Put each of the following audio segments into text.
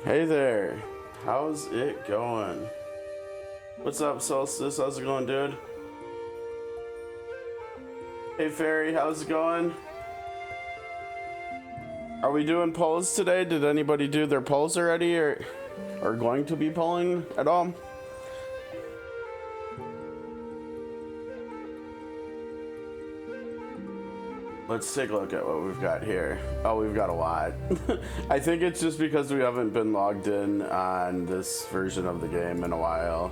Hey there, how's it going? What's up, Solstice? How's it going, dude? Hey, Fairy, how's it going? Are we doing polls today? Did anybody do their polls already or going to be polling at all? Let's take a look at what we've got here. Oh, we've got a lot. I think it's just because we haven't been logged in on this version of the game in a while.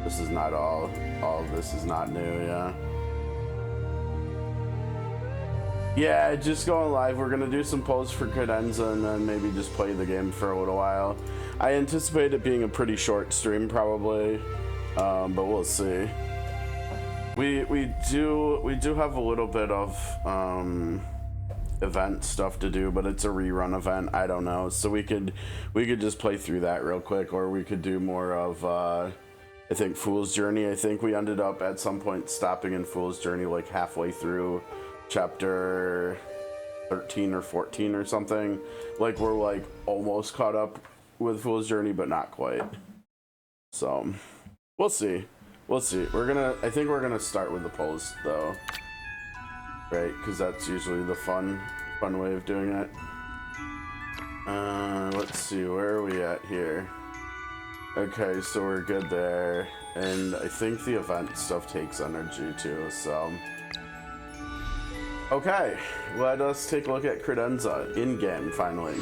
This is not all of this is not new, yeah. Yeah, just going live. We're gonna do some polls for Credenza and then maybe just play the game for a little while. I anticipate it being a pretty short stream probably, but we'll see. We do have a little bit of event stuff to do, but it's a rerun event. I don't know, so we could just play through that real quick, or we could do more of I think Fool's Journey. I think we ended up at some point stopping in Fool's Journey like halfway through chapter 13 or 14 or something. Like we're like almost caught up with Fool's Journey, but not quite. So we'll see. We'll see. I think we're gonna start with the polls though, right? Because that's usually the fun way of doing it. Let's see, where are we at here? Okay, so we're good there, and I think the event stuff takes energy too. So, okay, let us take a look at Credenza in game finally.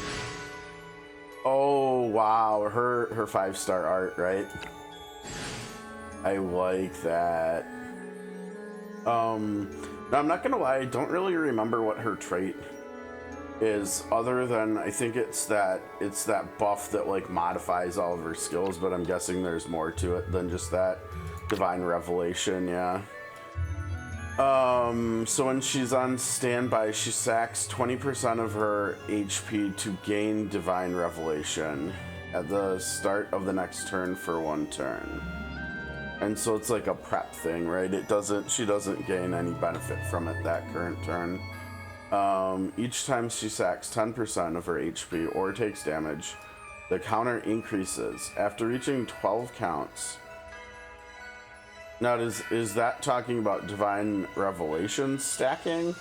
Oh wow, her 5-star art, right? I like that. Now I'm not gonna lie, I don't really remember what her trait is, other than I think it's that buff that like modifies all of her skills, but I'm guessing there's more to it than just that. Divine Revelation, yeah. So when she's on standby, she sacks 20% of her HP to gain Divine Revelation at the start of the next turn for 1 turn. And so it's like a prep thing, right? She doesn't gain any benefit from it that current turn. Each time she sacks 10% of her HP or takes damage, the counter increases after reaching 12 counts. Now, is that talking about Divine Revelation stacking?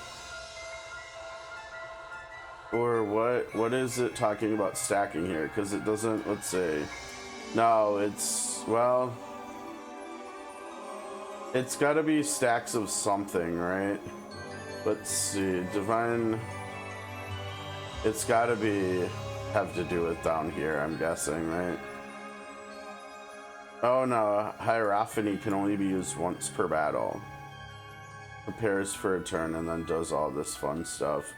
Or what is it talking about stacking here? Because it doesn't, let's see. No, well, it's got to be stacks of something, right? Let's see, Divine. It's got to have to do with down here, I'm guessing, right? Oh no, Hierophany can only be used once per battle. Prepares for a turn and then does all this fun stuff.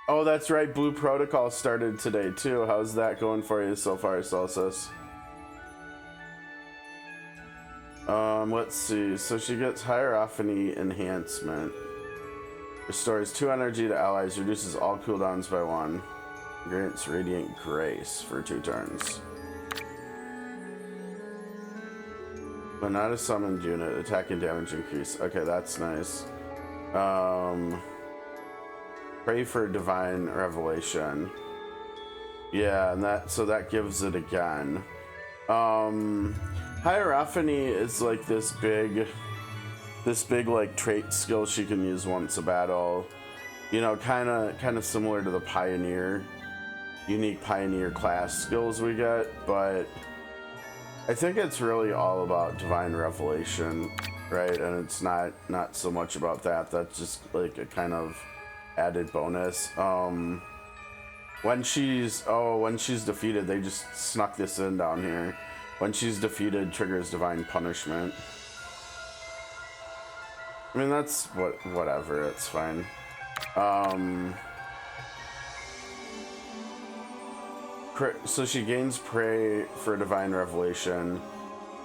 Oh, that's right. Blue Protocol started today too. How's that going for you so far, Solstice? Let's see. So she gets Hierophany enhancement. Restores 2 energy to allies. Reduces all cooldowns by 1. Grants Radiant Grace for 2 turns. But not a summoned unit. Attack and damage increase. Okay, that's nice. Pray for Divine Revelation. Yeah, and that gives it again. Hierophany is like this big like trait skill she can use once a battle. You know, kind of similar to the Pioneer, unique Pioneer class skills we get, but I think it's really all about Divine Revelation, right? And it's not so much about that. That's just like a kind of added bonus. When she's defeated, they just snuck this in down here. When she's defeated, triggers Divine Punishment. I mean, that's whatever, it's fine. So she gains Pray for Divine Revelation,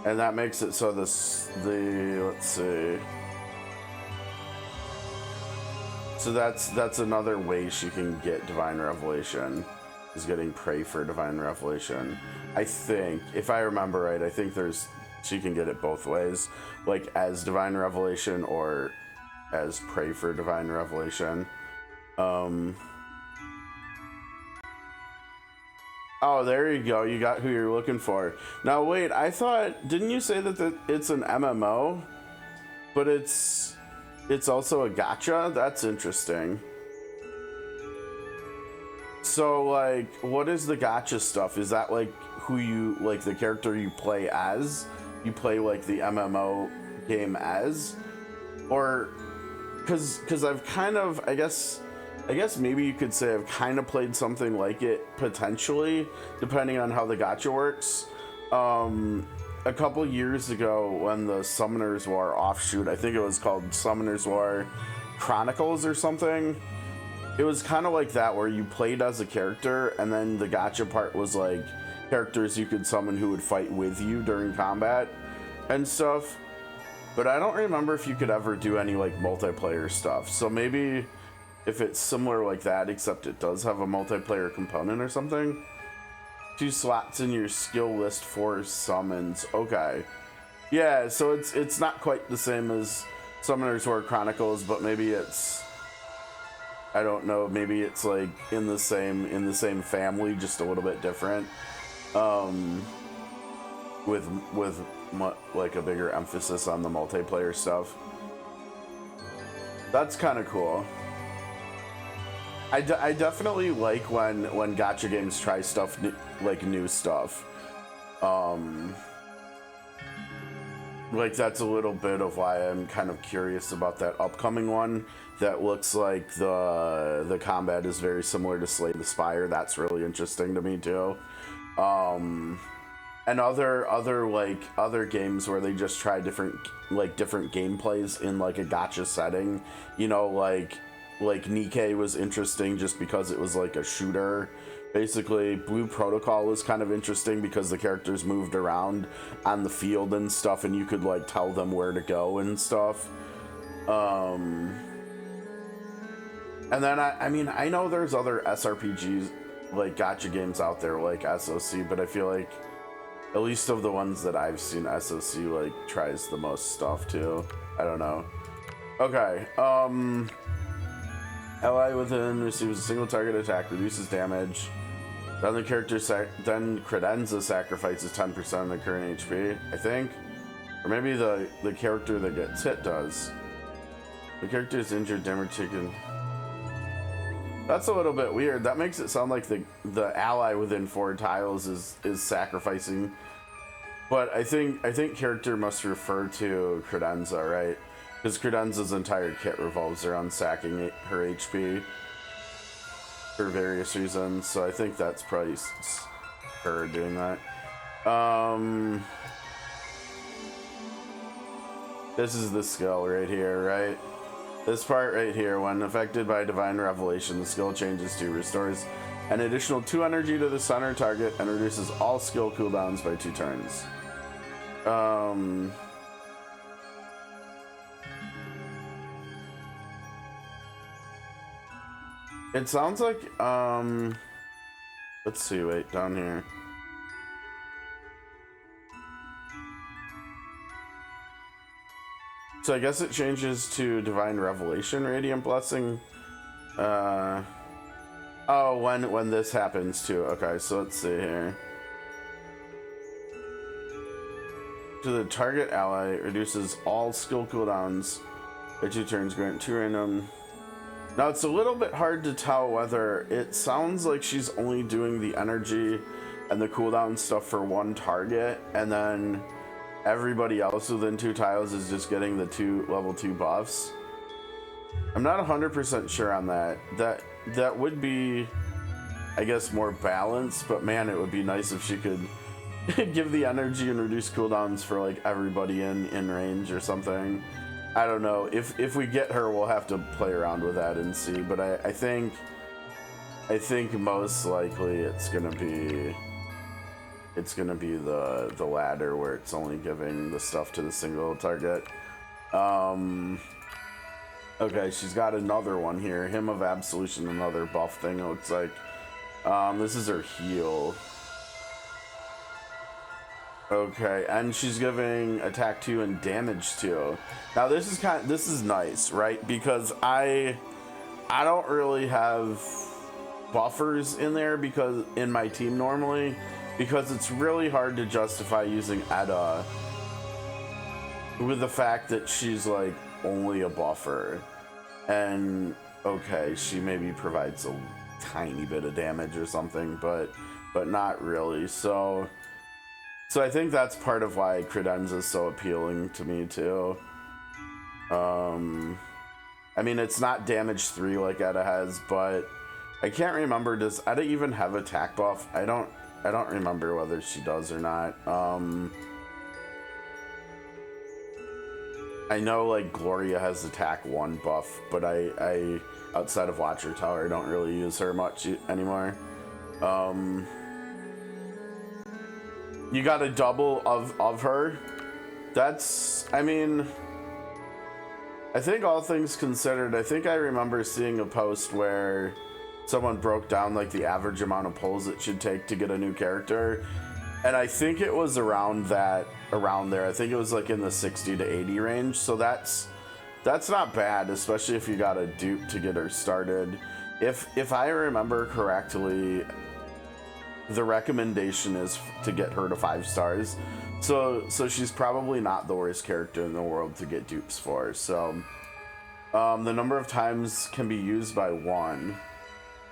and that makes it so let's see. So that's another way she can get Divine Revelation, is getting Pray for Divine Revelation. I think, if I remember right, I think she can get it both ways, like as Divine Revelation or as prey for divine revelation. Oh, there you go. You got who you're looking for. Now, wait, I thought, didn't you say that it's an MMO? But it's also a gacha? That's interesting. So, like, what is the gacha stuff? Is that, like, who you, like, the character you play as? You play, like, the MMO game as? Or, because I've kind of, I guess maybe you could say I've kind of played something like it, potentially, depending on how the gacha works. A couple years ago, when the Summoners War offshoot, I think it was called Summoners War Chronicles or something, it was kind of like that, where you played as a character, and then the gacha part was like characters you could summon who would fight with you during combat and stuff. But I don't remember if you could ever do any like multiplayer stuff. So maybe if it's similar like that, except it does have a multiplayer component or something. 2 slots in your skill list for summons. Okay. Yeah, so it's not quite the same as Summoners War Chronicles, but maybe it's, I don't know, maybe it's like in the same family, just a little bit different. With like a bigger emphasis on the multiplayer stuff. That's kind of cool. I definitely like when gacha games try stuff, like new stuff. Like that's a little bit of why I'm kind of curious about that upcoming one that looks like the combat is very similar to Slay the Spire. That's really interesting to me too. And other games where they just try different gameplays in like a gacha setting, you know, like Nikkei was interesting just because it was like a shooter. Basically, Blue Protocol was kind of interesting because the characters moved around on the field and stuff, and you could like tell them where to go and stuff. And then I mean I know there's other SRPGs like gacha games out there like SOC, but I feel like at least of the ones that I've seen, SOC like tries the most stuff too. I don't know. Okay. Ally within receives a single target attack, reduces damage. Then the character then Credenza sacrifices 10% of the current HP, I think. Or maybe the character that gets hit does. The character is injured, damage taken. That's a little bit weird. That makes it sound like the ally within 4 tiles is sacrificing. But I think character must refer to Credenza, right? Because Credenza's entire kit revolves around sacking her HP for various reasons, so I think that's probably her doing that. This is the skill right here, right? This part right here, when affected by Divine Revelation, the skill changes to restores an additional 2 energy to the center target and reduces all skill cooldowns by 2 turns. It sounds like, let's see, wait, down here. So I guess it changes to Divine Revelation, Radiant Blessing. Oh, when this happens too. Okay, so let's see here. To the target ally, reduces all skill cooldowns by 2 turns, grant 2 random. Now it's a little bit hard to tell whether it sounds like she's only doing the energy and the cooldown stuff for 1 target, and then everybody else within 2 tiles is just getting the level 2 buffs. I'm not 100% sure on that. That would be, I guess, more balanced, but man, it would be nice if she could give the energy and reduce cooldowns for like everybody in range or something. I don't know. If we get her, we'll have to play around with that and see. But I think most likely it's gonna be the latter, where it's only giving the stuff to the single target. Okay, she's got another one here. Hymn of Absolution, another buff thing, it looks like. This is her heal. Okay, and she's giving attack 2 and damage 2. Now this is nice, right? Because I don't really have buffers in there because in my team normally, because it's really hard to justify using Edda with the fact that she's like only a buffer. And okay, she maybe provides a tiny bit of damage or something, but not really. So I think that's part of why Credenza is so appealing to me too. I mean, it's not damage 3 like Edda has, but I can't remember, does Edda even have attack buff? I don't remember whether she does or not. I know like Gloria has attack 1 buff, but I outside of Watcher Tower, I don't really use her much anymore. You got a double of her. That's, I mean, I think all things considered, I think I remember seeing a post where someone broke down like the average amount of pulls it should take to get a new character. And I think it was around there. I think it was like in the 60 to 80 range. So that's not bad, especially if you got a dupe to get her started. If I remember correctly, the recommendation is to get her to 5 stars. So she's probably not the worst character in the world to get dupes for. So the number of times can be used by 1.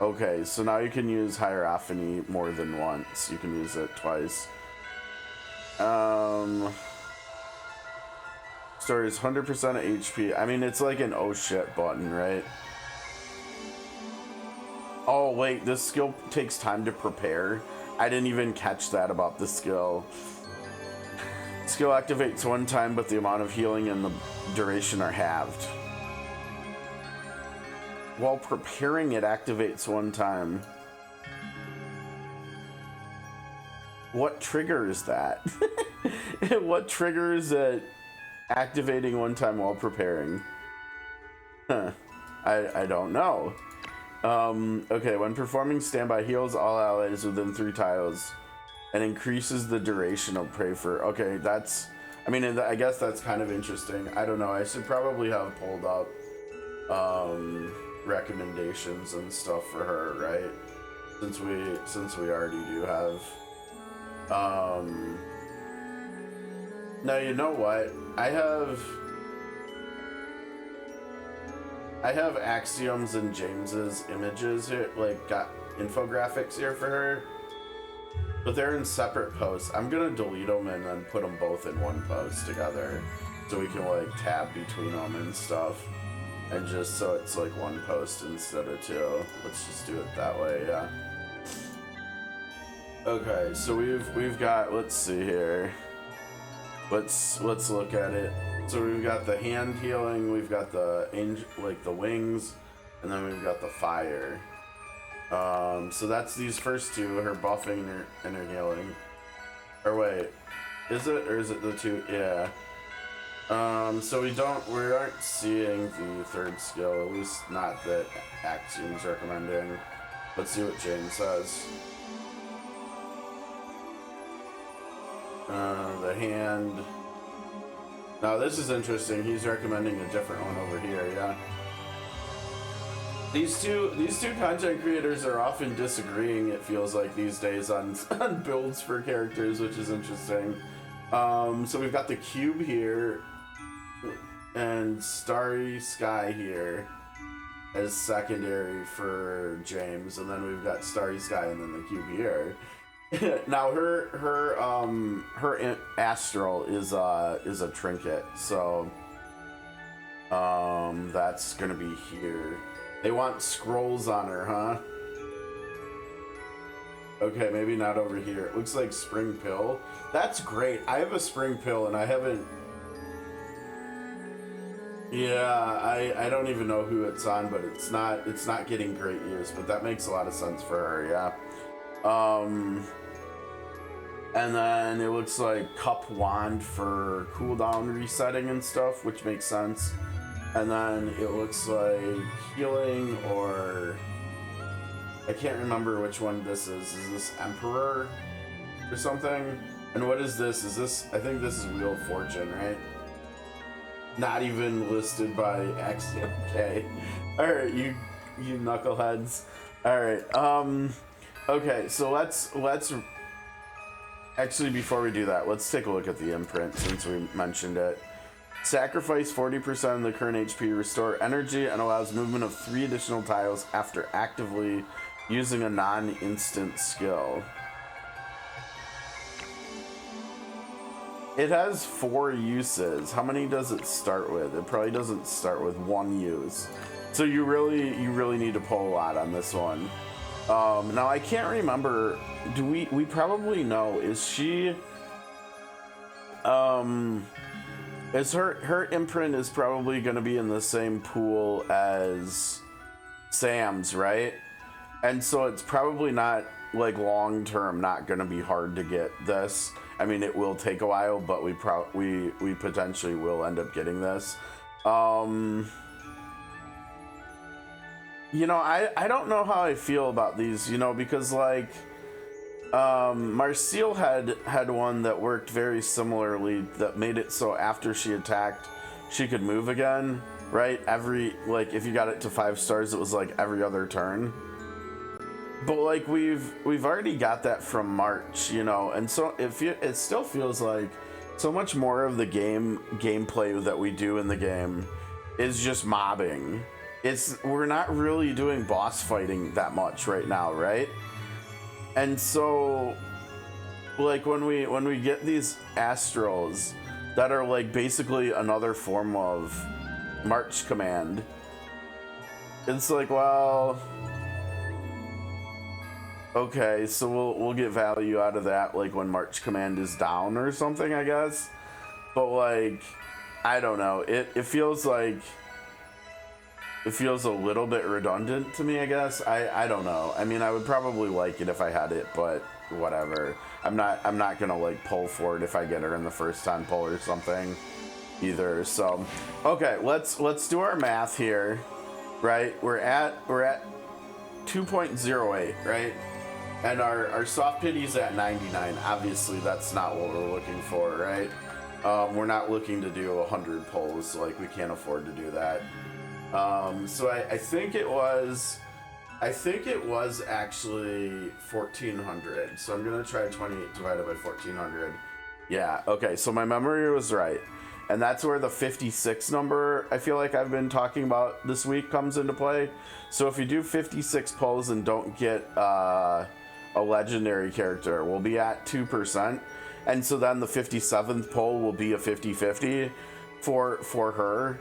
Okay, so now you can use Hierophany more than once. You can use it twice. Stories 100% of HP. I mean, it's like an oh shit button, right? Oh wait, this skill takes time to prepare. I didn't even catch that about the skill. Skill activates 1 time, but the amount of healing and the duration are halved. While preparing, it activates 1 time. What triggers that? What triggers it activating 1 time while preparing? Huh. I don't know. Okay, when performing standby, heals all allies within 3 tiles and increases the duration of pray for. Okay, that's, I mean, I guess that's kind of interesting. I don't know, I should probably have pulled up recommendations and stuff for her, right? Since we already do have. Now you know what? I have Axiom's and James's images here, like got infographics here for her, but they're in separate posts. I'm gonna delete them and then put them both in one post together, so we can like tab between them and stuff, and just so it's like one post instead of 2. Let's just do it that way, yeah. Okay, so we've got, let's see here. Let's look at it. So we've got the hand healing, we've got the angel, like the wings, and then we've got the fire. So that's these first 2, her buffing and her healing. Or wait, is it, or is it the 2? Yeah. So we aren't seeing the 3rd skill, at least not that Axiom's recommending. Let's see what James says. The hand. Now this is interesting. He's recommending a different one over here. Yeah. These two content creators are often disagreeing. It feels like these days on builds for characters, which is interesting. So we've got the cube here and Starry Sky here as secondary for James, and then we've got Starry Sky and then the cube here. Now her astral is a trinket, so that's gonna be here. They want scrolls on her, huh? Okay, maybe not over here. It looks like Spring Pill. That's great. I have a Spring Pill and I haven't. Yeah, I don't even know who it's on, but it's not getting great use. But that makes a lot of sense for her, yeah. And then it looks like Cup Wand for cooldown resetting and stuff, which makes sense. And then it looks like healing, or I can't remember which one this is. Is this Emperor or something? And what is this? Is this, I think this is Wheel of Fortune, right? Not even listed by Axiom. Okay. Alright, you knuckleheads. Alright, okay, so let's actually, before we do that, let's take a look at the imprint since we mentioned it. Sacrifice 40% of the current HP, restore energy, and allows movement of 3 additional tiles after actively using a non-instant skill. It has 4 uses. How many does it start with? It probably doesn't start with 1 use. So you really need to pull a lot on this one. Now I can't remember. Do we probably know? Is she? Is her imprint is probably going to be in the same pool as Sam's, right? And so it's probably not like long term not going to be hard to get this. I mean, it will take a while, but we potentially will end up getting this. You know, I don't know how I feel about these, you know, because like Marcille had one that worked very similarly that made it so after she attacked she could move again, right? Like if you got it to 5 stars it was like every other turn. But like we've already got that from March, you know, and so it still feels like so much more of the gameplay that we do in the game is just mobbing. We're not really doing boss fighting that much right now, right? And so like when we get these astrals that are like basically another form of March command, it's like, well, okay, so we'll get value out of that like when March command is down or something, I guess. But like, I don't know. It feels like it feels a little bit redundant to me, I guess. I don't know. I mean, I would probably like it if I had it, but whatever. I'm not gonna like pull for it if I get her in the first time pull or something either. So okay, let's do our math here, right? We're at 2.08, right? And our soft pity's at 99. Obviously that's not what we're looking for, right? We're not looking to do 100 pulls, like we can't afford to do that. So I think it was actually 1400. So I'm gonna try 28 divided by 1400. Yeah, okay, so my memory was right. And that's where the 56 number I feel like I've been talking about this week comes into play. So if you do 56 pulls and don't get a legendary character, we'll be at 2%. And so then the 57th pull will be a 50-50 for her.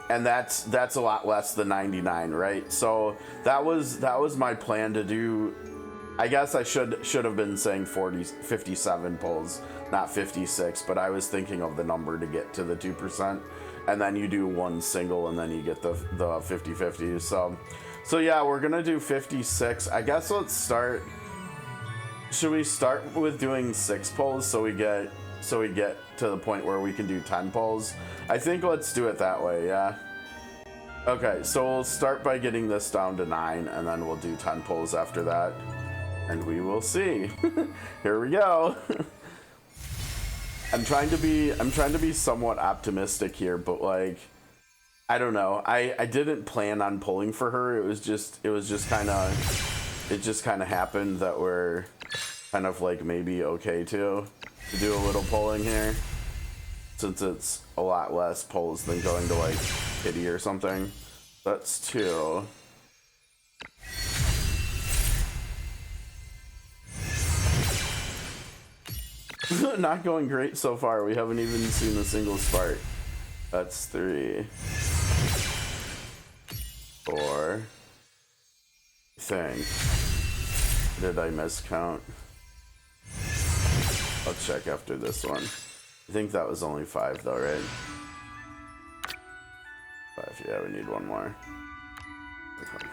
And that's a lot less than 99, right? So that was my plan to do. I guess I should have been saying 57 pulls, not 56, but I was thinking of the number to get to the 2%, and then you do one single and then you get the 50-50. So yeah, we're gonna do 56. I guess let's start. Should we start with doing 6 pulls so we get to the point where we can do 10 pulls? I think let's do it that way, yeah. Okay, so we'll start by getting this down to 9, and then we'll do 10 pulls after that, and we will see. Here we go. I'm trying to be somewhat optimistic here, but like, I don't know. I didn't plan on pulling for her. It just kind of happened that we're kind of like maybe okay to do a little pulling here, since it's a lot less pulls than going to like Pity or something. That's 2. Not going great so far. We haven't even seen a single spark. That's 3. 4. I think. Did I miscount? I'll check after this one. I think that was only 5 though, right? 5, yeah, we need one more. Okay.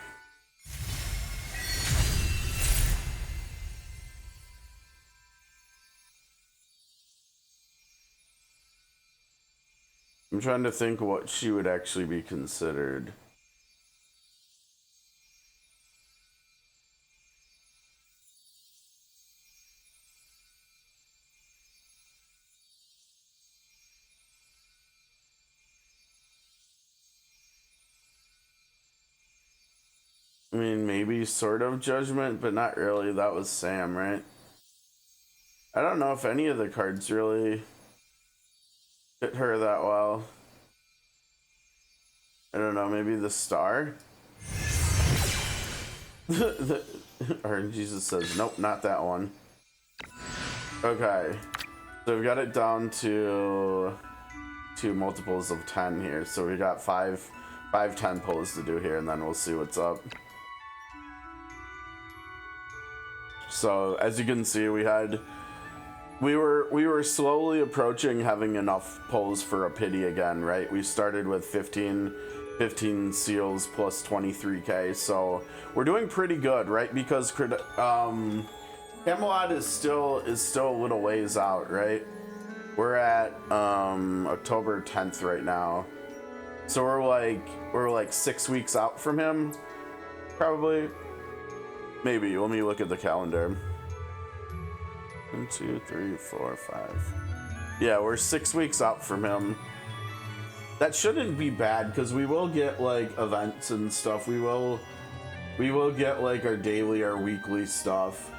I'm trying to think what she would actually be considered. maybe sort of Judgment, but not really. That was Sam, right? I don't know if any of the cards really fit her that well. I don't know, maybe the Star? Or Jesus says, nope, not that one. Okay, so we've got it down to two multiples of 10 here. So we got five 10 pulls to do here, and then we'll see what's up. So as you can see, we were slowly approaching having enough pulls for a pity again, right? We started with 15 seals plus 23k, so we're doing pretty good, right? Because Camelot is still a little ways out, right? We're at October 10th right now, so we're like 6 weeks out from him, probably. Maybe. Let me look at the calendar. 1, 2, 3, 4, 5. Yeah, we're 6 weeks out from him. That shouldn't be bad because we will get like events and stuff. We will get like our daily, our weekly stuff,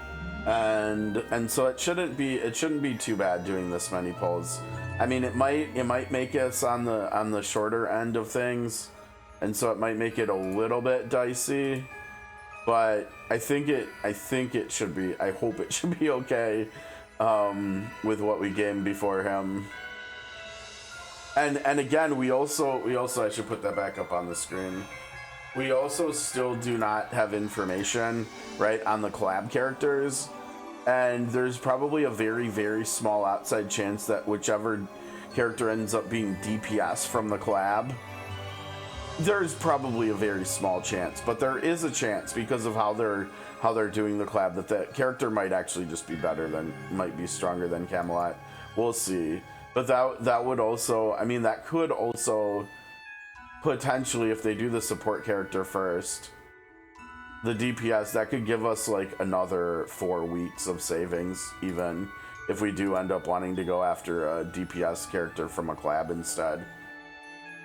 and so it shouldn't be too bad doing this many pulls. I mean, it might make us on the shorter end of things, and so it might make it a little bit dicey. But I think it should be. I hope it should be okay with what we gained before him. And again, we also I should put that back up on the screen. We also still do not have information, right, on the collab characters, and there's probably a very, very small outside chance that whichever character ends up being DPS from the collab. There's probably a very small chance, but there is a chance because of how they're doing the collab that the character might actually just be might be stronger than Camelot. We'll see. But that would also, I mean, that could also potentially, if they do the support character first, the DPS, that could give us like another 4 weeks of savings, even if we do end up wanting to go after a DPS character from a collab instead.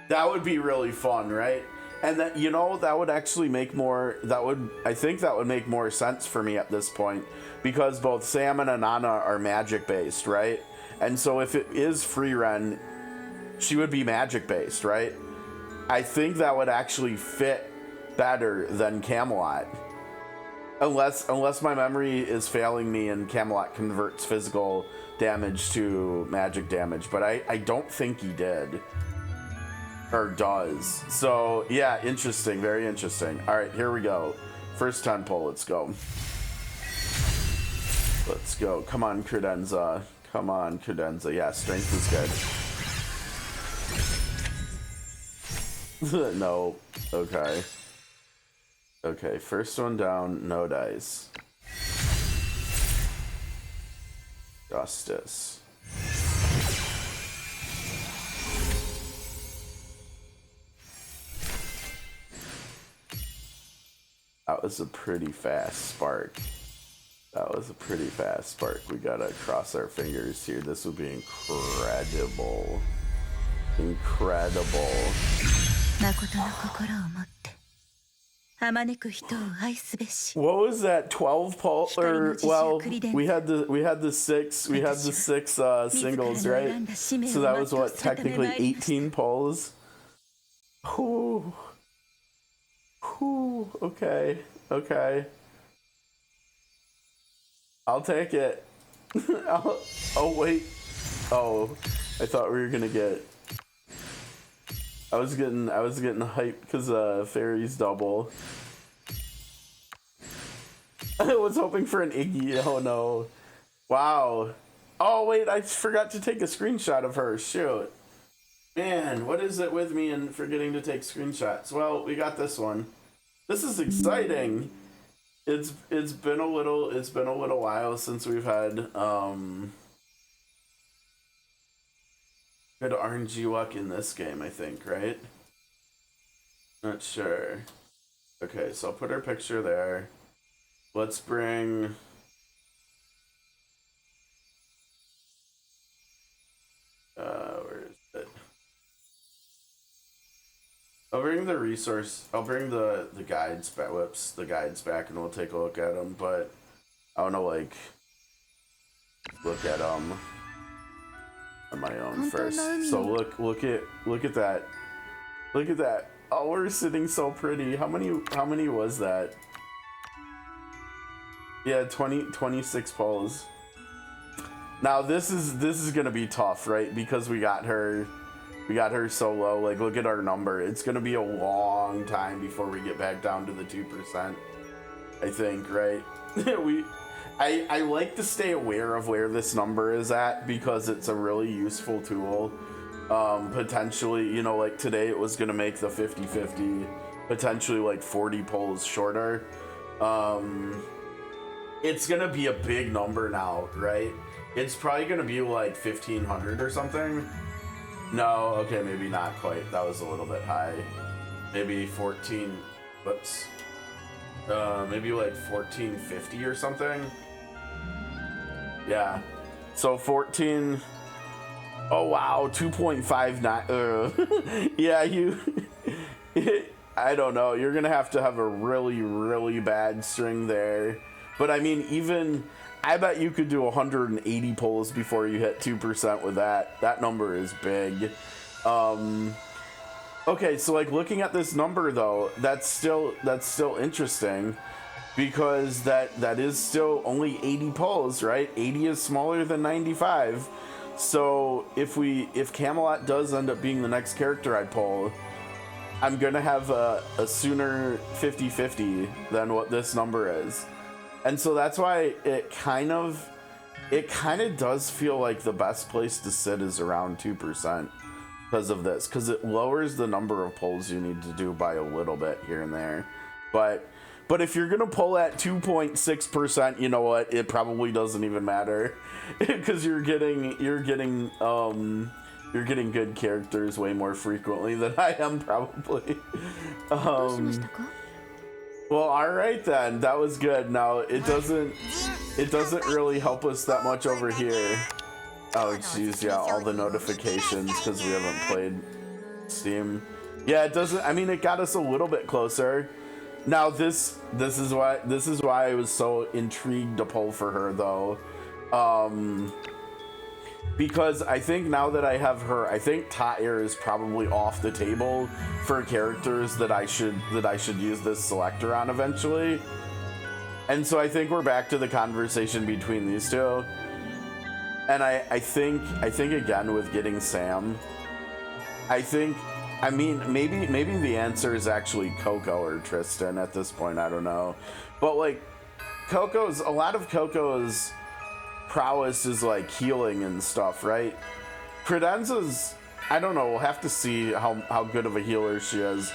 That would be really fun, right? And that, you know, that would actually make I think that would make more sense for me at this point, because both Sam and Anana are magic based, right? And so if it is free Ren, she would be magic based, right? I think that would actually fit better than Camelot. Unless my memory is failing me and Camelot converts physical damage to magic damage, but I don't think he did. Or does. So yeah, interesting, very interesting. All right, here we go. First 10 pull, let's go. Let's go. Come on, Credenza. Come on, Credenza. Yeah, strength is good. No. Okay. Okay, first one down, no dice. Justice. That was a pretty fast spark. We gotta cross our fingers here. This would be incredible. Incredible. What was that? 12 pull, or well, we had the six singles, right? So that was what, technically 18 pulls. Ooh. Ooh, okay. I'll take it. Oh wait. Oh, I thought we were gonna get. I was getting hyped because fairies double. I was hoping for an Iggy. Oh no. Wow. Oh wait, I forgot to take a screenshot of her. Shoot. Man, what is it with me and forgetting to take screenshots? Well, we got this one. This is exciting. It's been a little while since we've had good RNG luck in this game, I think, right? Not sure. Okay, so I'll put her picture there. Let's bring where is it? I'll bring the resource. I'll bring the guides back. Whoops, the guides back, and we'll take a look at them. But I want to like look at them on my own first. So look at that. Look at that. Oh, we're sitting so pretty. How many was that? Yeah, 26 polls. Now this is gonna be tough, right? Because we got her so low. Like, look at our number. It's gonna be a long time before we get back down to the 2%. I think, right? I like to stay aware of where this number is at because it's a really useful tool. Potentially, you know, like today it was gonna make the 50-50, potentially like 40 polls shorter. It's gonna be a big number now, right? It's probably gonna be like 1,500 or something. No, okay, maybe not quite. That was a little bit high. Maybe 14. Whoops. Maybe like 1450 or something. Yeah. So 14. Oh wow, 2.59. Yeah, you. I don't know. You're gonna have to have a really, really bad string there. But I mean, even I bet you could do 180 pulls before you hit 2% with that. That number is big. Okay, so like looking at this number though, that's still interesting because that is still only 80 pulls, right? 80 is smaller than 95. So if Camelot does end up being the next character I pull, I'm gonna have a sooner 50-50 than what this number is. And so that's why it kind of does feel like the best place to sit is around 2% because of this, because it lowers the number of pulls you need to do by a little bit here and there. But if you're gonna pull at 2.6%, you know what? It probably doesn't even matter because you're getting good characters way more frequently than I am probably. Well, all right then. That was good. Now it doesn't really help us that much over here. Oh, jeez, yeah, all the notifications because we haven't played Steam. Yeah, it doesn't. I mean, it got us a little bit closer. Now this is why I was so intrigued to pull for her though, because I think now that I have her, I think Tyre is probably off the table for characters that I should use this selector on eventually. And so I think we're back to the conversation between these two. And I think again with getting Sam, I mean maybe the answer is actually Coco or Tristan at this point, I don't know. But like a lot of Coco's prowess is like healing and stuff, right? Credenza's, I don't know, we'll have to see how good of a healer she is.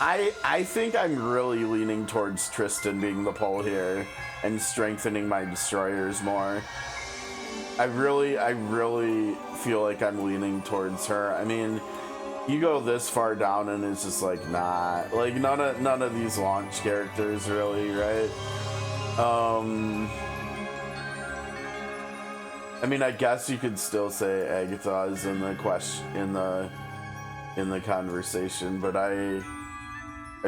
I think I'm really leaning towards Tristan being the pull here and strengthening my destroyers more. I really feel like I'm leaning towards her. I mean, you go this far down and it's just like, nah, like none of these launch characters really, right? I mean, I guess you could still say Agatha is in the conversation, but I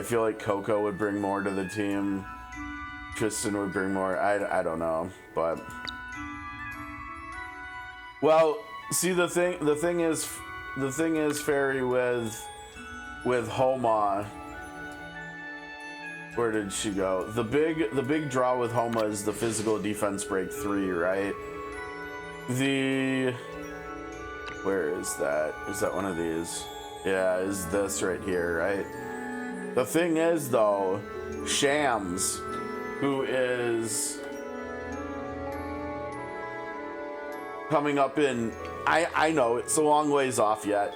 feel like Coco would bring more to the team. Tristan would bring more. I don't know, but well, see the thing is Fairy with Homa. Where did she go? The big draw with Homa is the physical defense break 3, right? Where is that? Is that one of these? Yeah, is this right here, right? The thing is though, Shams, who is coming up in, I know it's a long ways off yet,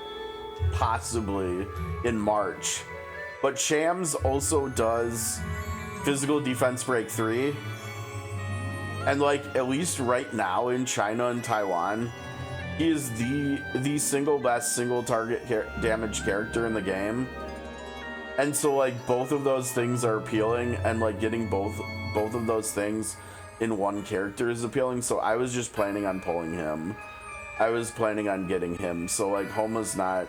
possibly in March, but Shams also does physical defense break 3. And like, at least right now in China and Taiwan, he is the single best single target damage character in the game. And so like both of those things are appealing, and like getting both of those things in one character is appealing. So I was just planning on pulling him. I was planning on getting him. So like Homa's not,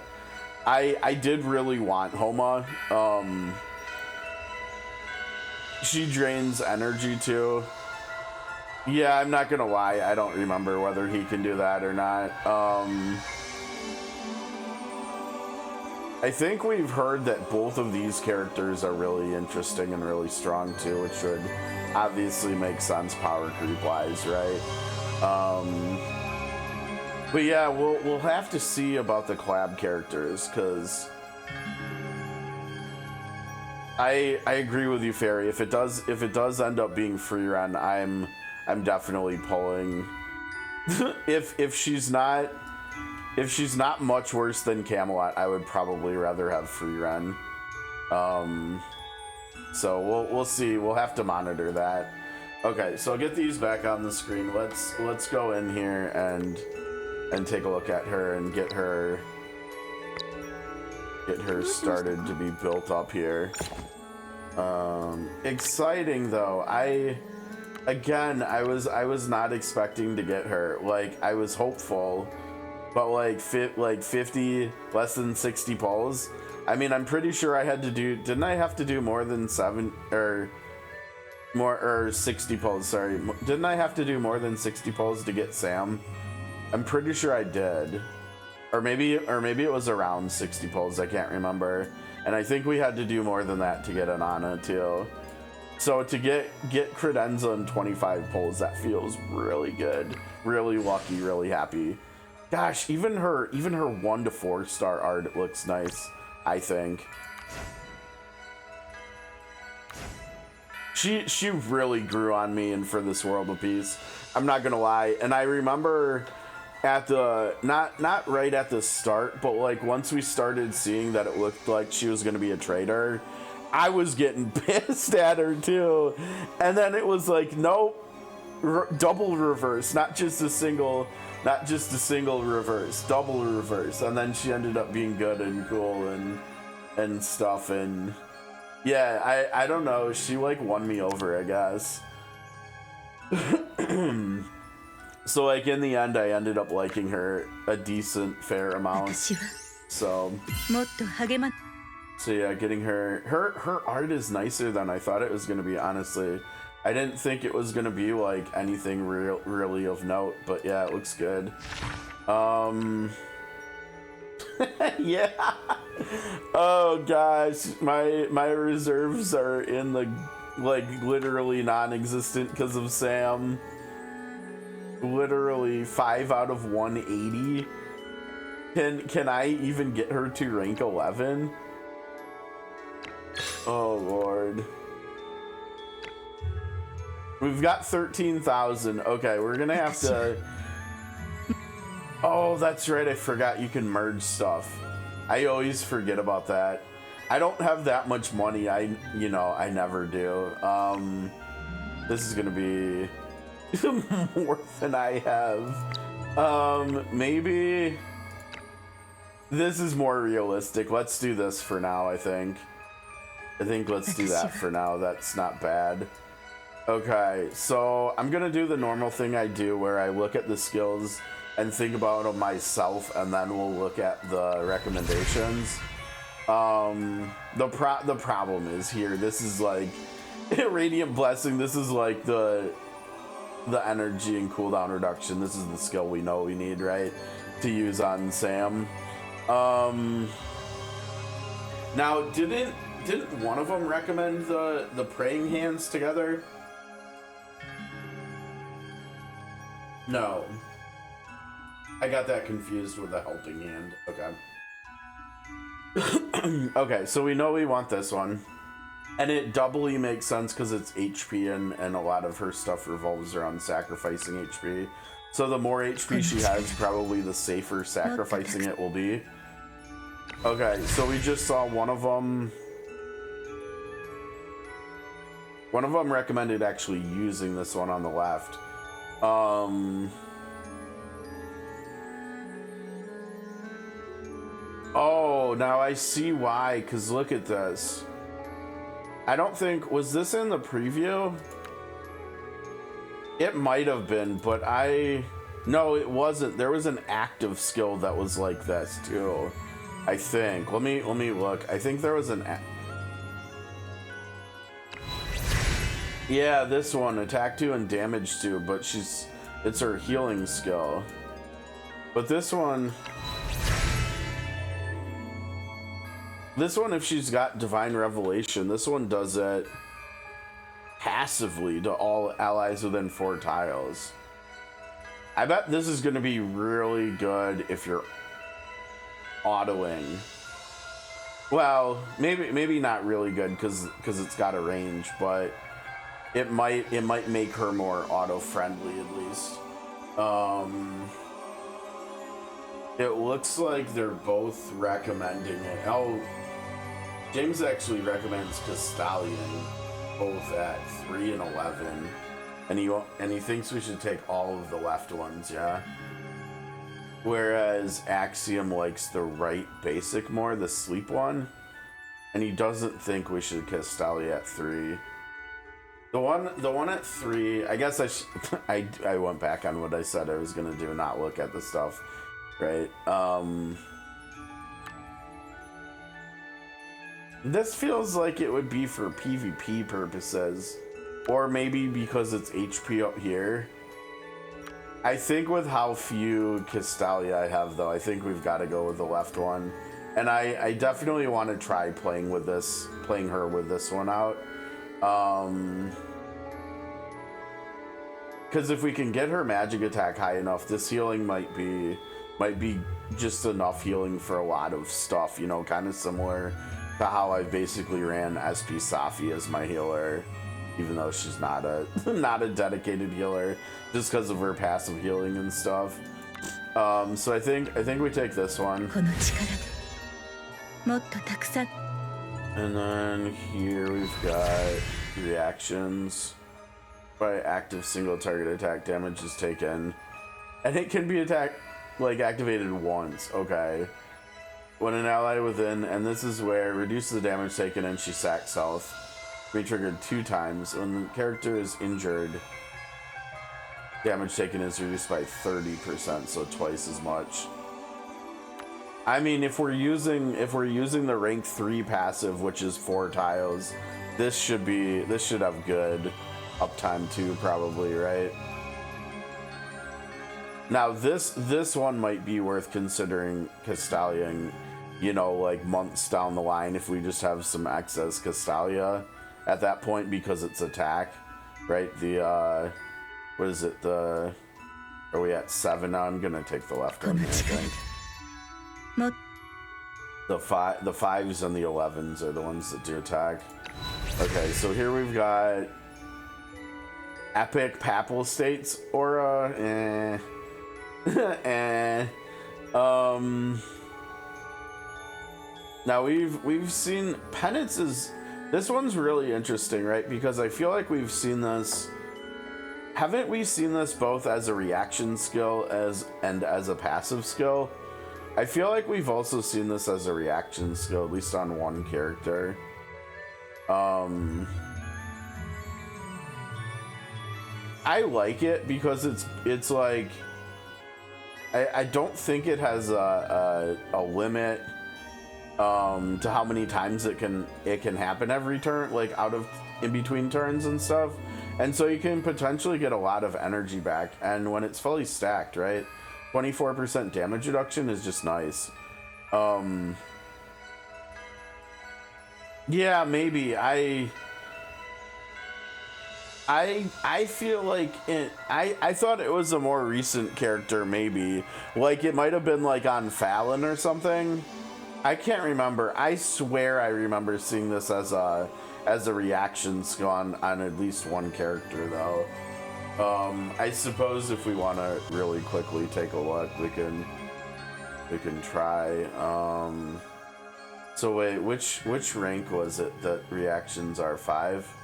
I did really want Homa. She drains energy too. Yeah, I'm not gonna lie, I don't remember whether he can do that or not. I think we've heard that both of these characters are really interesting and really strong too, which would obviously make sense power creep wise, right? But yeah, we'll have to see about the collab characters, because I agree with you, Fairy. If it does end up being free run, I'm definitely pulling. if she's not much worse than Camelot, I would probably rather have free run. So we'll see. We'll have to monitor that. Okay, so I'll get these back on the screen. Let's go in here and take a look at her and get her started to be built up here. Exciting though. I was not expecting to get her. Like, I was hopeful, but like 50 less than 60 pulls. I mean, I'm pretty sure I had to do, didn't I have to do more than 7 or 60 pulls, sorry. Didn't I have to do more than 60 pulls to get Sam? I'm pretty sure I did. Or maybe it was around 60 pulls, I can't remember. And I think we had to do more than that to get an Anna too. So to get Credenza in 25 pulls, that feels really good. Really lucky, really happy. Gosh, even her 1 to 4 star art looks nice, I think. She really grew on me and for this World of Peace. I'm not gonna lie. And I remember at the not right at the start, but like once we started seeing that it looked like she was gonna be a traitor, I was getting pissed at her too. And then it was like, nope, double reverse, not just a single reverse, double reverse. And then she ended up being good and cool and stuff. And yeah, I don't know, she like won me over, I guess. So like in the end, I ended up liking her a decent fair amount. So yeah, getting her art is nicer than I thought it was gonna be, honestly. I didn't think it was gonna be like anything really of note, but yeah, it looks good. Yeah. Oh gosh, my reserves are in the like literally non-existent because of Sam. Literally 5 out of 180. Can I even get her to rank 11? Oh lord. We've got 13,000. Okay, we're gonna have to. Oh, that's right. I forgot you can merge stuff. I always forget about that. I don't have that much money. I never do. This is gonna be more than I have. Maybe this is more realistic. Let's do this for now, I think. Let's do that for now. That's not bad. Okay, so I'm gonna do the normal thing I do where I look at the skills and think about them myself, and then we'll look at the recommendations. The problem is here, this is like Radiant Blessing, this is like the energy and cooldown reduction. This is the skill we know we need, right, to use on Sam. Now didn't one of them recommend the praying hands together? No. I got that confused with the helping hand. Okay. Okay, so we know we want this one. And it doubly makes sense because it's HP and a lot of her stuff revolves around sacrificing HP. So the more HP she has, probably the safer sacrificing it will be. Okay, so we just saw one of them. One of them recommended actually using this one on the left. Oh, now I see why, because look at this. I don't think, was this in the preview? It might have been, but no, it wasn't. There was an active skill that was like this too. I think. Let me look. I think there was an. Yeah, this one, attack 2 and damage 2, but it's her healing skill. But this one, if she's got Divine Revelation, this one does it passively to all allies within 4 tiles. I bet this is going to be really good if you're autoing. Well, maybe not really good because it's got a range, but it might make her more auto-friendly at least. It looks like they're both recommending it. Oh, James actually recommends Castalian both at 3 and 11, and he thinks we should take all of the left ones, yeah. Whereas Axiom likes the right basic more, the sleep one, and he doesn't think we should Castalia at 3. The one at 3, I guess I went back on what I said I was gonna do, not look at the stuff, right? This feels like it would be for PvP purposes, or maybe because it's HP up here. I think with how few Castalia I have, though, I think we've got to go with the left one, and I definitely want to try playing her with this one out. Because if we can get her magic attack high enough, this healing might be just enough healing for a lot of stuff, you know, kind of similar to how I basically ran SP Safi as my healer, even though she's not a dedicated healer, just because of her passive healing and stuff. So I think we take this one. And then here we've got reactions. By active single target attack, damage is taken, and it can be activated once. Okay. When an ally within, and this is where reduce the damage taken and she sacks health. Be triggered 2 times. When the character is injured, damage taken is reduced by 30%, so twice as much. I mean, if we're using the rank 3 passive, which is 4 tiles, this should have good uptime too, probably, right? Now this one might be worth considering Castalian, you know, like months down the line if we just have some excess Castalia at that point because it's attack, right? The what is it? Are we at 7 now? I'm gonna take the left one, I think. The 5s and the 11s are the ones that do attack. Okay, so here we've got Epic Papal States Aura. Now we've seen Penance's. This one's really interesting, right? Because I feel like we've seen this. Haven't we seen this both as a reaction skill and as a passive skill? I feel like we've also seen this as a reaction skill, at least on one character. I like it because it's like I don't think it has a limit to how many times it can happen every turn, like in between turns and stuff, and so you can potentially get a lot of energy back. And when it's fully stacked, right, 24% damage reduction is just nice. Yeah, maybe I feel like I thought it was a more recent character, maybe. Like it might have been like on Fallon or something. I can't remember. I swear I remember seeing this as a reaction skill on at least one character though. I suppose if we want to really quickly take a look, we can try. So wait, which rank was it that reactions are 5?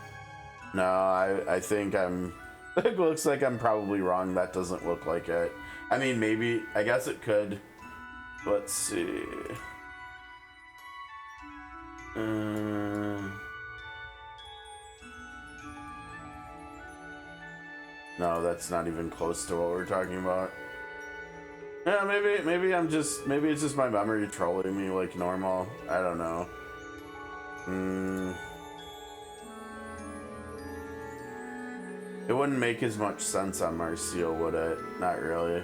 No, I think it looks like I'm probably wrong. That doesn't look like it. I mean, maybe, I guess it could. Let's see. No, that's not even close to what we're talking about. Yeah, maybe it's just my memory trolling me like normal. I don't know. It wouldn't make as much sense on Marcio, would it? Not really.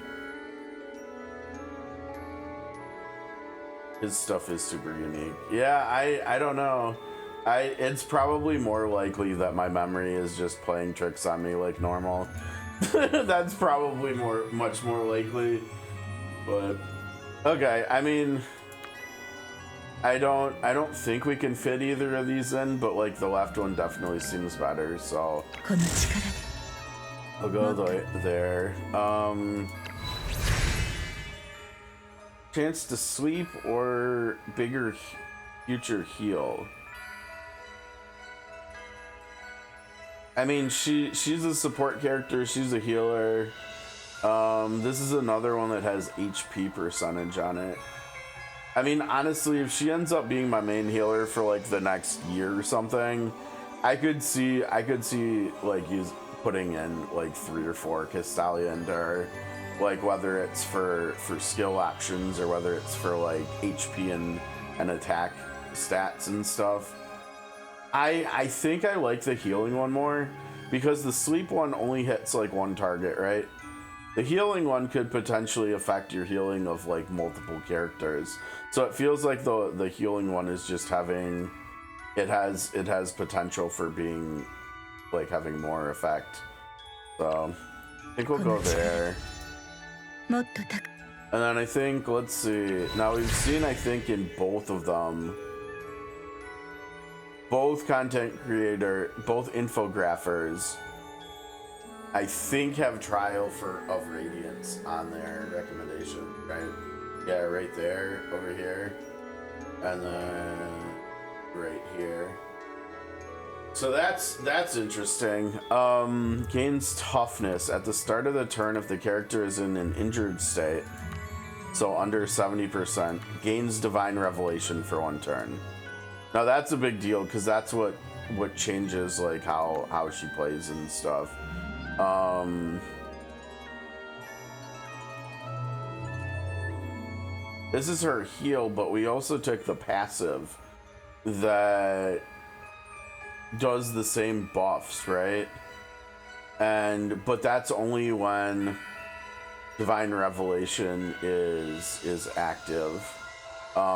His stuff is super unique. Yeah, I don't know. It's probably more likely that my memory is just playing tricks on me like normal. That's probably much more likely. But okay, I mean, I don't think we can fit either of these in, but like the left one definitely seems better, so I'll go there. Chance to sweep or bigger future heal. I mean, she's a support character, she's a healer. This is another one that has HP percentage on it. I mean, honestly, if she ends up being my main healer for like the next year or something, I could see like putting in like 3 or 4 Castalia into her, like whether it's for skill options or whether it's for like HP and attack stats and stuff. I think I like the healing one more because the sleep one only hits like one target, right? The healing one could potentially affect your healing of like multiple characters. So it feels like the healing one is just having, it has potential for being like having more effect. So I think we'll go there. And then I think, let's see, now we've seen, I think in both of them, both content creator, both infographers, I think have trial of Radiance on their recommendation, right? Yeah, right there, over here, and then right here. So that's interesting. Gains toughness at the start of the turn if the character is in an injured state, so under 70%. Gains Divine Revelation for 1 turn. Now that's a big deal because that's what changes like how she plays and stuff. This is her heal, but we also took the passive that does the same buffs, right? But that's only when Divine Revelation is active.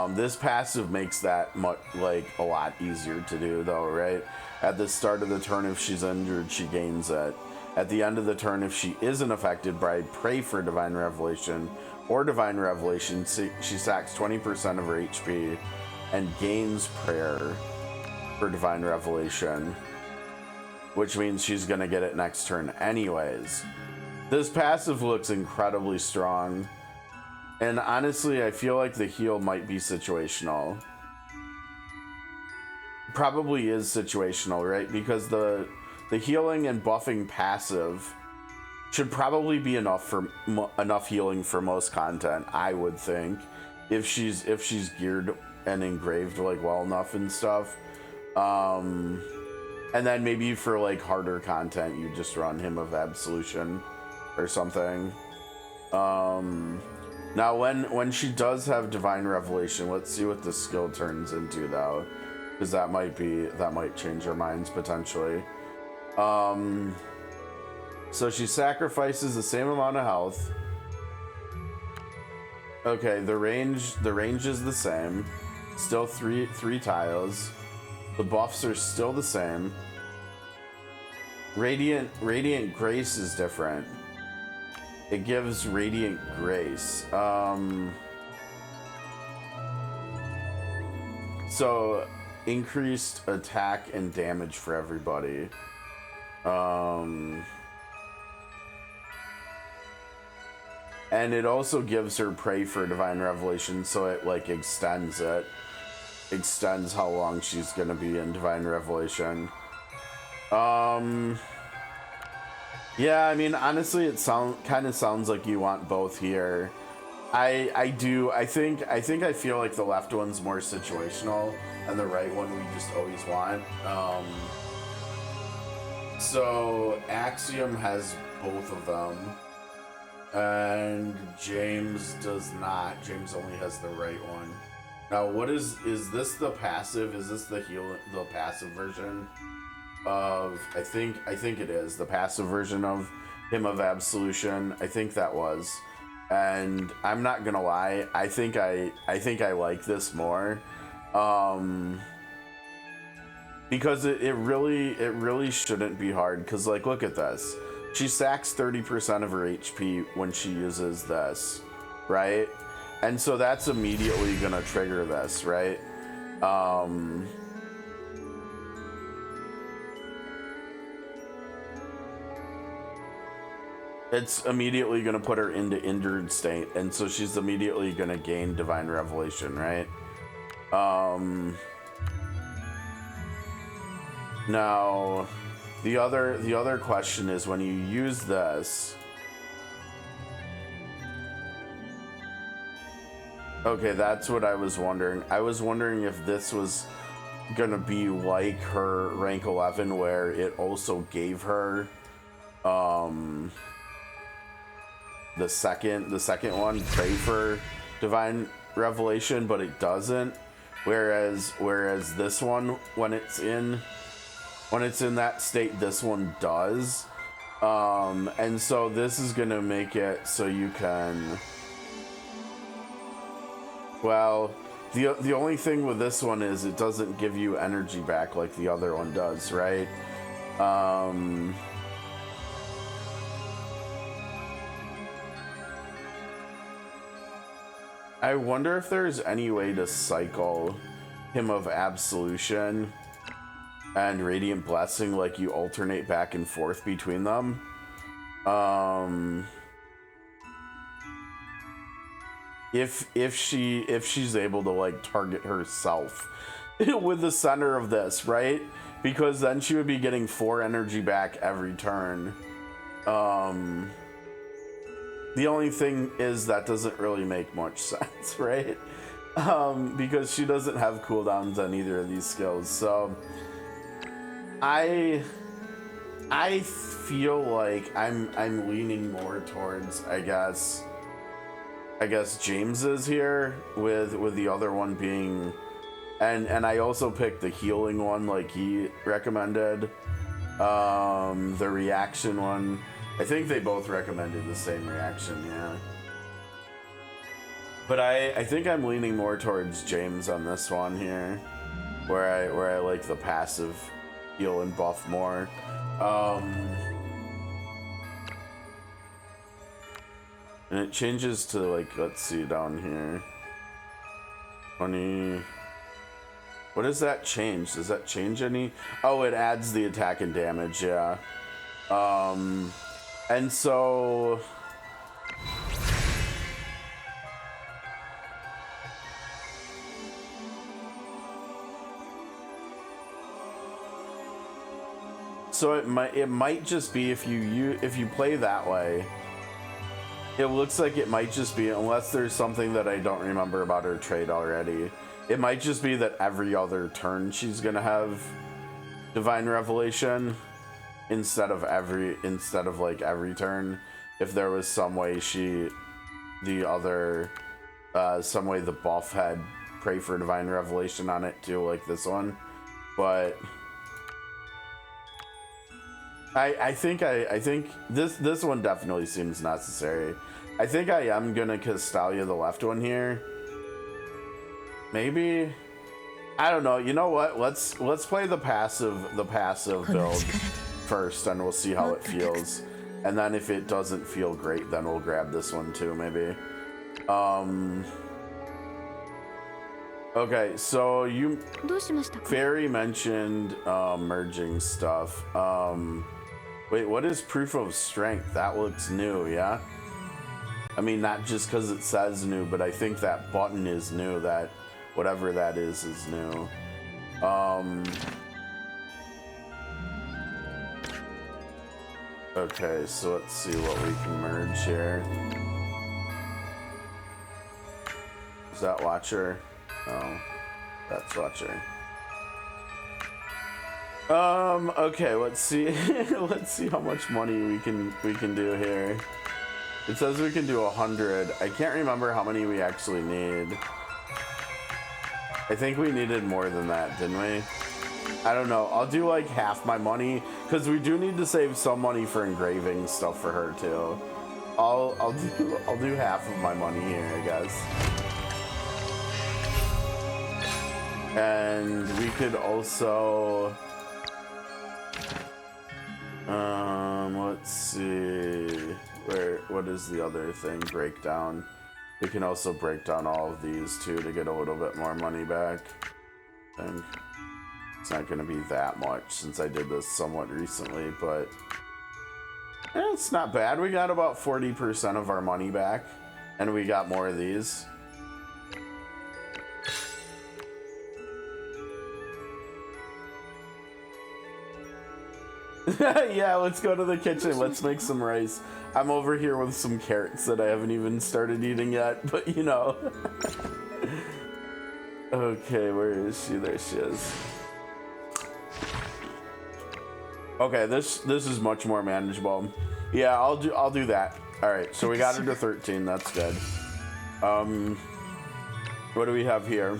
This passive makes that like a lot easier to do though, right? At the start of the turn, if she's injured, she gains it. At the end of the turn, if she isn't affected by Pray for Divine Revelation or Divine Revelation, she sacks 20% of her HP and gains Prayer for Divine Revelation, which means she's gonna get it next turn anyways. This passive looks incredibly strong. And honestly, I feel like the heal might be situational. Probably is situational, right? Because the healing and buffing passive should probably be enough healing for most content, I would think, if she's geared and engraved like well enough and stuff. And then maybe for like harder content, you just run Hymn of Absolution or something. Now, when she does have Divine Revelation, let's see what the skill turns into, though, because that might change her minds potentially. So she sacrifices the same amount of health. Okay, the range is the same, still three tiles. The buffs are still the same. Radiant Grace is different. It gives Radiant Grace. So increased attack and damage for everybody. And it also gives her Pray for Divine Revelation, so it like extends how long she's gonna be in Divine Revelation. Yeah, I mean, honestly, it kind of sounds like you want both here. I feel like the left one's more situational, and the right one we just always want. So Axiom has both of them, And James does not. James only has the right one. Now, what is this the passive? Is this the passive version of, I think it is the passive version of Hymn of Absolution. I think that was. And I'm not gonna lie, I think I like this more. Because it really shouldn't be hard, because like look at this. She sacks 30% of her HP when she uses this, right? And so that's immediately gonna trigger this, right? It's immediately gonna put her into injured state, and so she's immediately gonna gain Divine Revelation, right? Now, the other question is when you use this. Okay, that's what I was wondering. I was wondering if this was gonna be like her rank 11, where it also gave her the second one, pray for Divine Revelation, but it doesn't. Whereas this one, when it's in that state, this one does. And so this is gonna make it so you can, well, the only thing with this one is it doesn't give you energy back like the other one does, right? I wonder if there's any way to cycle Hymn of Absolution and Radiant Blessing, like you alternate back and forth between them. If she's able to like target herself with the center of this, right? Because then she would be getting 4 energy back every turn. The only thing is that doesn't really make much sense, right? Because she doesn't have cooldowns on either of these skills. So I feel like I'm leaning more towards I guess James is here with the other one being, and I also picked the healing one like he recommended. The reaction one, I think they both recommended the same reaction, yeah. But I think I'm leaning more towards James on this one here, where I like the passive heal and buff more. And it changes to like, let's see down here. 20. What does that change? Does that change any? Oh, it adds the attack and damage, yeah. And so it might just be if you play that way. It looks like it might just be, unless there's something that I don't remember about her trade already. It might just be that every other turn she's gonna have Divine Revelation instead of like every turn. If there was some way some way the buff had Pray for Divine Revelation on it too, like this one. But I think this one definitely seems necessary. I think I am gonna Castalia the left one here. Maybe, I don't know. You know what? Let's play the passive build first, and we'll see how it feels. And then if it doesn't feel great, then we'll grab this one too, maybe. Okay, so Fairy mentioned merging stuff. Wait, what is proof of strength? That looks new, yeah? I mean, not just because it says new, but I think that button is new, that whatever that is new. Okay, so let's see what we can merge here. Is that Watcher? No, that's Watcher. Okay, let's see. Let's see how much money we can do here. It says we can do 100. I can't remember how many we actually need. I think we needed more than that, didn't we? I don't know. I'll do like half my money because we do need to save some money for engraving stuff for her too. I'll do half of my money here, I guess. And we could also let's see, what is the other thing? Breakdown. We can also break down all of these too to get a little bit more money back. I think it's not going to be that much since I did this somewhat recently, but it's not bad. We got about 40% of our money back, and we got more of these. Yeah, let's go to the kitchen. Let's make some rice. I'm over here with some carrots that I haven't even started eating yet, but you know. Okay, where is she? There she is. Okay, this is much more manageable. Yeah, I'll do that. All right, so we got her to 13. That's good. What do we have here?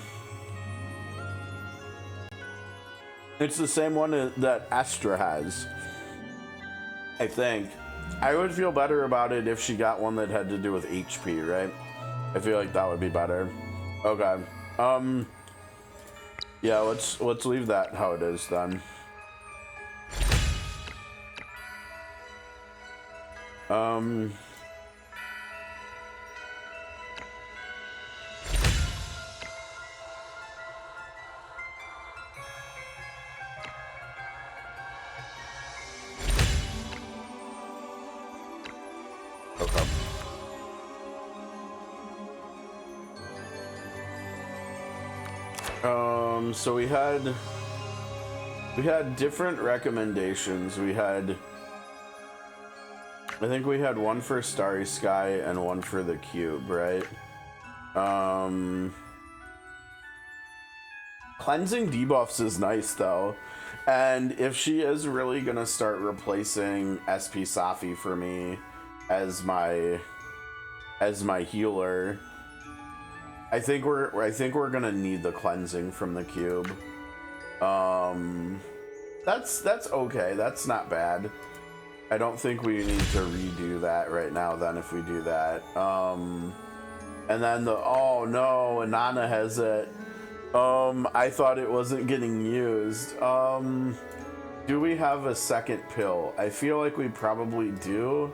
It's the same one that Astra has, I think. I would feel better about it if she got one that had to do with HP, right? I feel like that would be better. Okay. Yeah, let's leave that how it is then. Okay. So we had different recommendations. I think we had one for Starry Sky and one for the cube, right? Cleansing debuffs is nice though. And if she is really gonna start replacing SP Safi for me as my healer, I think we're gonna need the cleansing from the cube. That's okay. That's not bad. I don't think we need to redo that right now then if we do that. And then oh no, Anana has it. I thought it wasn't getting used. Do we have a second pill? I feel like we probably do.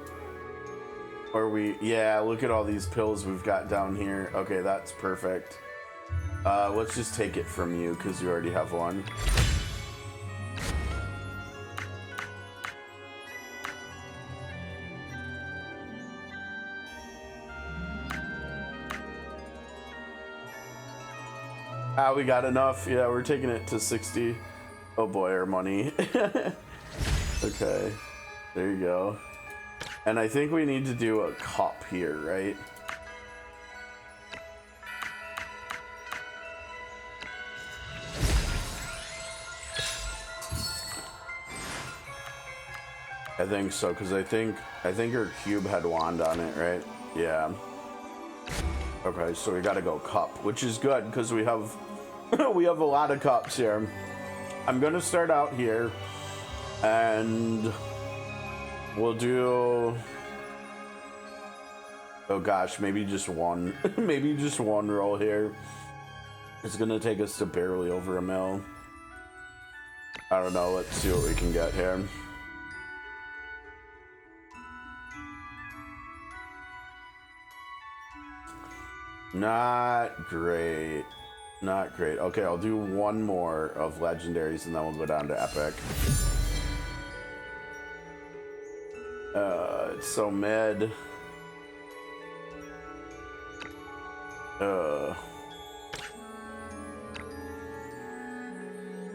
Or yeah, look at all these pills we've got down here. Okay, that's perfect. Let's just take it from you because you already have one. We got enough. Yeah, we're taking it to 60. Oh boy, our money. Okay, there you go. And I think we need to do a cup here, right? I think so, because I think her cube had wand on it, right? Yeah. Okay, so we gotta go cup, which is good because we have we have a lot of cups here. I'm gonna start out here, and we'll do. Oh gosh, maybe just one, maybe just one roll here. It's gonna take us to barely over a mil. I don't know. Let's see what we can get here. Not great. Not great. Okay, I'll do one more of legendaries and then we'll go down to epic. It's so mid.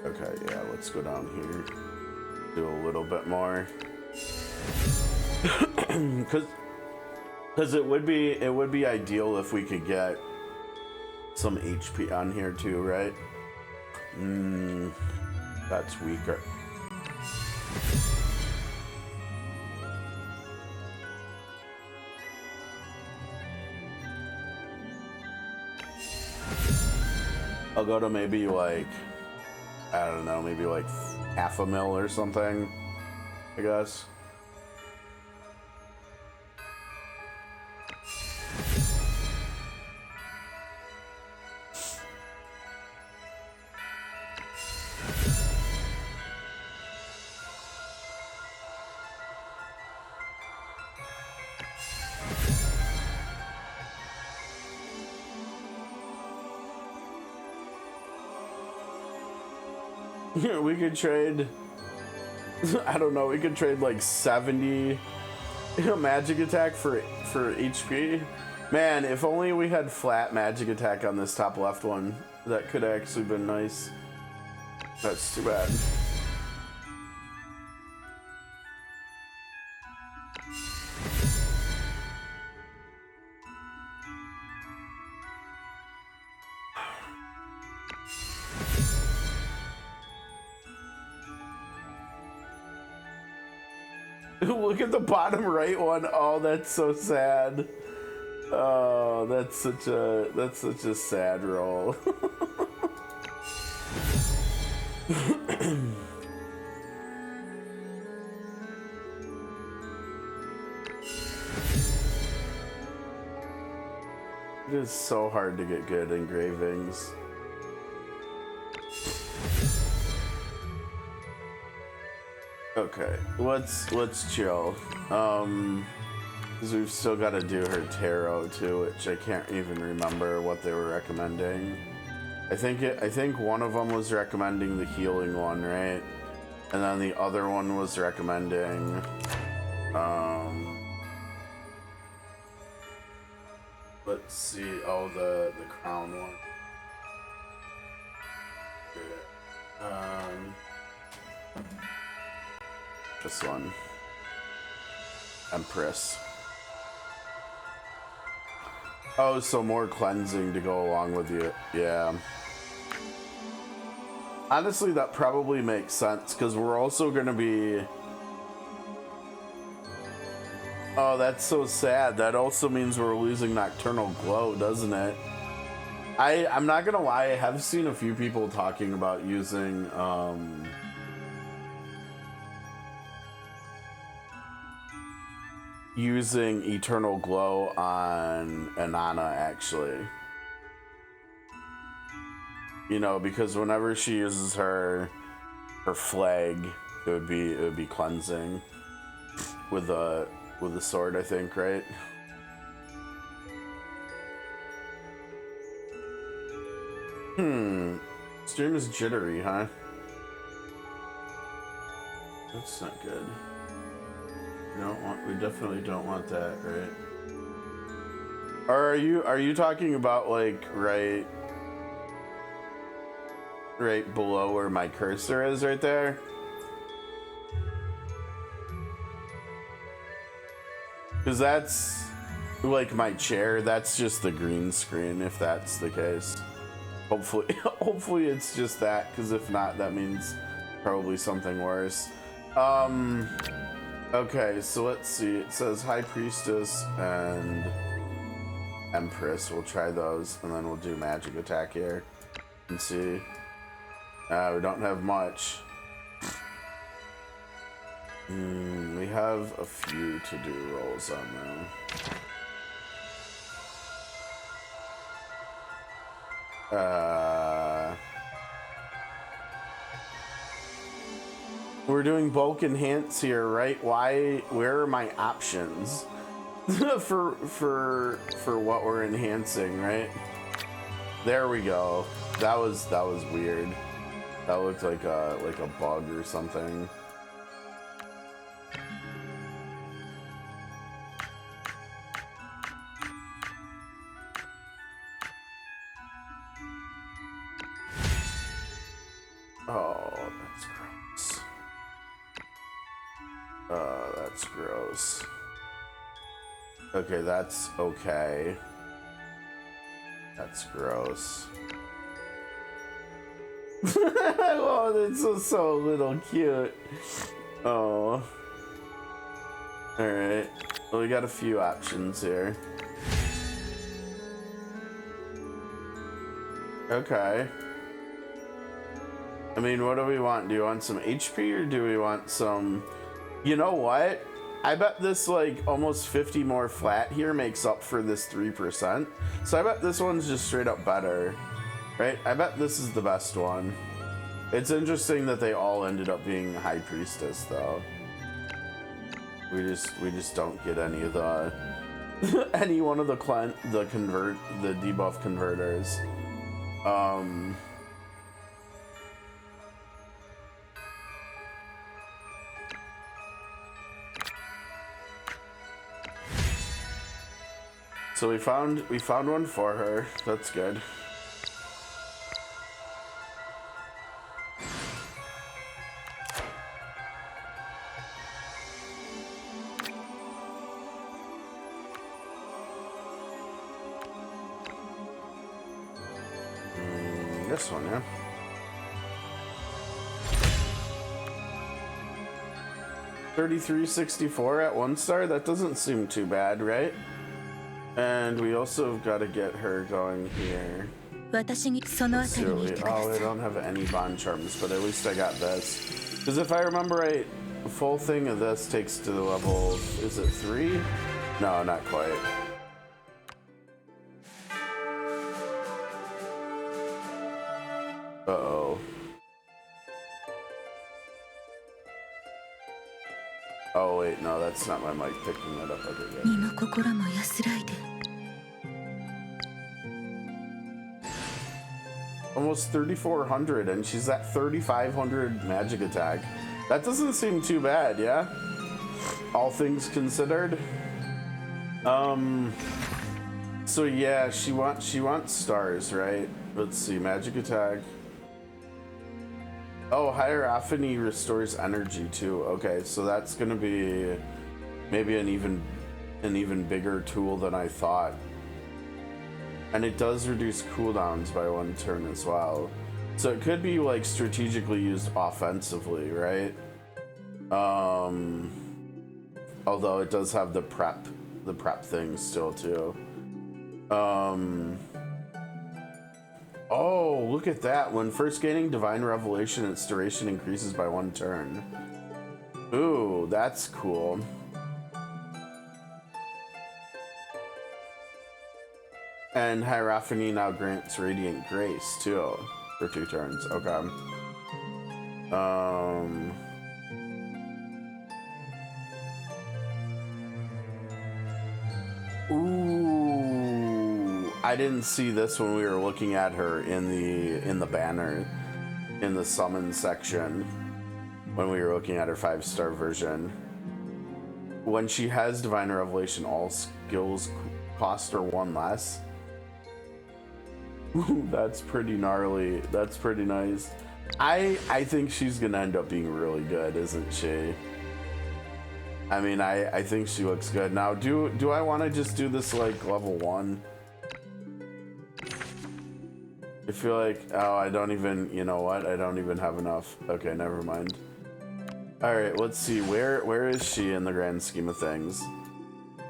Okay, yeah, let's go down here. Do a little bit more. Because it would be ideal if we could get some HP on here too, right? That's weaker. I'll go to maybe like, I don't know, maybe like half a mil or something, I guess. We could trade, I don't know, we could trade like 70 magic attack for HP. Man, if only we had flat magic attack on this top left one. That could have actually been nice. That's too bad. Look at the bottom right one. Oh, that's so sad. Oh, that's such a sad roll. It is so hard to get good engravings. Okay, let's chill. Because we've still got to do her tarot too, which I can't even remember what they were recommending. I think one of them was recommending the healing one, right? And then the other one was recommending let's see, oh, the crown one. This one. Empress. Oh, so more cleansing to go along with you. Yeah. Honestly, that probably makes sense, because we're also going to be... Oh, that's so sad. That also means we're losing Nocturnal Glow, doesn't it? I'm not going to lie, I have seen a few people talking about using... using Eternal Glow on Inanna, actually. You know, because whenever she uses her flag, it would be cleansing with the sword, I think, right? Stream is jittery, huh? That's not good. We definitely don't want that, right? Or are you talking about like right below where my cursor is right there? Because that's like my chair, that's just the green screen if that's the case. Hopefully it's just that, because if not, that means probably something worse. Okay, so let's see. It says High Priestess and Empress. We'll try those, and then we'll do magic attack here and see. We don't have much. We have a few to do rolls on though. We're doing bulk enhance here, right? Where are my options for what we're enhancing, right? There we go. That was weird. That looked like a bug or something. Oh, that's gross. That's gross. Okay, that's okay. That's gross. Oh, that's so little cute. Oh. Alright. Well, we got a few options here. Okay. I mean, what do we want? Do you want some HP or do we want some... You know what? I bet this like almost 50 more flat here makes up for this 3%. So I bet this one's just straight up better, right? I bet this is the best one. It's interesting that they all ended up being High Priestess though. We just don't get any of the any one of the debuff converters. So we found one for her. That's good. This one, yeah. $33.64 at 1-star. That doesn't seem too bad, right? And we also have got to get her going here. Seriously. Oh, I don't have any bond charms, but at least I got this. Because if I remember right, a full thing of this takes to the level, is it 3? No, not quite. Uh-oh. Oh wait, no, that's not my mic picking that up. Okay, good. Almost 3,400, and she's at 3,500 magic attack. That doesn't seem too bad, yeah? All things considered. So yeah, she wants stars, right? Let's see, magic attack. Oh, Hierophany restores energy too. Okay, so that's gonna be maybe an even bigger tool than I thought. And it does reduce cooldowns by 1 turn as well. So it could be like strategically used offensively, right? Although it does have the prep thing still too. Oh, look at that. When first gaining Divine Revelation, its duration increases by 1 turn. Ooh, that's cool. And Hierophany now grants Radiant Grace, too, for 2 turns. Okay. Ooh, I didn't see this when we were looking at her in the banner, in the summon section, when we were looking at her 5-star version. When she has Divine Revelation, all skills cost her 1 less. Ooh, that's pretty gnarly. That's pretty nice. I think she's gonna end up being really good, isn't she? I mean, I think she looks good. Now, do I want to just do this like level 1? I feel like, oh, I don't even, you know what? I don't even have enough. Okay, never mind. All right, let's see. Where is she in the grand scheme of things?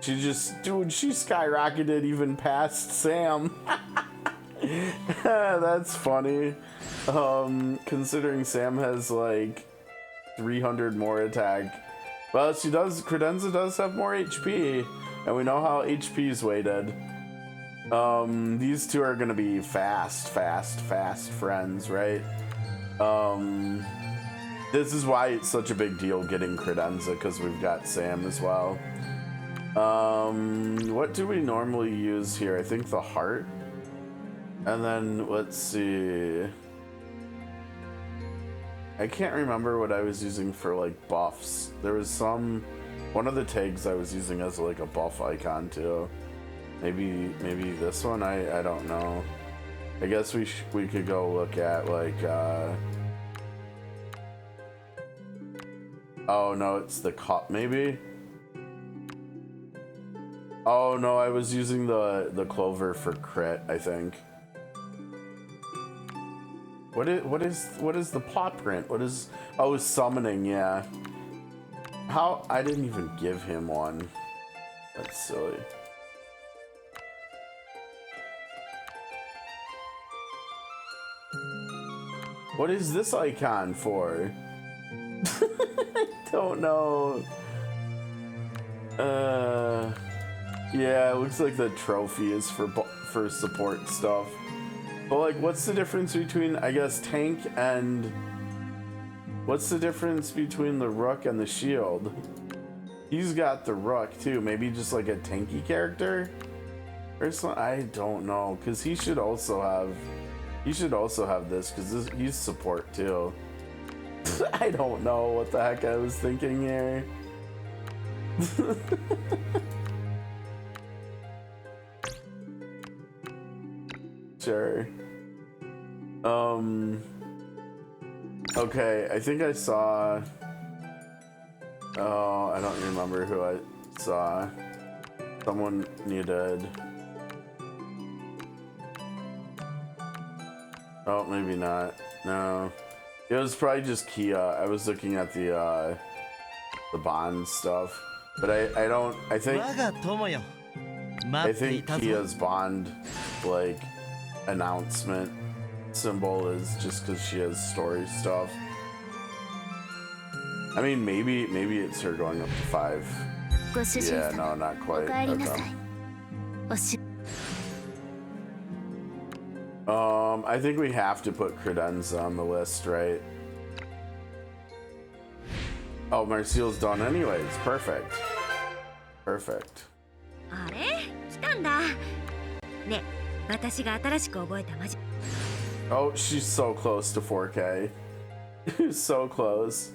She just, dude, she skyrocketed even past Sam. That's funny. Considering Sam has like 300 more attack. Well, she does, Credenza does have more HP, and we know how HP is weighted. These two are gonna be fast friends, right? This is why it's such a big deal getting Credenza, because we've got Sam as well. What do we normally use here? I think the heart. And then, let's see. I can't remember what I was using for, like, buffs. There was one of the tags I was using as, like, a buff icon, too. Maybe this one? I don't know. I guess we could go look at, like, oh, no, it's the cup, maybe? Oh, no, I was using the clover for crit, I think. What is the plot print? What is, oh, summoning, yeah. How, I didn't even give him one. That's silly. What is this icon for? I don't know. Yeah, it looks like the trophy is for support stuff. But like, what's the difference between, I guess, tank and... What's the difference between the rook and the shield? He's got the rook too. Maybe just like a tanky character? Or something? I don't know, because he should also have... He should also have this, because he's support too. I don't know what the heck I was thinking here. Sure. Okay, I think I saw... Oh, I don't remember who I saw. Someone needed... Oh, maybe not. No. It was probably just Kia. I was looking at the Bond stuff. But I don't... I think Kia's Bond, like, announcement symbol is just because she has story stuff. I mean, maybe it's her going up to 5. Yeah, no, not quite. Okay. I think we have to put Credenza on the list, right? Oh, Marcial's done anyways. Perfect. Perfect. Oh, she's so close to 4K. So close.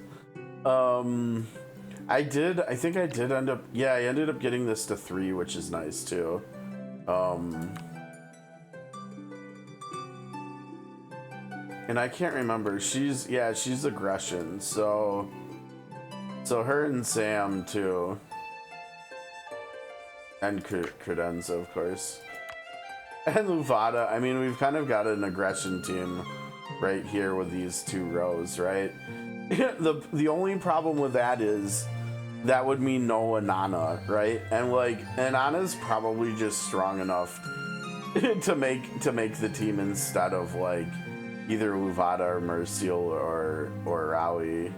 I think I did end up, yeah, I ended up getting this to 3, which is nice too. And I can't remember, she's aggression, so her and Sam too. And Credenza, of course. And Luvada. I mean, we've kind of got an aggression team right here with these 2 rows, right? The only problem with that is that would mean no Anana, right? And like, Anana's probably just strong enough to make the team instead of like either Luvada or Marcial or Raui.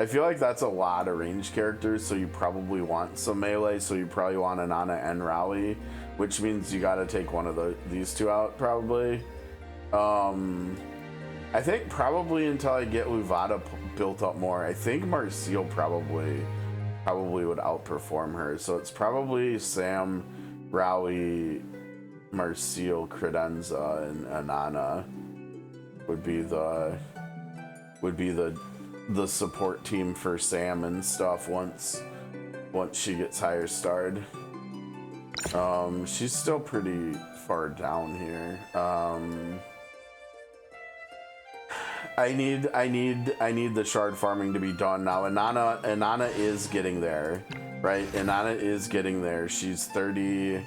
I feel like that's a lot of ranged characters, so you probably want some melee, so you probably want Anana and Raui, which means you gotta take one of these 2 out, probably. I think probably until I get Luvada built up more, I think Marcial probably would outperform her, so it's probably Sam, Raui, Marcial, Credenza, and Anana would be the support team for Sam and stuff once she gets higher starred. She's still pretty far down here. I need the shard farming to be done now. Anana is getting there, right? Anana is getting there. She's 30.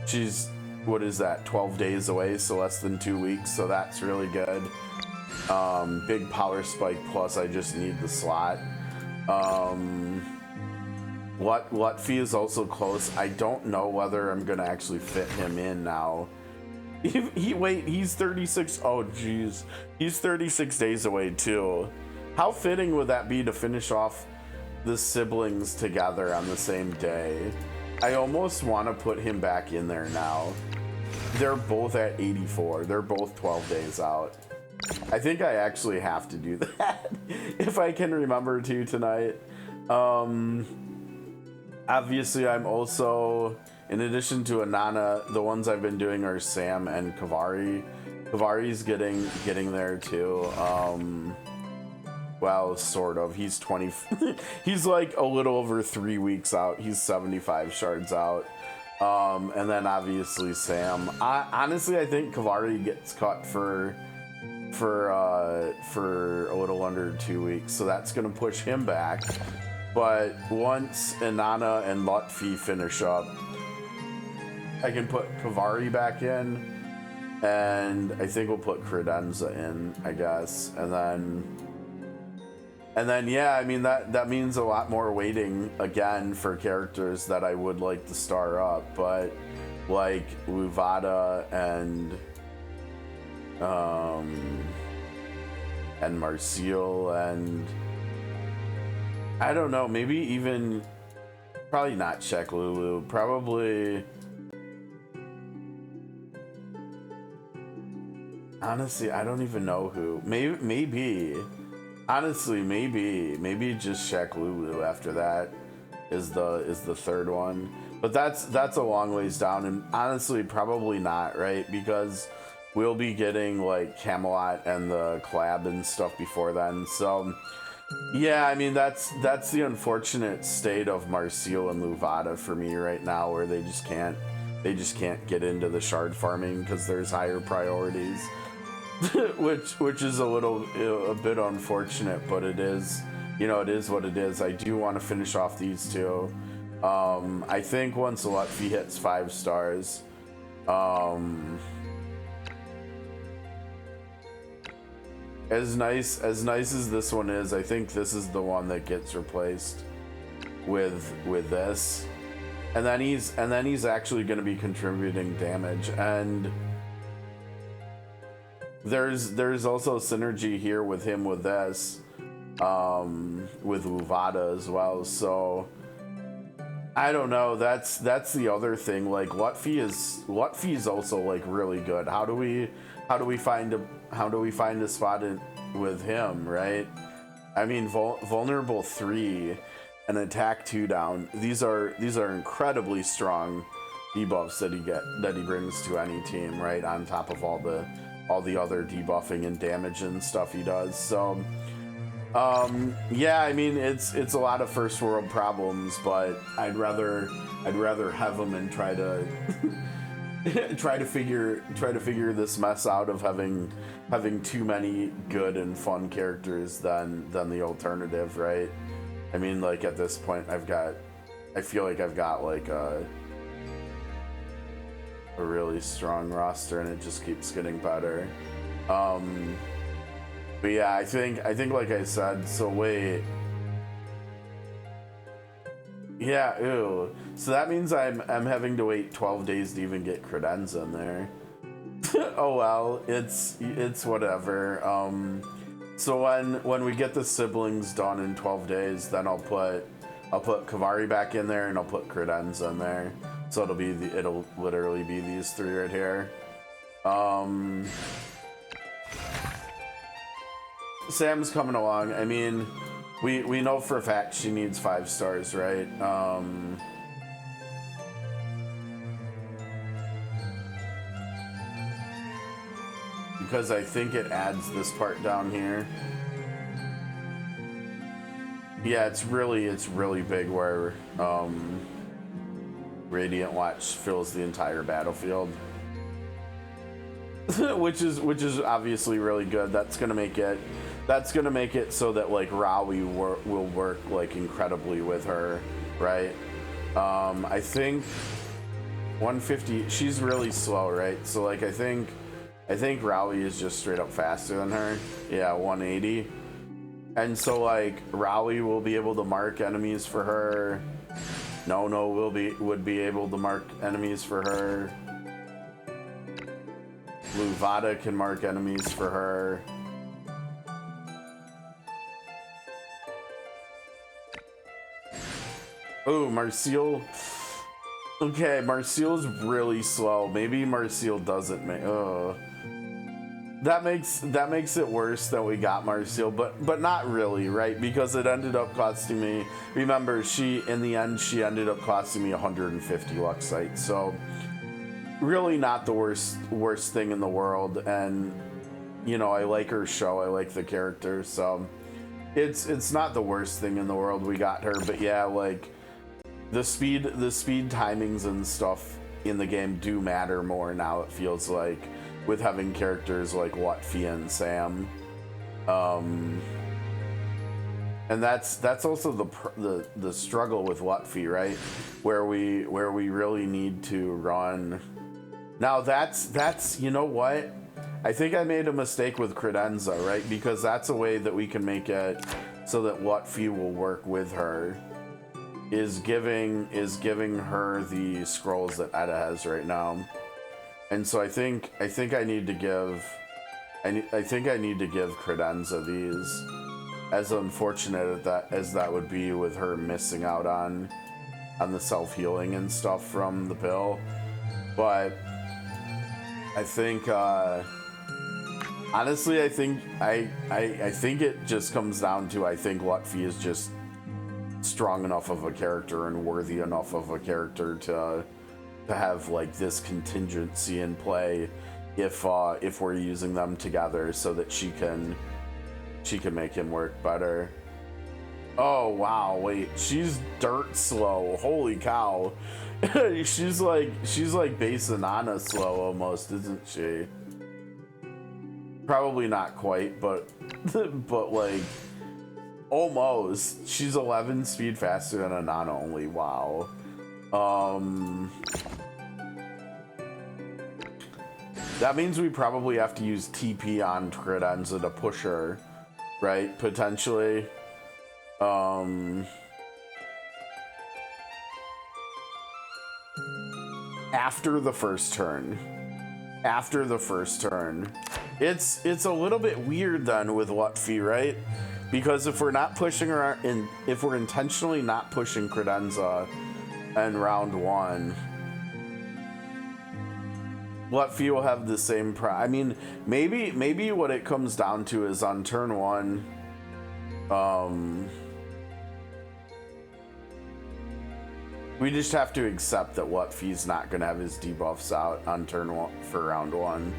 She's, what is that? 12 days away, so less than 2 weeks. So that's really good. Big power spike, plus I just need the slot. Lutfi is also close. I don't know whether I'm gonna actually fit him in now. He's 36. Oh geez, he's 36 days away too. How fitting would that be to finish off the siblings together on the same day? I almost want to put him back in there now. They're both at 84. They're both 12 days out. I think I actually have to do that if I can remember to tonight. Obviously, I'm also, in addition to Anana, the ones I've been doing are Sam and Kavari. Kavari's getting there too. Well, sort of. He's 20. He's like a little over 3 weeks out. He's 75 shards out. And then obviously Sam. Honestly, I think Kavari gets cut for a little under 2 weeks, so that's gonna push him back. But once Anana and Lutfi finish up, I can put Kavari back in, and I think we'll put Credenza in, I guess, and then yeah, I mean that means a lot more waiting again for characters that I would like to star up, but like Luvada and and Marseille, and I don't know, maybe even probably not Check Lulu, probably. Honestly, I don't even know who. Maybe. Honestly, maybe just Shaq Lulu after that is the third one. But that's a long ways down, and honestly, probably not, right? Because we'll be getting like Camelot and the collab and stuff before then. So yeah, I mean that's the unfortunate state of Marseille and Luvada for me right now, where they just can't get into the shard farming because there's higher priorities. which is a bit unfortunate, but it is, it is what it is. I do want to finish off these two. I think once Lutfi hits 5 stars, as nice as this one is, I think this is the one that gets replaced with this, and then he's actually going to be contributing damage, and there's also synergy here with him with this, with Luvada as well. So I don't know. That's the other thing. Like Lutfi is also like really good. How do we find a spot with him, right? I mean, vulnerable 3 and attack 2 down. These are incredibly strong debuffs that he brings to any team, right? On top of all the other debuffing and damage and stuff he does. So yeah, I mean it's a lot of first world problems, but I'd rather have them and try to try to figure this mess out of having too many good and fun characters than the alternative, right? I mean, like at this point I feel like I've got like a really strong roster, and it just keeps getting better. But yeah, I think like I said, so wait. Yeah, ew. So that means I'm having to wait 12 days to even get Credenza in there. Oh well, it's whatever. So when we get the siblings done in 12 days, then I'll put Kavari back in there, and I'll put Credenza in there. So it'll literally be these 3 right here. Sam's coming along. I mean, we know for a fact she needs 5 stars, right? Because I think it adds this part down here. Yeah, it's really big where Radiant Watch fills the entire battlefield. which is obviously really good. That's gonna make it so that like Rawi will work like incredibly with her, right? I think 150. She's really slow, right? So like I think Rawi is just straight up faster than her. Yeah, 180. And so like Rawi will be able to mark enemies for her. No would be able to mark enemies for her. Luvada can mark enemies for her. Oh, Marseille. Okay, Marseille's really slow. Maybe Marseille doesn't make. Oh, that makes it worse that we got Marseille, but not really, right? Because it ended up costing me. Remember, in the end she ended up costing me 150 Luxite. So really not the worst thing in the world. And I like her show. I like the character. So it's not the worst thing in the world we got her. But yeah, like. The speed timings and stuff in the game do matter more now, it feels like, with having characters like Lutfi and Sam. And that's also the struggle with Lutfi, right? Where we really need to run. Now that's you know what? I think I made a mistake with Credenza, right? Because that's a way that we can make it so that Lutfi will work with her. Is giving her the scrolls that Eda has right now, and so I think I need to give I think I need to give Credenza these. As unfortunate as that would be with her missing out on the self-healing and stuff from the pill. But I think honestly I think it just comes down to, I think Lutfi is just strong enough of a character and worthy enough of a character to have like this contingency in play if we're using them together, so that she can make him work better. Oh wow, wait, she's dirt slow. Holy cow. she's like base Anana slow almost, isn't she? Probably not quite, but but like almost. She's 11 speed faster than Anana only. Wow. That means we probably have to use TP on Credenza to push her, right? Potentially. After the first turn. After the first turn. It's a little bit weird then with Lutfi, right? Because if we're not pushing her if we're intentionally not pushing Credenza in round 1, Lutfi will have the same I mean, maybe what it comes down to is on turn 1, we just have to accept that Lutfi's not gonna have his debuffs out on turn 1 for round 1.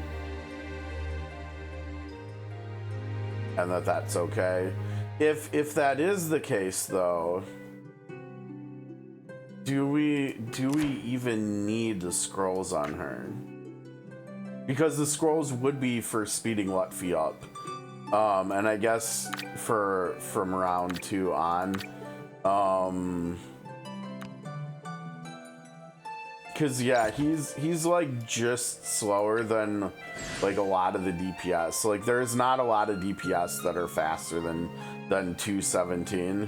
And that's okay. If that is the case though, do we even need the scrolls on her? Because the scrolls would be for speeding Lutfi up. And I guess from round 2 on, cause yeah, he's like just slower than like a lot of the DPS. Like there's not a lot of DPS that are faster than 217,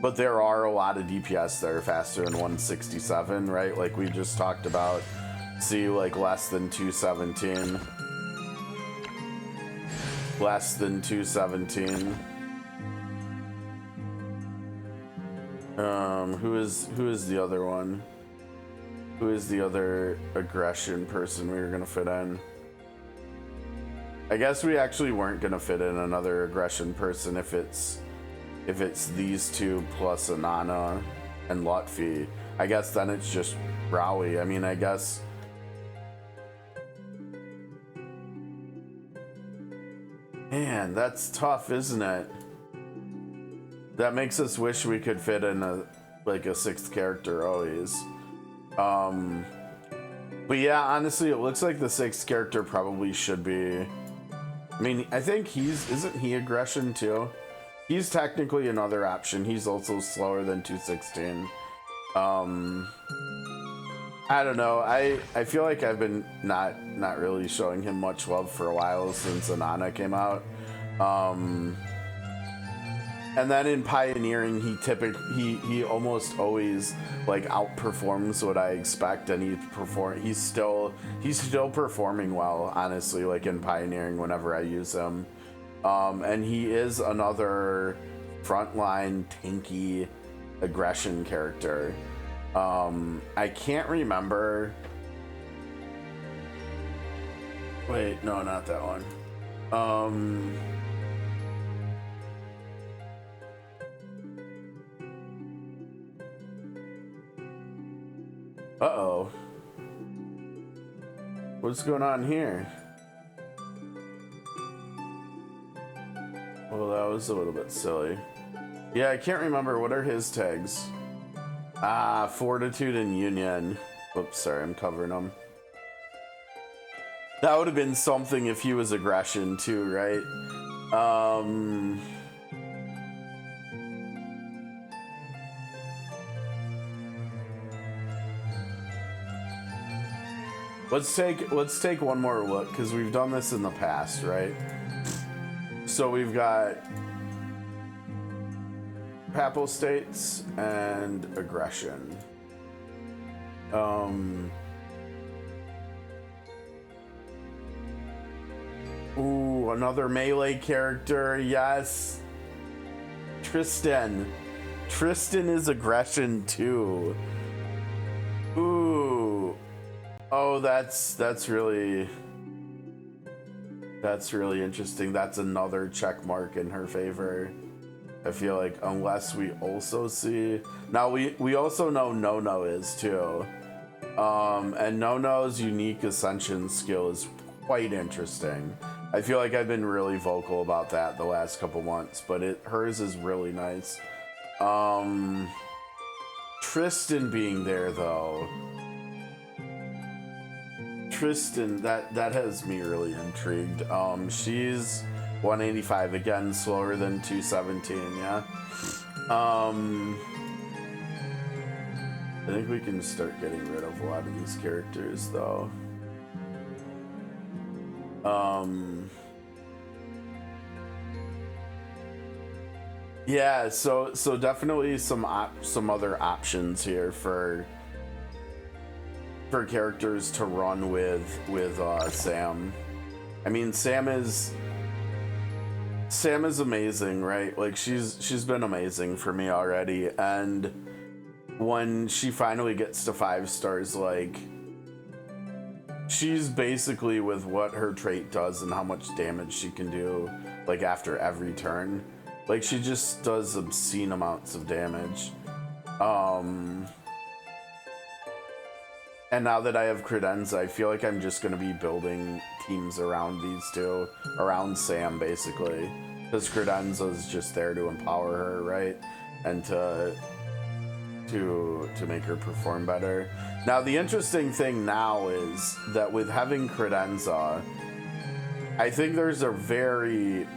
but there are a lot of DPS that are faster than 167, right? Like we just talked about. See, like less than 217. Less than 217. Who is the other one? Who is the other aggression person we were gonna fit in? I guess we actually weren't gonna fit in another aggression person if it's these two plus Anana and Lutfi. I guess then it's just Rowie. I mean, I guess. Man, that's tough, isn't it? That makes us wish we could fit in a 6th character always. But yeah, honestly, it looks like the 6th character probably should be. I mean, I think isn't he aggression too? He's technically another option. He's also slower than 216. I don't know. I feel like I've been not really showing him much love for a while since Anana came out. And then in Pioneering, he almost always like outperforms what I expect, and he's still performing well, honestly, like in Pioneering whenever I use him. And he is another frontline tanky aggression character. I can't remember. Wait, no, not that one. Uh-oh. What's going on here? Well, that was a little bit silly. Yeah, I can't remember. What are his tags? Fortitude and Union. Oops, sorry, I'm covering them. That would have been something if he was aggression too, right? Let's take one more look, because we've done this in the past, right? So we've got Papal States and aggression. Ooh, another melee character. Yes. Tristan. Tristan is aggression too. Ooh. Oh, that's really interesting. That's another check mark in her favor. I feel like unless we also see now we also know No is too. And No's unique ascension skill is quite interesting. I feel like I've been really vocal about that the last couple months, but hers is really nice. Tristan being there though. Tristan, that has me really intrigued. She's 185 again, slower than 217, yeah. I think we can start getting rid of a lot of these characters though. Yeah, so definitely some other options here for characters to run with Sam. I mean, Sam is amazing, right? Like she's been amazing for me already, and when she finally gets to 5 stars, like she's basically, with what her trait does and how much damage she can do, like after every turn, like she just does obscene amounts of damage. And now that I have Credenza, I feel like I'm just going to be building teams around these two, around Sam basically, because Credenza is just there to empower her, right? And to make her perform better. Now the interesting thing now is that with having Credenza, I think there's a very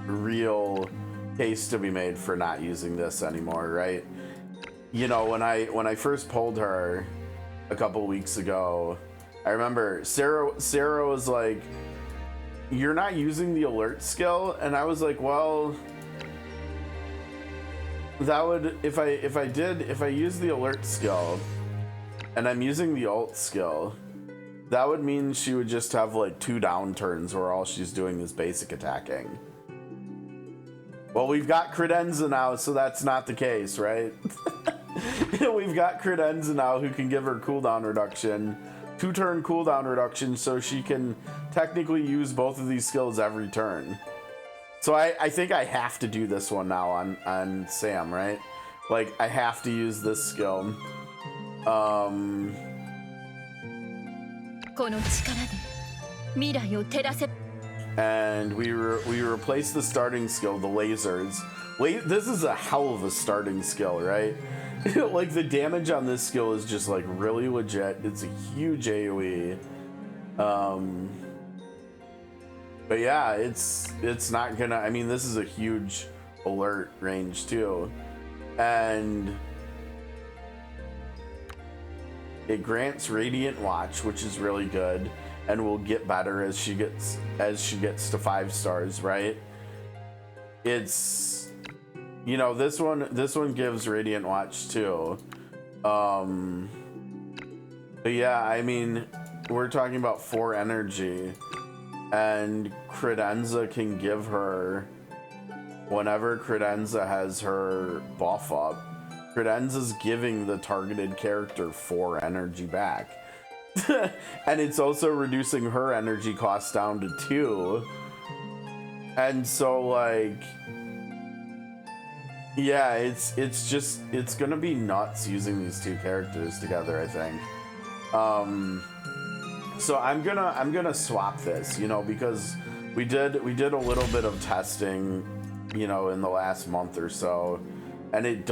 real case to be made for not using this anymore, right? You know, when I first pulled her a couple weeks ago, I remember Sarah was like, "You're not using the alert skill," and I was like, "Well, that would, if I use the alert skill and I'm using the ult skill, that would mean she would just have like 2 down turns where all she's doing is basic attacking." Well, we've got Credenza now, so that's not the case, right? We've got Credenza now who can give her cooldown reduction, 2-turn cooldown reduction, so she can technically use both of these skills every turn. So I think I have to do this one now on Sam, right? Like, I have to use this skill. And we replace the starting skill, the lasers. This is a hell of a starting skill, right? Like, the damage on this skill is just like really legit. It's a huge AoE. But yeah, it's not gonna, I mean, this is a huge alert range too. And it grants Radiant Watch, which is really good, and will get better as she gets to 5 stars, right? It's, you know, this one gives Radiant Watch too. But yeah, I mean, we're talking about 4 energy, and Credenza can give her, whenever Credenza has her buff up, Credenza's giving the targeted character 4 energy back. And it's also reducing her energy cost down to 2. And so, like, yeah, it's gonna be nuts using these 2 characters together, I think. So I'm gonna swap this, you know, because we did a little bit of testing, you know, in the last month or so, and it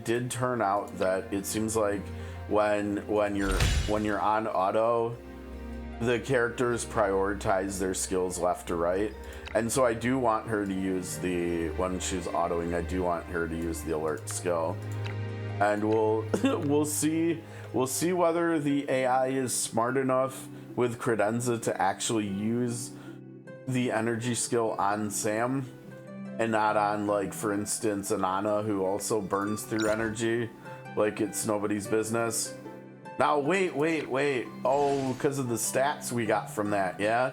did turn out that it seems like when you're on auto, the characters prioritize their skills left to right. And so I do want her to use when she's autoing, I do want her to use the alert skill. And we'll see whether the AI is smart enough with Credenza to actually use the energy skill on Sam and not on, like, for instance, Anana, who also burns through energy like it's nobody's business. Now wait. Oh, because of the stats we got from that, yeah?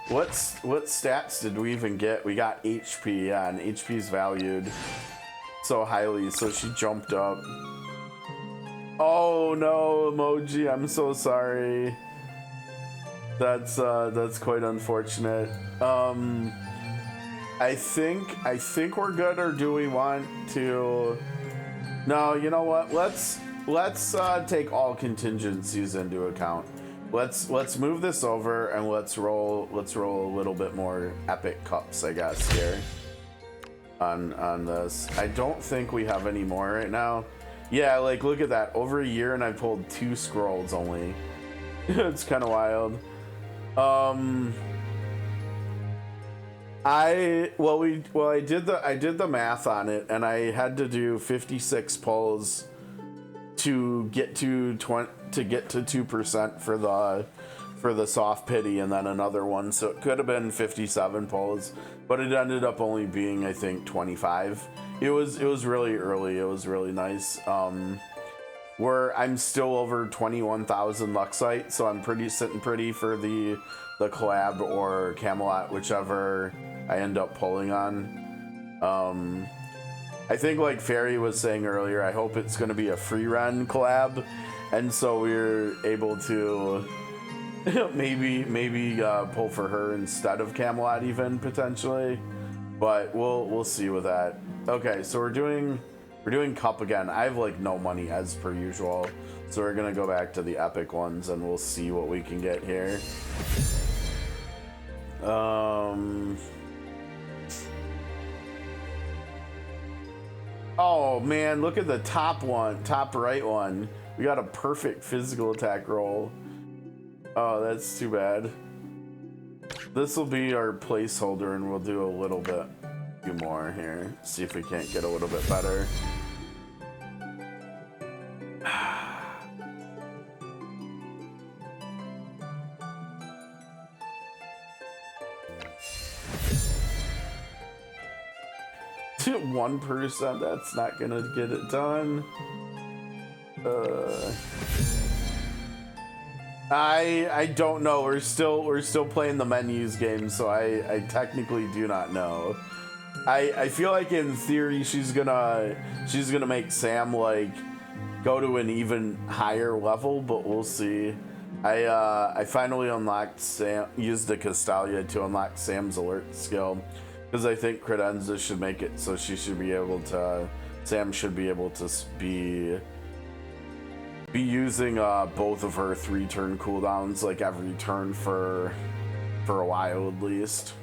What stats did we even get? We got HP, yeah, and HP's valued so highly, so she jumped up. Oh no, emoji, I'm so sorry. That's quite unfortunate. I think we're good, or do we want to? No, you know what? Let's take all contingencies into account. Let's move this over and let's roll a little bit more epic cups, I guess, here on this. I don't think we have any more right now. Yeah, like look at that. Over a year and I pulled 2 scrolls only. It's kind of wild. I did the math on it, and I had to do 56 pulls to get to 2% for the soft pity, and then another one, so it could have been 57 pulls, but it ended up only being, I think, 25. It was really early. It was really nice. I'm still over 21,000 Luxite, so I'm sitting pretty for the collab or Camelot, whichever I end up pulling on. I think, like Fairy was saying earlier, I hope it's going to be a free run collab, and so we're able to maybe pull for her instead of Camelot, even potentially. But we'll see with that. Okay, so we're doing cup again. I have like no money as per usual, so we're gonna go back to the epic ones and we'll see what we can get here. Oh man, look at the top right one. We got a perfect physical attack roll. Oh, that's too bad. This will be our placeholder, and we'll do a little bit more here. See if we can't get a little bit better. To 1%, that's not gonna get it done. I don't know. We're still playing the menus game, so I technically do not know. I feel like in theory she's gonna make Sam like go to an even higher level, but we'll see. I finally unlocked used the Castalia to unlock Sam's alert skill, because I think Credenza should make it so Sam should be able to be using both of her 3-turn cooldowns like every turn for a while at least.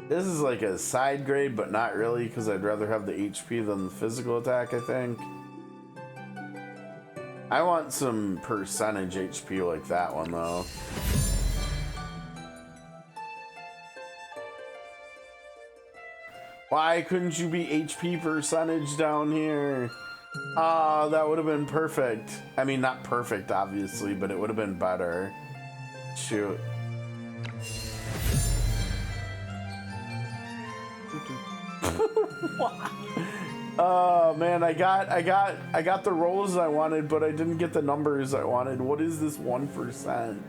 This is like a side grade, but not really, because I'd rather have the HP than the physical attack, I think. I want some percentage HP like that one, though. Why couldn't you be HP percentage down here? Ah, that would have been perfect. I mean, not perfect, obviously, but it would have been better. Shoot. Oh man, I got the rolls I wanted, but I didn't get the numbers I wanted. What is this 1%?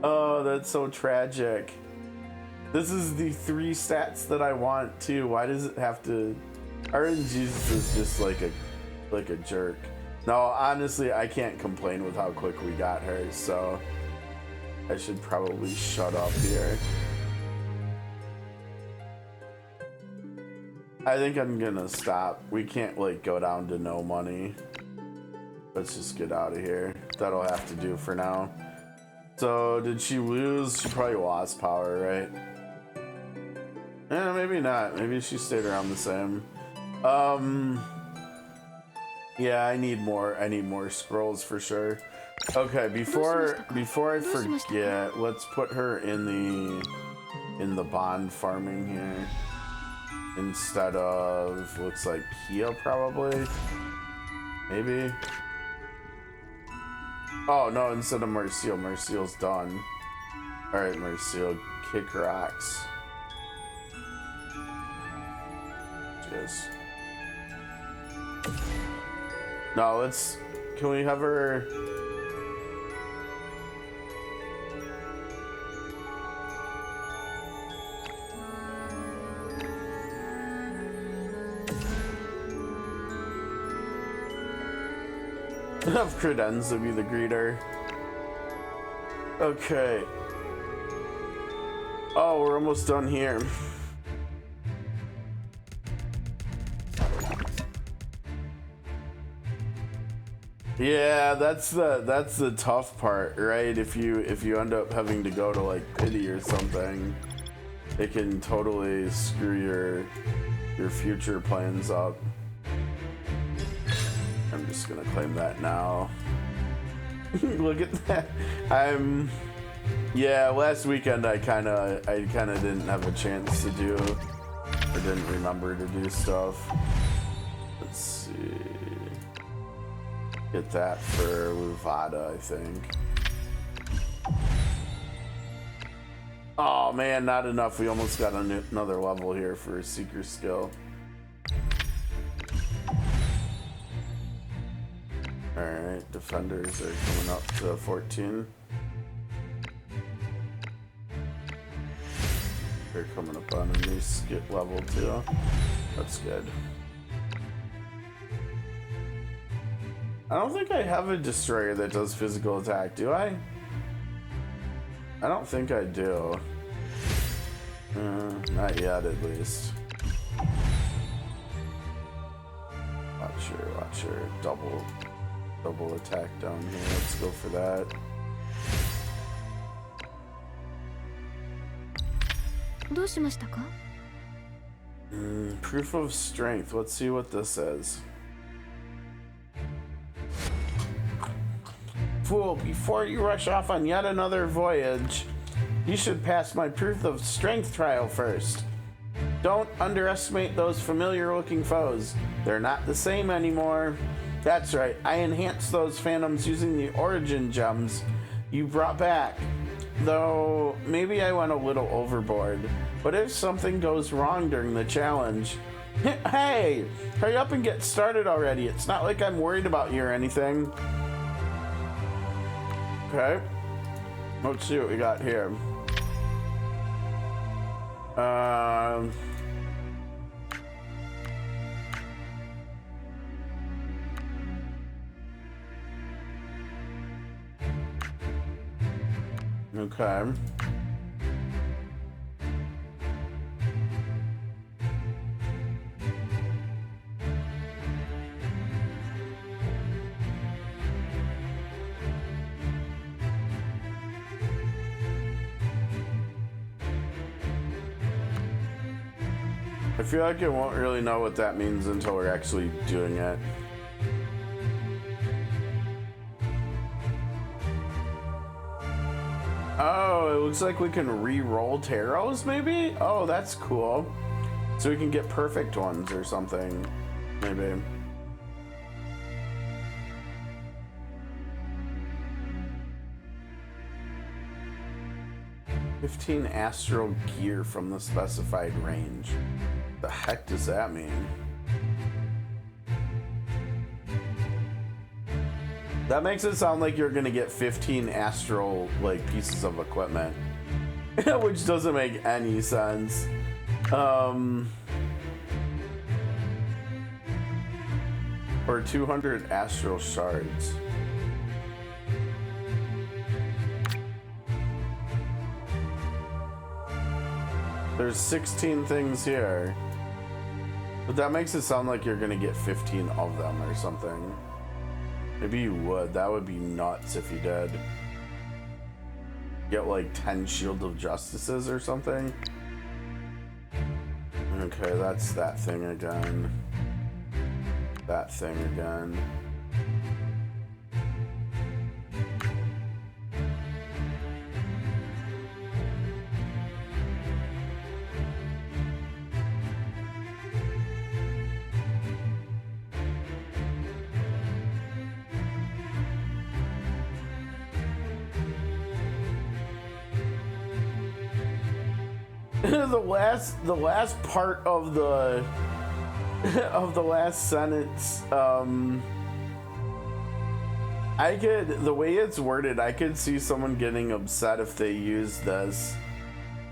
Oh, that's so tragic. This is the 3 stats that I want too. Why does it have to? RNGs is just like a jerk. No, honestly, I can't complain with how quick we got her, so I should probably shut up here. I think I'm gonna stop. We can't like go down to no money. Let's just get out of here. That'll have to do for now. So did she lose? She probably lost power, right? Maybe not. Maybe she stayed around the same. Yeah, I need more scrolls for sure. Okay, before I forget, let's put her in the bond farming here. Instead of, looks like Kia probably. Maybe. Oh no, instead of Marcial. Marcial's done. Alright, Marcial, kick rocks. Yes. No, let's Can we have her? Have Credenza be the greeter. Okay. Oh, we're almost done here. Yeah, that's the tough part, right? If you end up having to go to like pity or something, it can totally screw your future plans up. I'm just gonna claim that now. Look at that. Yeah, last weekend I kinda didn't have a chance to do, or didn't remember to do stuff. Let's see. Get that for Luvada, I think. Oh man, not enough. We almost got another level here for a seeker skill. Alright, defenders are coming up to 14. They're coming up on a new skip level too. That's good. I don't think I have a destroyer that does physical attack, do I? I don't think I do. Not yet, at least. Watch her. Double attack down here. Let's go for that. Proof of strength. Let's see what this says. Fool, before you rush off on yet another voyage, you should pass my proof of strength trial first. Don't underestimate those familiar-looking foes. They're not the same anymore. That's right, I enhanced those phantoms using the origin gems you brought back. Though, maybe I went a little overboard. But if something goes wrong during the challenge... Hey! Hurry up and get started already. It's not like I'm worried about you or anything. Okay. Let's see what we got here. Okay. I feel like I won't really know what that means until we're actually doing it. Oh, it looks like we can re-roll tarots, maybe? Oh, that's cool. So we can get perfect ones or something, maybe. "15 astral gear from the specified range." The heck does that mean? That makes it sound like you're gonna get 15 astral like pieces of equipment, which doesn't make any sense. Or 200 astral shards. There's 16 things here. But that makes it sound like you're gonna get 15 of them or something. Maybe you would. That would be nuts if you did. Get like 10 Shield of Justices or something. Okay, that's that thing again. That thing again. The last part of the last sentence I could, the way it's worded, I could see someone getting upset if they used this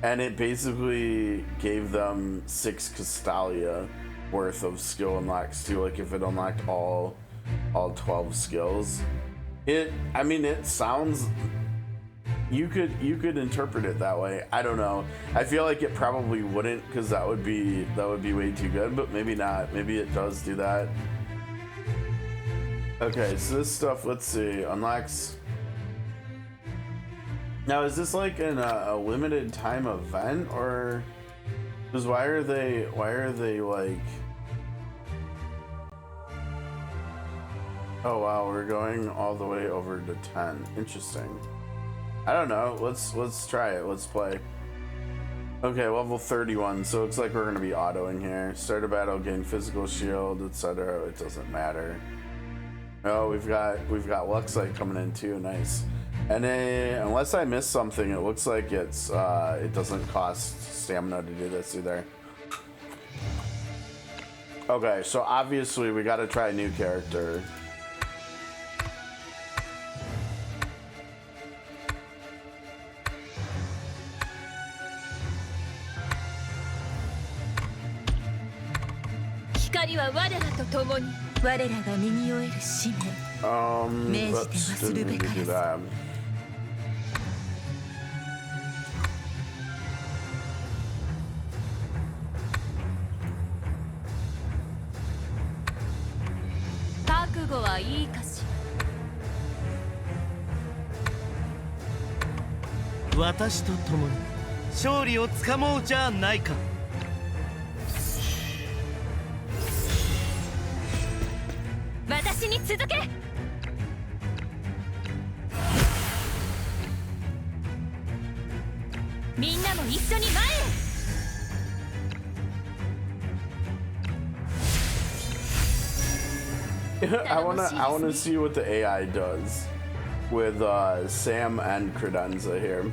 and it basically gave them 6 Castalia worth of skill unlocks too, like if it unlocked all 12 skills. I mean, it sounds, you could interpret it that way. I don't know. I feel like it probably wouldn't, because that would be way too good, but maybe not. Maybe it does do that. Okay, so this stuff, let's see, unlocks. Now, is this like a limited time event, or because why are they like? Oh wow, we're going all the way over to 10. Interesting. I don't know. Let's try it. Let's play. Okay, level 31. So it looks like we're gonna be autoing here. Start a battle, gain physical shield, etc. It doesn't matter. Oh, we've got Luxite coming in too. Nice. And unless I missed something, it looks like it doesn't cost stamina to do this either. Okay, so obviously we got to try a new character. Let's do that. I wanna see what the AI does with Sam and Credenza here.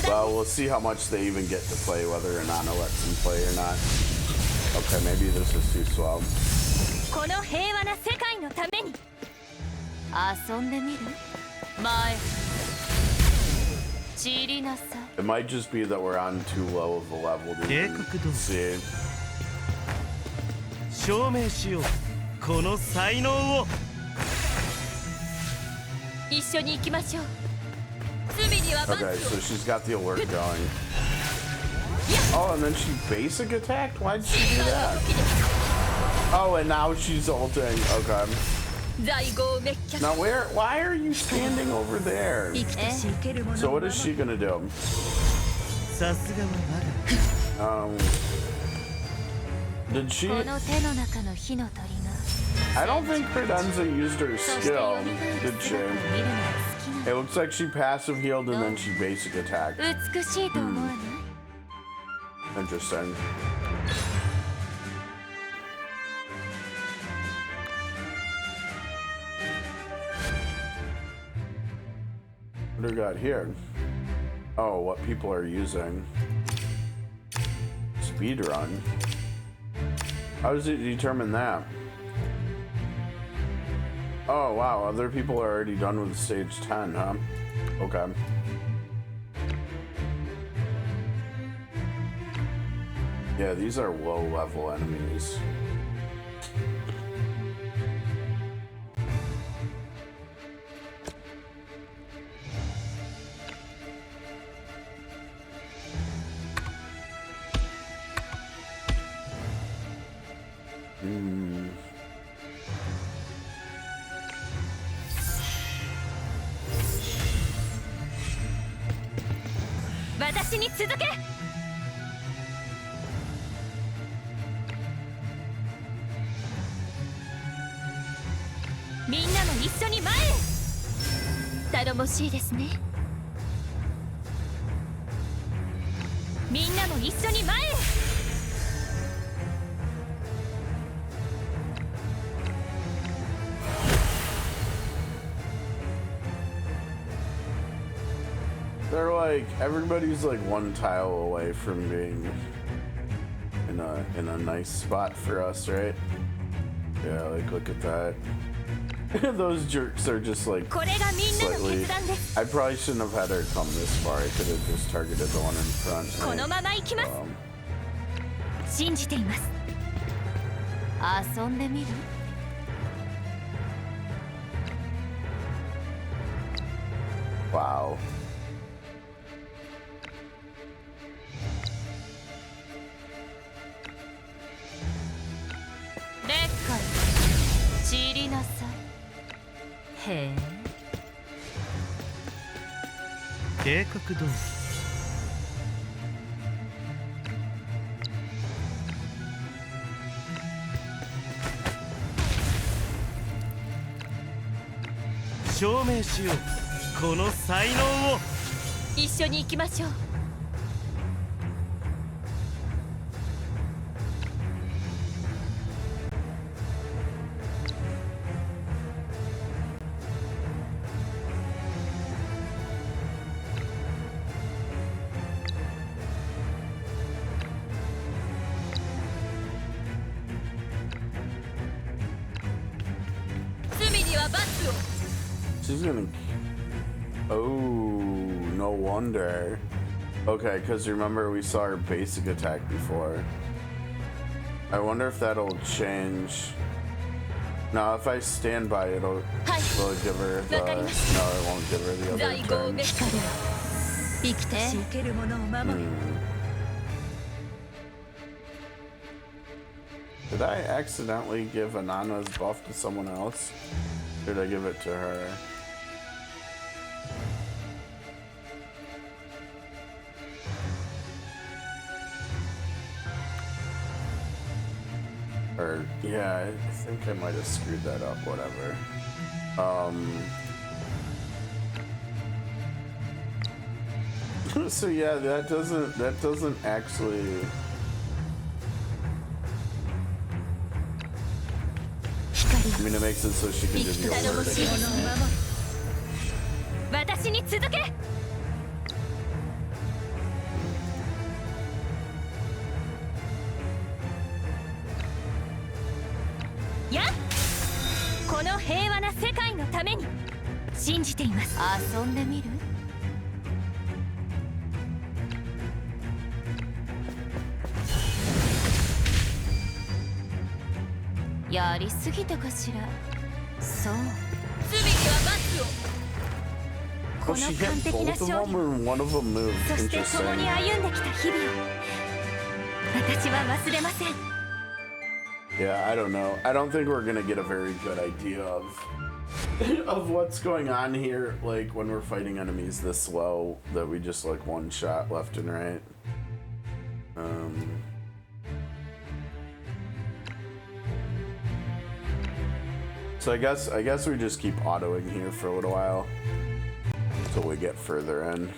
Well, we'll see how much they even get to play, whether or not it lets them play or not. Okay, maybe this is too slow. It might just be that we're on too low of a level to even see. Okay, so she's got the alert going. Oh, and then she basic attacked? Why'd she do that? Oh, and now she's ulting. Okay. Now why are you standing over there? So what is she gonna do? Did she? I don't think Credenza used her skill, did she? It looks like she passive healed and then she basic attacked. Interesting. What do we got here? Oh, what people are using. Speedrun. How does it determine that? Oh wow, other people are already done with stage 10, huh? Okay. Yeah, these are low level enemies. They're like, everybody's like one tile away from being in a nice spot for us, right? Yeah, like look at that. Those jerks are just like slightly. I probably shouldn't have had her come this far. I could have just targeted the one in front. Right? 信じています。遊んでみる？Wow. Deckbuilders. 散りなさい。へえ。計画通り。証明しようこの才能を。一緒に行きましょう。罪には罰を。She's gonna. Oh, no wonder. Okay, because remember we saw her basic attack before. I wonder if that'll change. Now, if I stand by, will it give her the. No, it won't give her the other turn. Did I accidentally give Anana's buff to someone else? Or did I give it to her? Or, yeah, I think I might have screwed that up, whatever. So yeah, that doesn't actually. I mean, it makes it so she can just be alert again. 私に続け。やっ、この平和な世界のために信じています。遊んでみる？やりすぎたかしら。そう。罪には罰を。この完璧な勝利。そして共に歩んできた日々を私は忘れません。Yeah, I don't know. I don't think we're gonna get a very good idea of what's going on here. Like when we're fighting enemies this slow, that we just like one shot left and right. So I guess we just keep autoing here for a little while until we get further in.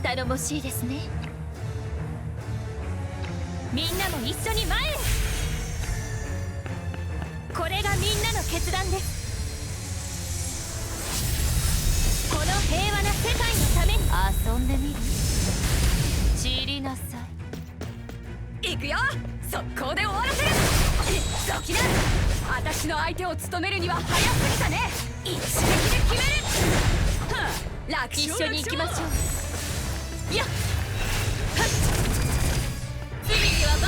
頼もしいですね。みんなも一緒に前へ。これがみんなの決断です。この平和な世界のために遊んでみる？散りなさい。行くよ。速攻で終わらせる。どきな。私の相手を務めるには早すぎたね。一撃で決める。楽勝。一緒に行きましょう。やっ、罪には罰を。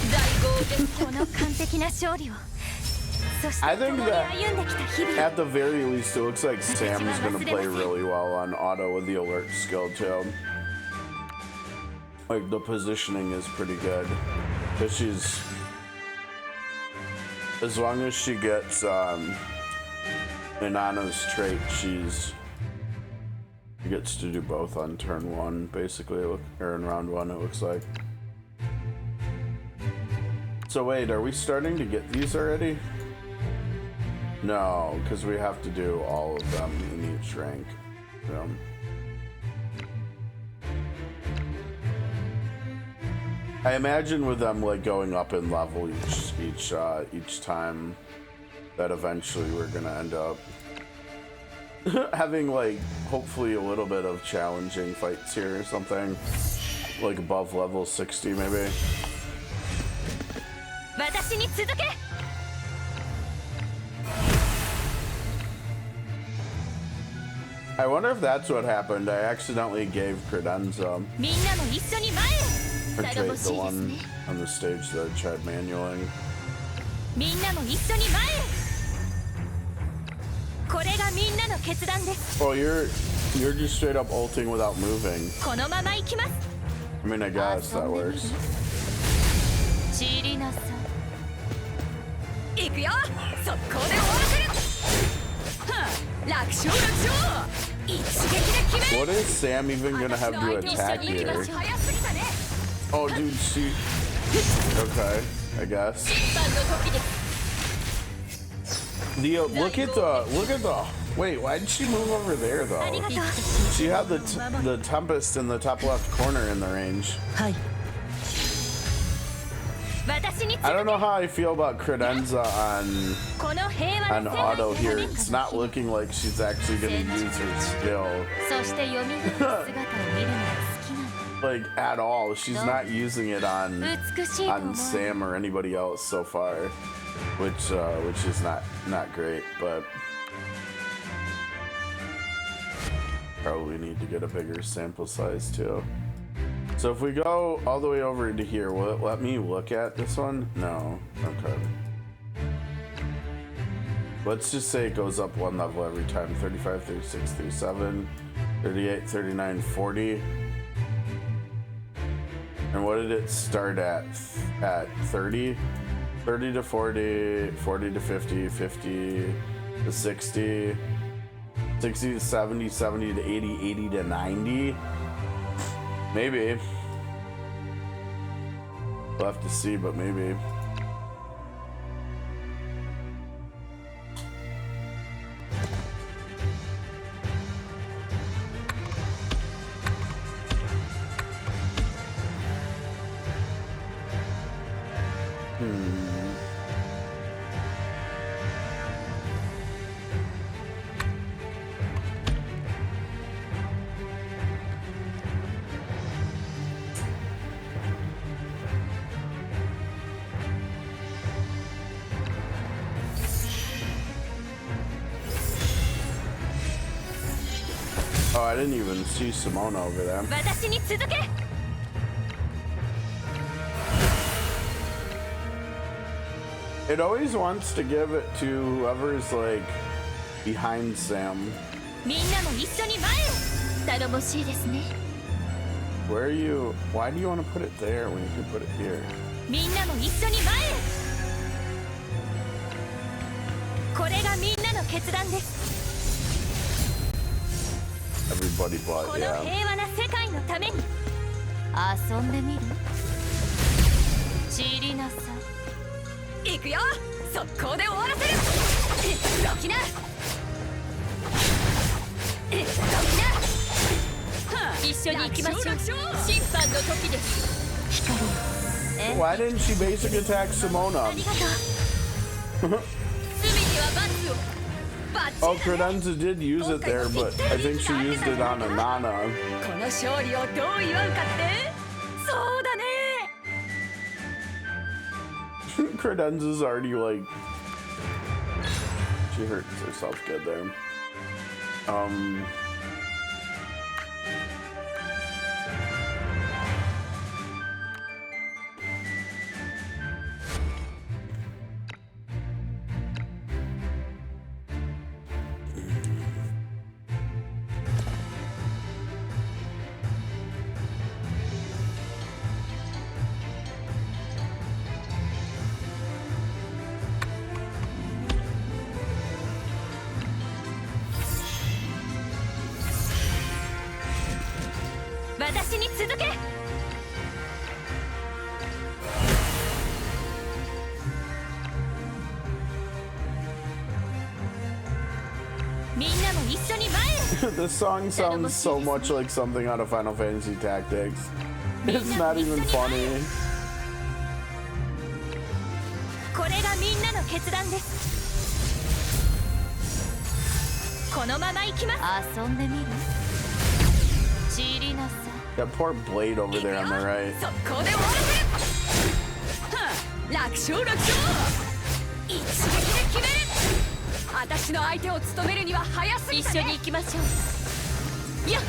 大豪です。この完璧な勝利を。そして共に歩んできた日々。 At the very least, it looks like Sam's gonna play really well on auto with the alert skill too. Like the positioning is pretty good, because she's, as long as she gets Inanna's trait, she's gets to do both on turn 1, basically, or in round 1, it looks like. So wait, are we starting to get these already? No, because we have to do all of them in each rank. So. I imagine with them like going up in level each time, that eventually we're gonna end up having like hopefully a little bit of challenging fights here or something, like above level 60 maybe. I wonder if that's what happened. I accidentally gave Credenza, or trait the one on the stage that I tried manualing. Oh, you're just straight up ulting without moving. I mean, I guess that works. What is Sam even gonna have to attack here? Oh, dude, she. Okay, I guess. Look at the. Wait, why did she move over there though? She had the Tempest in the top left corner in the range. I don't know how I feel about Credenza on auto here. It's not looking like she's actually gonna use her skill. Like at all. She's not using it on Sam or anybody else so far, which is not great, but probably need to get a bigger sample size too. So if we go all the way over to here, will it let me look at this one? No. Okay. Let's just say it goes up one level every time. 35, 36, 37, 38, 39, 40. And what did it start at 30? 30 to 40, 40 to 50, 50 to 60, 60 to 70, 70 to 80, 80 to 90. Maybe. We'll have to see, but maybe. Oh, I didn't even see Simona over there. It always wants to give it to whoever's like behind Sam. Where are you? Why do you want to put it there when you can put it here? Everybody but yeah. Why didn't she basic attack Simona? Oh, Credenza did use it there, but I think she used it on Anana. Credenza's already like, she hurt herself good there. This song sounds so much like something out of Final Fantasy Tactics. It's not even funny. これがみんなの決断です。このまま行きます。遊んでみる。散りなさい。 That poor blade over there on the right. 速攻で終わらせる。楽勝楽勝。一撃で決める。私の相手を務めるには早すぎたね。一緒に行きましょう。いや。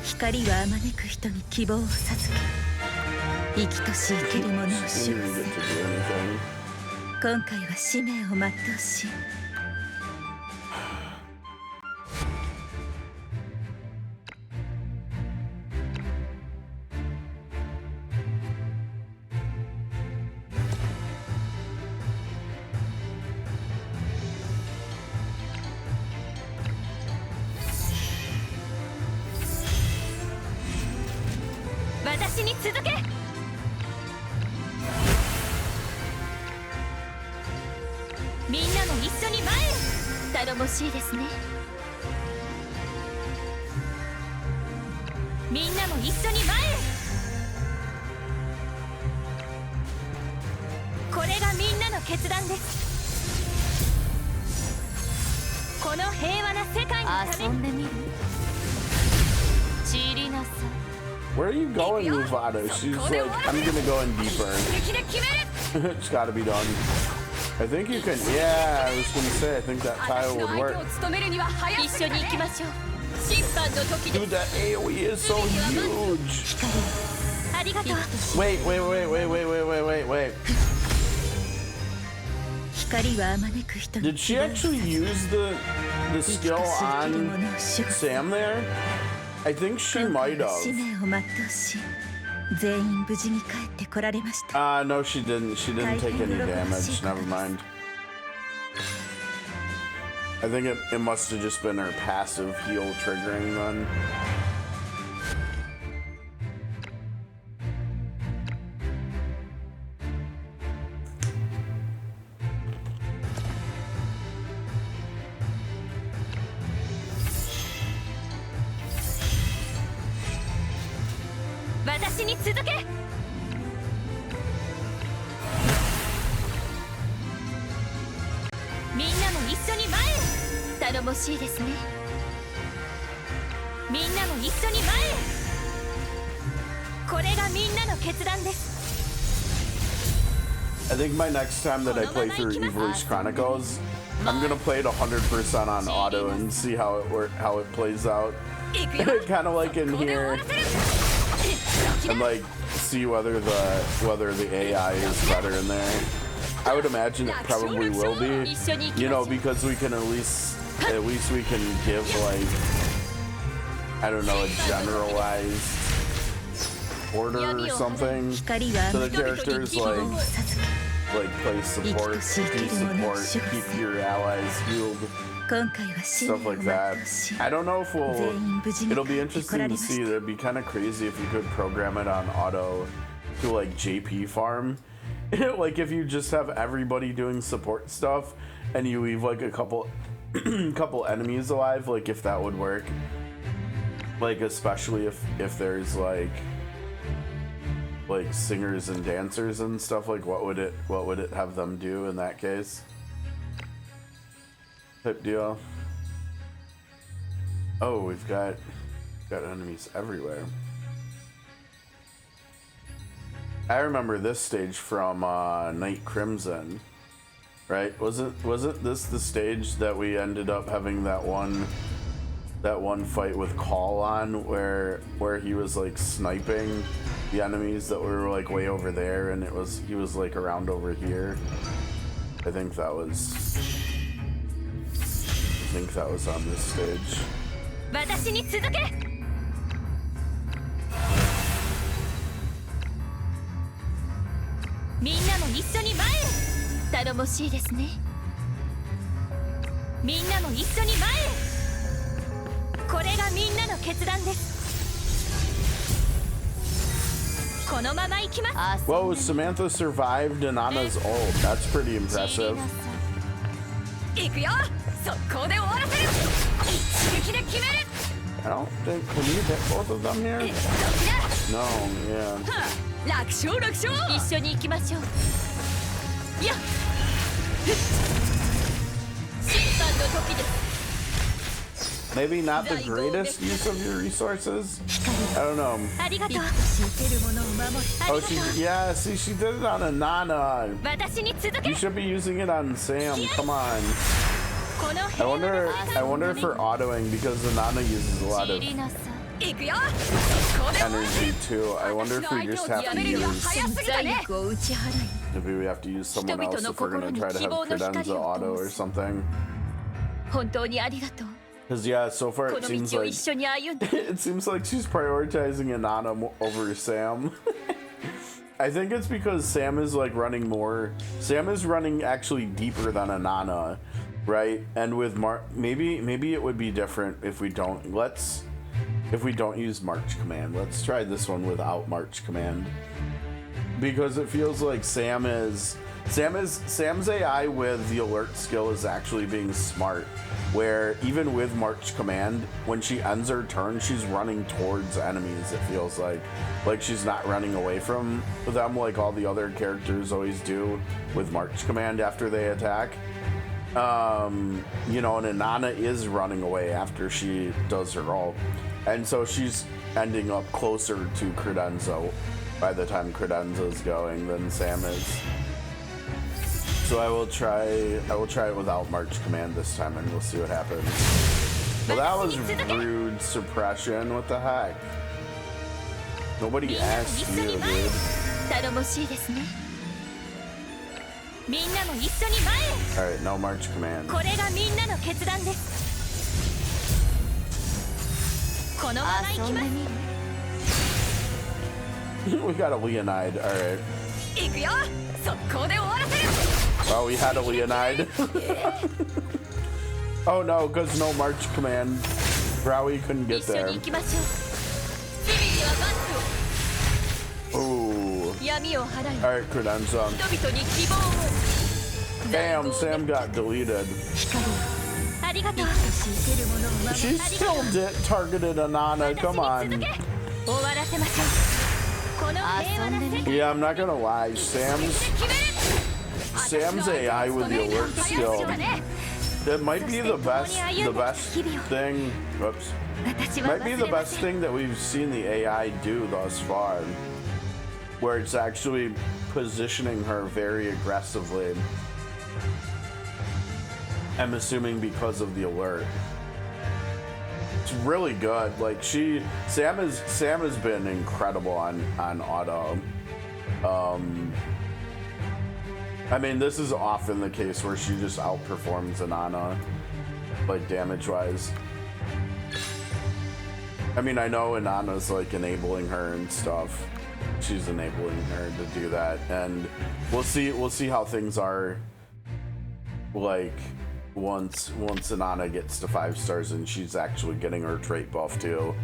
光はあまねく人に希望を授け、生きとし生ける者を祝福。今回は使命を全うし。私に続け。みんなも一緒に前へ。頼もしいですね。みんなも一緒に前へ。これがみんなの決断です。この平和な世界のために。遊んでみる。散りなさい。 Where are you going, Mufata? She's like, I'm gonna go in deeper. It's gotta be done. I think you can. Yeah, I was gonna say, I think that tile would work. Dude, that AoE is so huge. Wait. Did she actually use the skill on Sam there? I think she might have. No, she didn't. She didn't take any damage. Never mind. I think it must have just been her passive heal triggering then. I think my next time that I play through Ivalice Chronicles, I'm gonna play it 100% on auto and see how it plays out. Kind of like in here, and like see whether the AI is better in there. I would imagine it probably will be, you know, because we can at least we can give like, I don't know, a generalized order or something to the characters, like play support, do support, keep your allies healed, stuff like that. I don't know if it'll be interesting to see. That'd be kind of crazy if you could program it on auto to like JP farm. Like if you just have everybody doing support stuff and you leave like a couple enemies alive, like if that would work. Like especially if there's like singers and dancers and stuff, like what would it have them do in that case? Type deal. Oh, we've got enemies everywhere. I remember this stage from Night Crimson, right? Wasn't this the stage that we ended up having that one fight with Call on where he was like sniping the enemies that were like way over there, and he was like around over here. I think that was on this stage. Whoa, Samantha survived Nana's ult. That's pretty impressive. I don't think, can you hit both of them here? No, yeah. 楽勝楽勝一緒に行きましょういや審判の時です Maybe not the greatest use of your resources? I don't know. ありがとう Oh, yeah, see, she did it on a Nana. 私に続け You should be using it on Sam, come on. I wonder if we're autoing because the Nana uses a lot of energy too. I wonder if we just have to use... Maybe we have to use someone else if we're gonna try to have Credenza auto or something. 本当にありがとう Because yeah, so far it seems like she's prioritizing Inanna over Sam. I think it's because Sam is like running more. Sam is running actually deeper than Inanna, right? And with maybe it would be different if we don't use March command. Let's try this one without March command. Because it feels like Sam's AI with the alert skill is actually being smart, where even with March command, when she ends her turn, she's running towards enemies. It feels like she's not running away from them like all the other characters always do with March command after they attack. You know, and Inanna is running away after she does her ult, and so she's ending up closer to Credenza by the time Credenza is going than Sam is. So I will try it without March command this time, and we'll see what happens. Well, that was rude suppression. What the heck? Nobody asked you, dude. All right, no March command. We got a Leonide. All right. Oh, we had a Leonide. Oh no, because no March command. Browy couldn't get there. Ooh. Alright, Credenza. Damn, Sam got deleted. She still targeted Inanna, come on. Yeah, I'm not gonna lie, Sam's AI with the alert skill, that might be the best thing, whoops, might be the best thing that we've seen the AI do thus far, where it's actually positioning her very aggressively. I'm assuming because of the alert. It's really good. Like Sam has been incredible on auto. I mean, this is often the case where she just outperforms Inanna, like damage-wise. I mean, I know Inanna's like enabling her and stuff. She's enabling her to do that, and we'll see how things are. Like once Inanna gets to 5 stars and she's actually getting her trait buff too.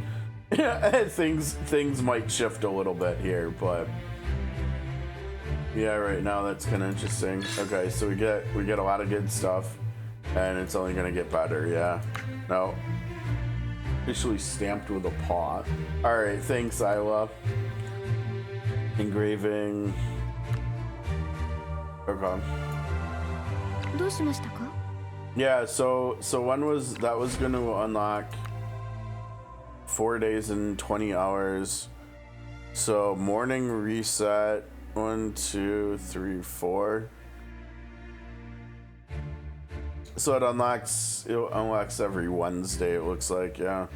things might shift a little bit here, but. Yeah, right now that's kind of interesting. Okay, so we get a lot of good stuff, and it's only gonna get better. Yeah, no, officially stamped with a paw. All right, thanks, Isla. Engraving. Okay. Yeah, so when was that was gonna unlock? 4 days and 20 hours. So morning reset. 1, 2, 3, 4. So it unlocks every Wednesday, it looks like, yeah.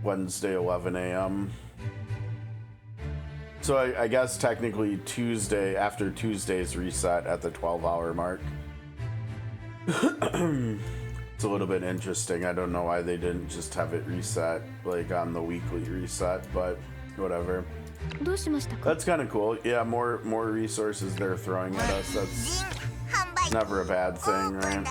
Wednesday, 11 a.m. So I guess technically Tuesday, after Tuesday's reset at the 12-hour mark. It's a little bit interesting. I don't know why they didn't just have it reset like on the weekly reset, but whatever. That's kind of cool. Yeah, more resources they're throwing at us. That's never a bad thing, right?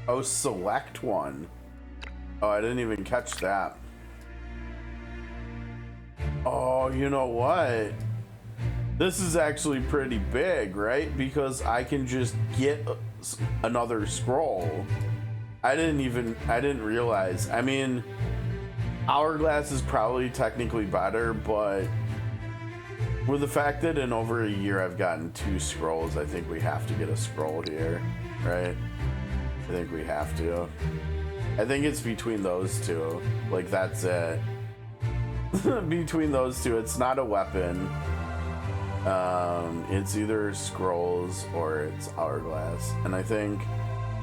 Oh, select one. Oh, I didn't even catch that. Oh, you know what? This is actually pretty big, right? Because I can just get another scroll. I didn't realize. I mean, Hourglass is probably technically better, but with the fact that in over a year I've gotten 2 scrolls, I think we have to get a scroll here, right? I think we have to. I think it's between those two. Like, that's it. Between those two, it's not a weapon. It's either scrolls or it's Hourglass. And I think,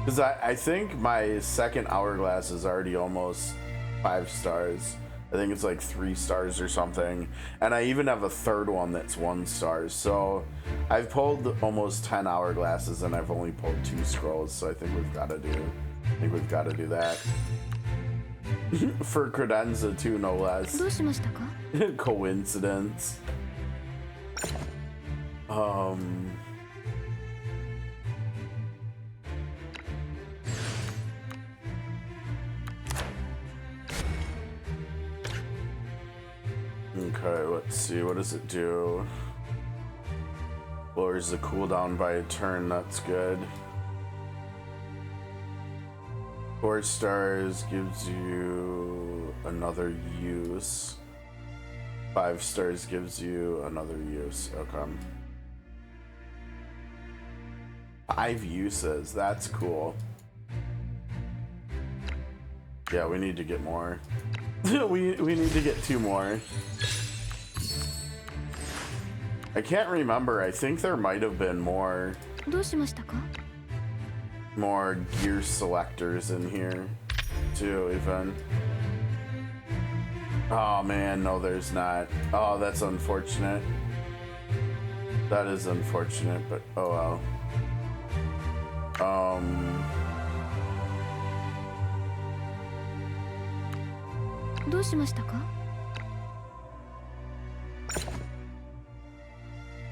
because I think my second Hourglass is already almost 5 stars. I think it's like 3 stars or something. And I even have a third one that's 1 star. So I've pulled almost 10 Hourglasses and I've only pulled 2 scrolls. So I think we've got to do that. For Credenza too, no less. Coincidence. Okay, let's see, what does it do? Lowers the cooldown by a turn, that's good. 4 stars gives you another use. 5 stars gives you another use. Okay. 5 uses, that's cool. Yeah, we need to get more. we need to get 2 more. I can't remember. I think there might have been more gear selectors in here too, even. Oh man, no, there's not. Oh, that's unfortunate. That is unfortunate, but oh well.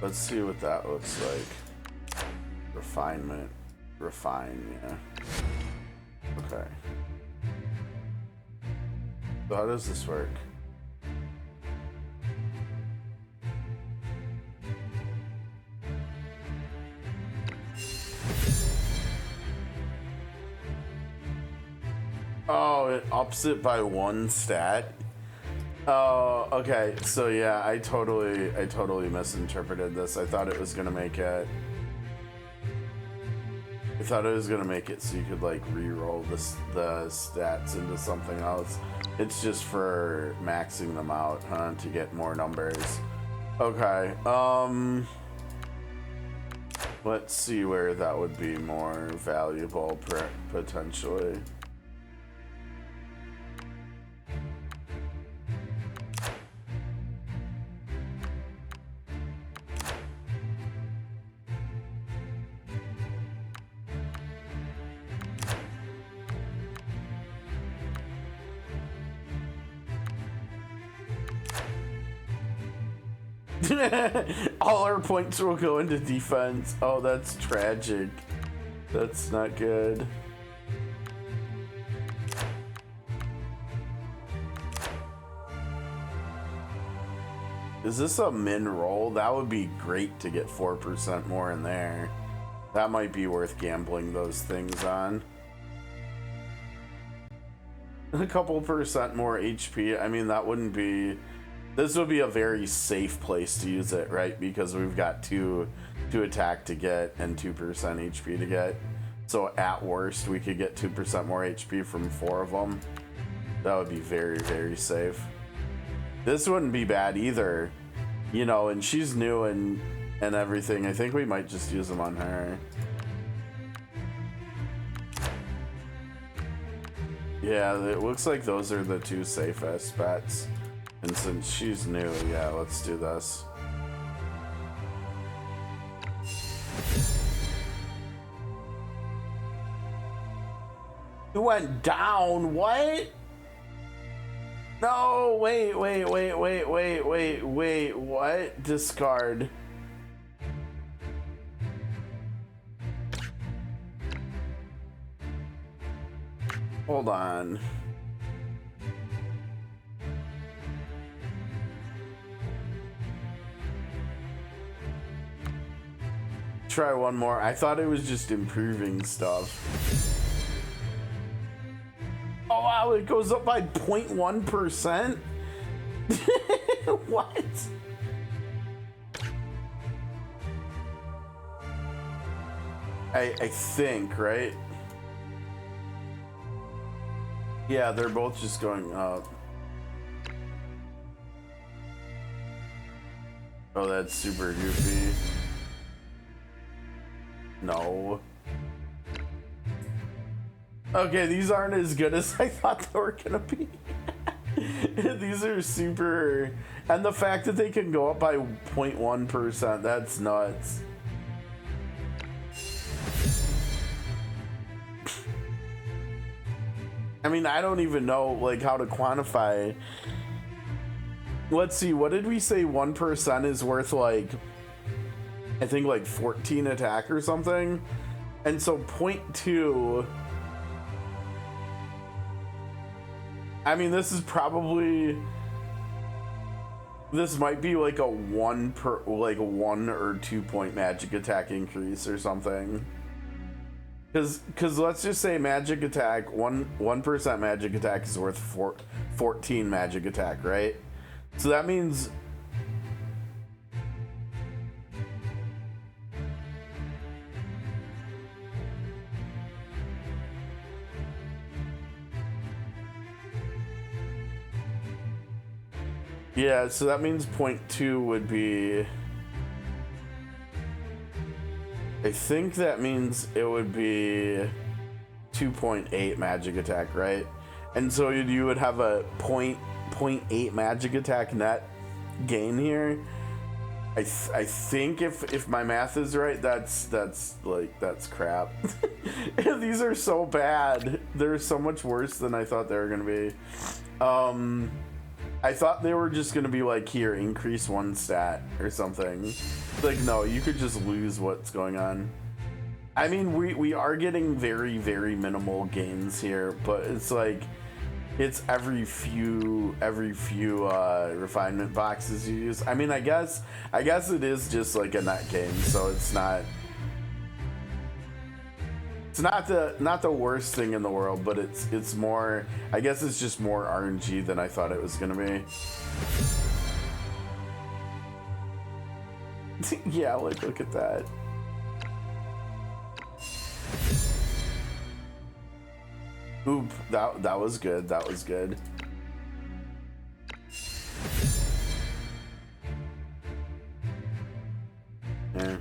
Let's see what that looks like. Refinement. Refine, yeah. Okay. So how does this work? Oh, it ups it by 1 stat. Oh, okay. So yeah, I totally misinterpreted this. I thought it was gonna make it. I thought it was gonna make it so you could like re-roll the stats into something else. It's just for maxing them out, huh? To get more numbers. Okay. Let's see where that would be more valuable, potentially. All our points will go into defense. Oh, that's tragic. That's not good. Is this a min roll? That would be great to get 4% more in there. That might be worth gambling those things on. A couple % more HP. I mean, that wouldn't be... This would be a very safe place to use it, right? Because we've got 2 attack to get and 2% HP to get. So at worst, we could get 2% more HP from 4 of them. That would be very, very safe. This wouldn't be bad either. You know, and she's new and everything. I think we might just use them on her. Yeah, it looks like those are the 2 safest bets. And since she's new, yeah, let's do this. It went down, what? No, wait, what? Discard. Hold on. Try one more. I thought it was just improving stuff. Oh wow, it goes up by 0.1%? What? I think, right? Yeah, they're both just going up. Oh, that's super goofy. No. Okay, these aren't as good as I thought they were gonna be. These are super, and the fact that they can go up by 0.1%, that's nuts. I mean, I don't even know like how to quantify. Let's see, what did we say 1% is worth? Like, I think like 14 attack or something. And so 0.2, I mean, this is probably, this might be like a 1 or 2 point magic attack increase or something. Because let's just say magic attack, 1% magic attack is worth 14 magic attack, right? So that means yeah, so that means 0.2 would be, I think that means it would be 2.8 magic attack, right? And so you would have a 0.8 magic attack net gain here. I think if my math is right, that's crap. These are so bad. They're so much worse than I thought they were gonna be. I thought they were just gonna be like, here, increase one stat or something. Like, no, you could just lose what's going on. I mean, we are getting very, very minimal gains here, but it's like, it's every few refinement boxes you use. I mean, I guess it is just like a net gain, so it's not the worst thing in the world, but it's more, I guess it's just more RNG than I thought it was gonna be. Yeah, like, look at that. Oop, that was good. That was good. Yeah.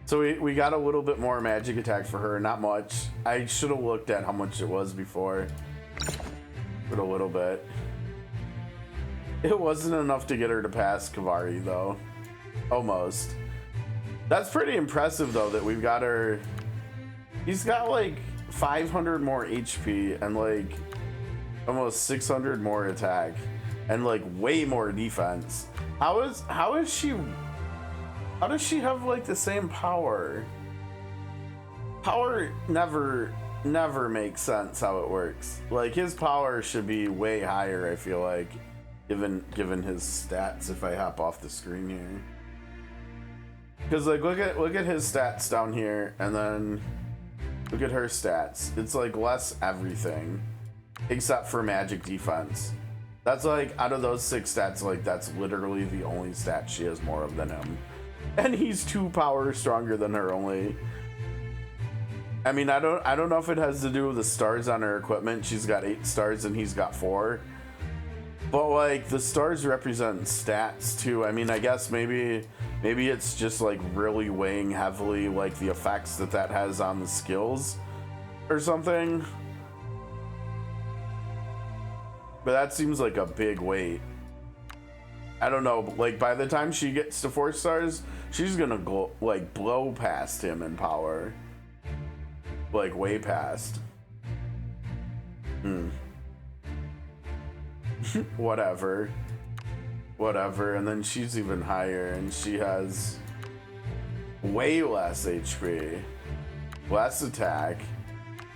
So we got a little bit more magic attack for her, not much. I should have looked at how much it was before. But a little bit. It wasn't enough to get her to pass Kavari though. Almost. That's pretty impressive though that we've got her. He's got like 500 more HP and like almost 600 more attack and like way more defense. How does she have like the same power? Power never makes sense how it works. Like his power should be way higher, I feel like, given his stats. If I hop off the screen here, because like look at his stats down here, and then look at her stats. It's like less everything except for magic defense. That's like, out of those 6 stats, like that's literally the only stat she has more of than him. And he's 2 power stronger than her only. I mean, I don't know if it has to do with the stars on her equipment. She's got 8 stars and he's got 4. But like the stars represent stats too. I mean, I guess maybe it's just like really weighing heavily like the effects that has on the skills or something. But that seems like a big weight. I don't know, like by the time she gets to 4 stars, she's gonna go like blow past him in power. Like way past. Whatever, and then she's even higher and she has way less HP, less attack,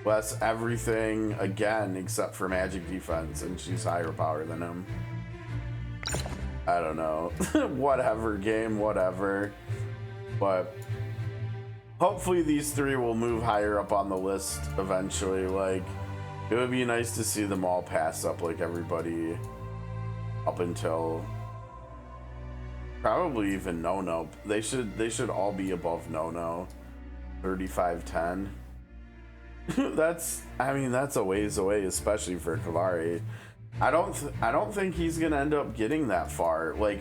less everything again except for magic defense, and she's higher power than him. I don't know. Whatever, game, whatever. But hopefully these three will move higher up on the list eventually. Like, it would be nice to see them all pass up like everybody up until probably even No. They should all be above No. 35-10. I mean that's a ways away, especially for Kavari. I don't think he's gonna end up getting that far. Like,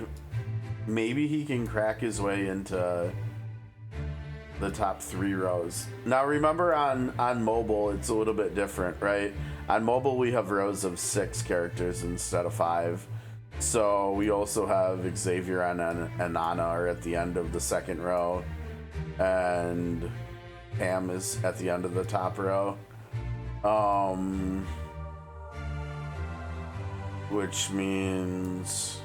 maybe he can crack his way into the top 3 rows. Now remember, on mobile it's a little bit different, right? On mobile we have rows of 6 characters instead of 5. So we also have Xavier and Nana are at the end of the second row, and Pam is at the end of the top row. Which means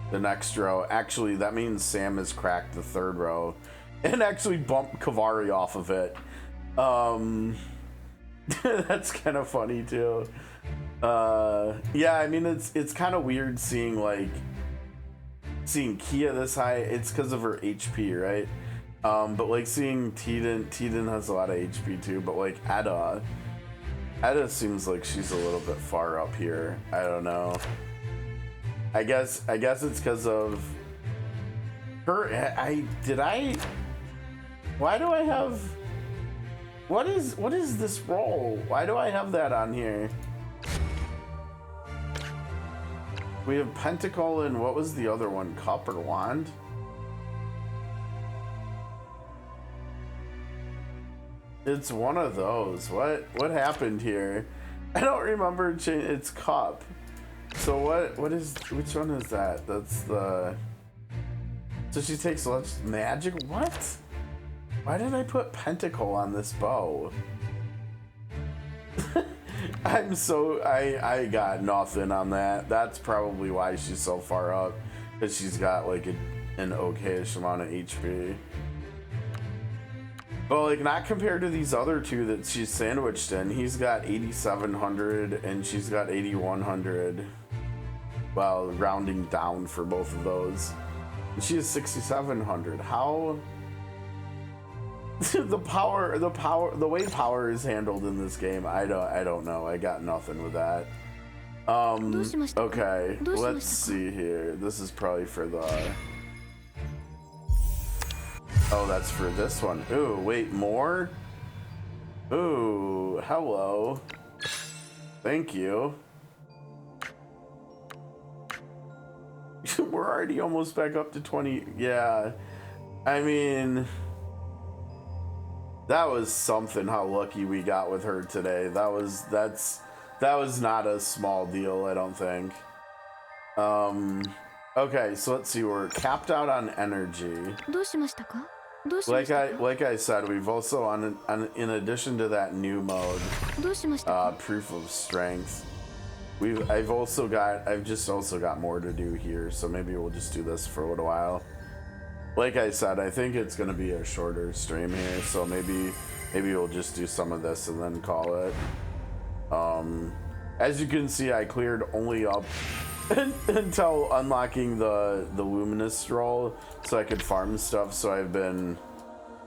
the next row, actually that means Sam has cracked the 3rd row and actually bumped Kavari off of it. That's kind of funny too. Yeah, I mean it's kind of weird seeing Kia this high. It's because of her HP, right? But like seeing Tiden has a lot of HP too, but like Edda seems like she's a little bit far up here. I don't know. I guess it's because of her. Why do I have? What is this roll? Why do I have that on here? We have Pentacle and what was the other one? Cup or Wand? It's one of those. What happened here? I don't remember. It's Cup. So which one is that? That's the. So she takes less magic. What? Why did I put Pentacle on this bow? I got nothing on that. That's probably why she's so far up, because she's got like an okayish amount of HP. But like not compared to these other two that she's sandwiched in. He's got 8,700 and she's got 8,100. Well, rounding down for both of those. And she has 6,700. How? the way power is handled in this game, I don't know. I got nothing with that. Okay, let's see here. This is probably for the. Oh, that's for this one. Ooh, wait, more? Ooh, hello. Thank you. We're already almost back up to 20. Yeah, I mean, that was something how lucky we got with her today. That was not a small deal, I don't think. Okay, so let's see. We're capped out on energy. Like I said, we've also in addition to that new mode, proof of strength. I've just also got more to do here, so maybe we'll just do this for a little while. Like I said, I think it's gonna be a shorter stream here, so maybe we'll just do some of this and then call it. As you can see, I cleared only up until unlocking the luminous roll, so I could farm stuff. So I've been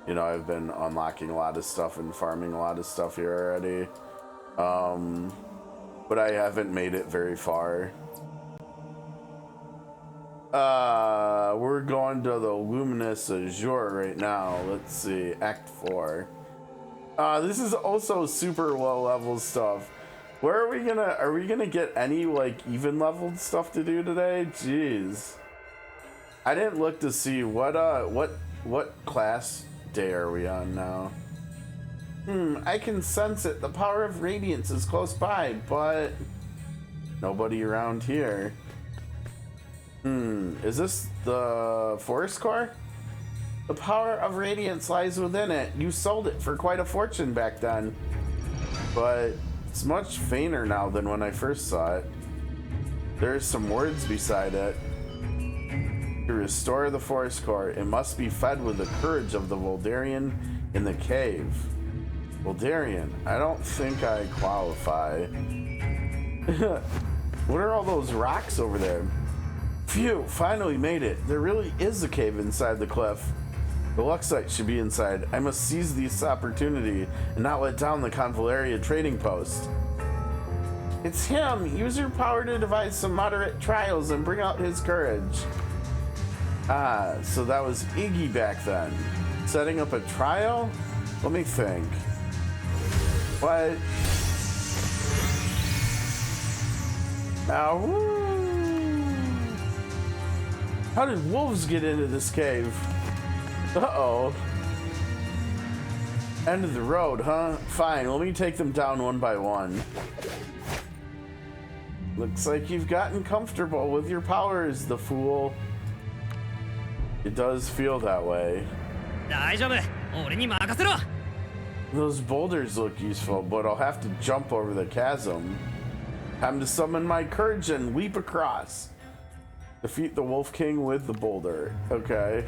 unlocking a lot of stuff and farming a lot of stuff here already. But I haven't made it very far. We're going to the Luminous Azure right now. Let's see, Act 4. This is also super low level stuff. Where are we gonna get any like even leveled stuff to do today? Jeez. I didn't look to see what class day are we on now? I can sense it. The power of radiance is close by, but nobody around here. Is this the forest core? The power of radiance lies within it. You sold it for quite a fortune back then, but it's much fainter now than when I first saw it. There's some words beside it. To restore the forest core, it must be fed with the courage of the Voldarian in the cave. Voldarian, I don't think I qualify. What are all those rocks over there? Phew, finally made it. There really is a cave inside the cliff. The Luxite should be inside. I must seize this opportunity and not let down the Convallaria trading post. It's him! Use your power to devise some moderate trials and bring out his courage. Ah, so that was Iggy back then. Setting up a trial? Let me think. What? How did wolves get into this cave? Uh-oh. End of the road, huh? Fine, let me take them down one by one. Looks like you've gotten comfortable with your powers, the fool. It does feel that way. Those boulders look useful, but I'll have to jump over the chasm. Time to summon my courage and leap across. Defeat the Wolf King with the boulder. Okay.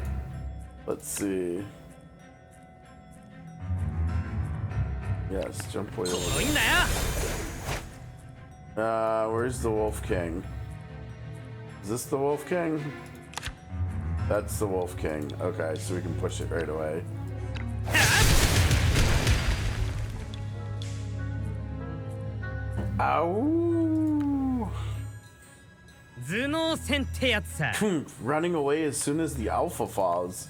Let's see. Yes, jump way over there. Where's the Wolf King? Is this the Wolf King? That's the Wolf King. Okay, so we can push it right away. Ow! Running away as soon as the alpha falls.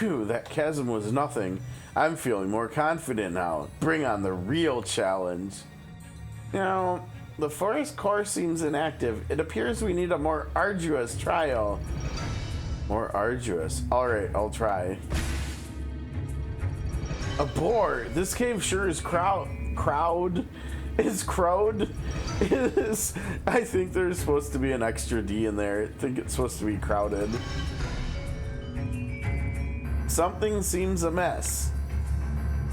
Phew, that chasm was nothing. I'm feeling more confident now. Bring on the real challenge. Now, the forest core seems inactive. It appears we need a more arduous trial. More arduous. Alright, I'll try. A boar. This cave sure is crowded. I think there's supposed to be an extra D in there. I think it's supposed to be crowded. Something seems amiss.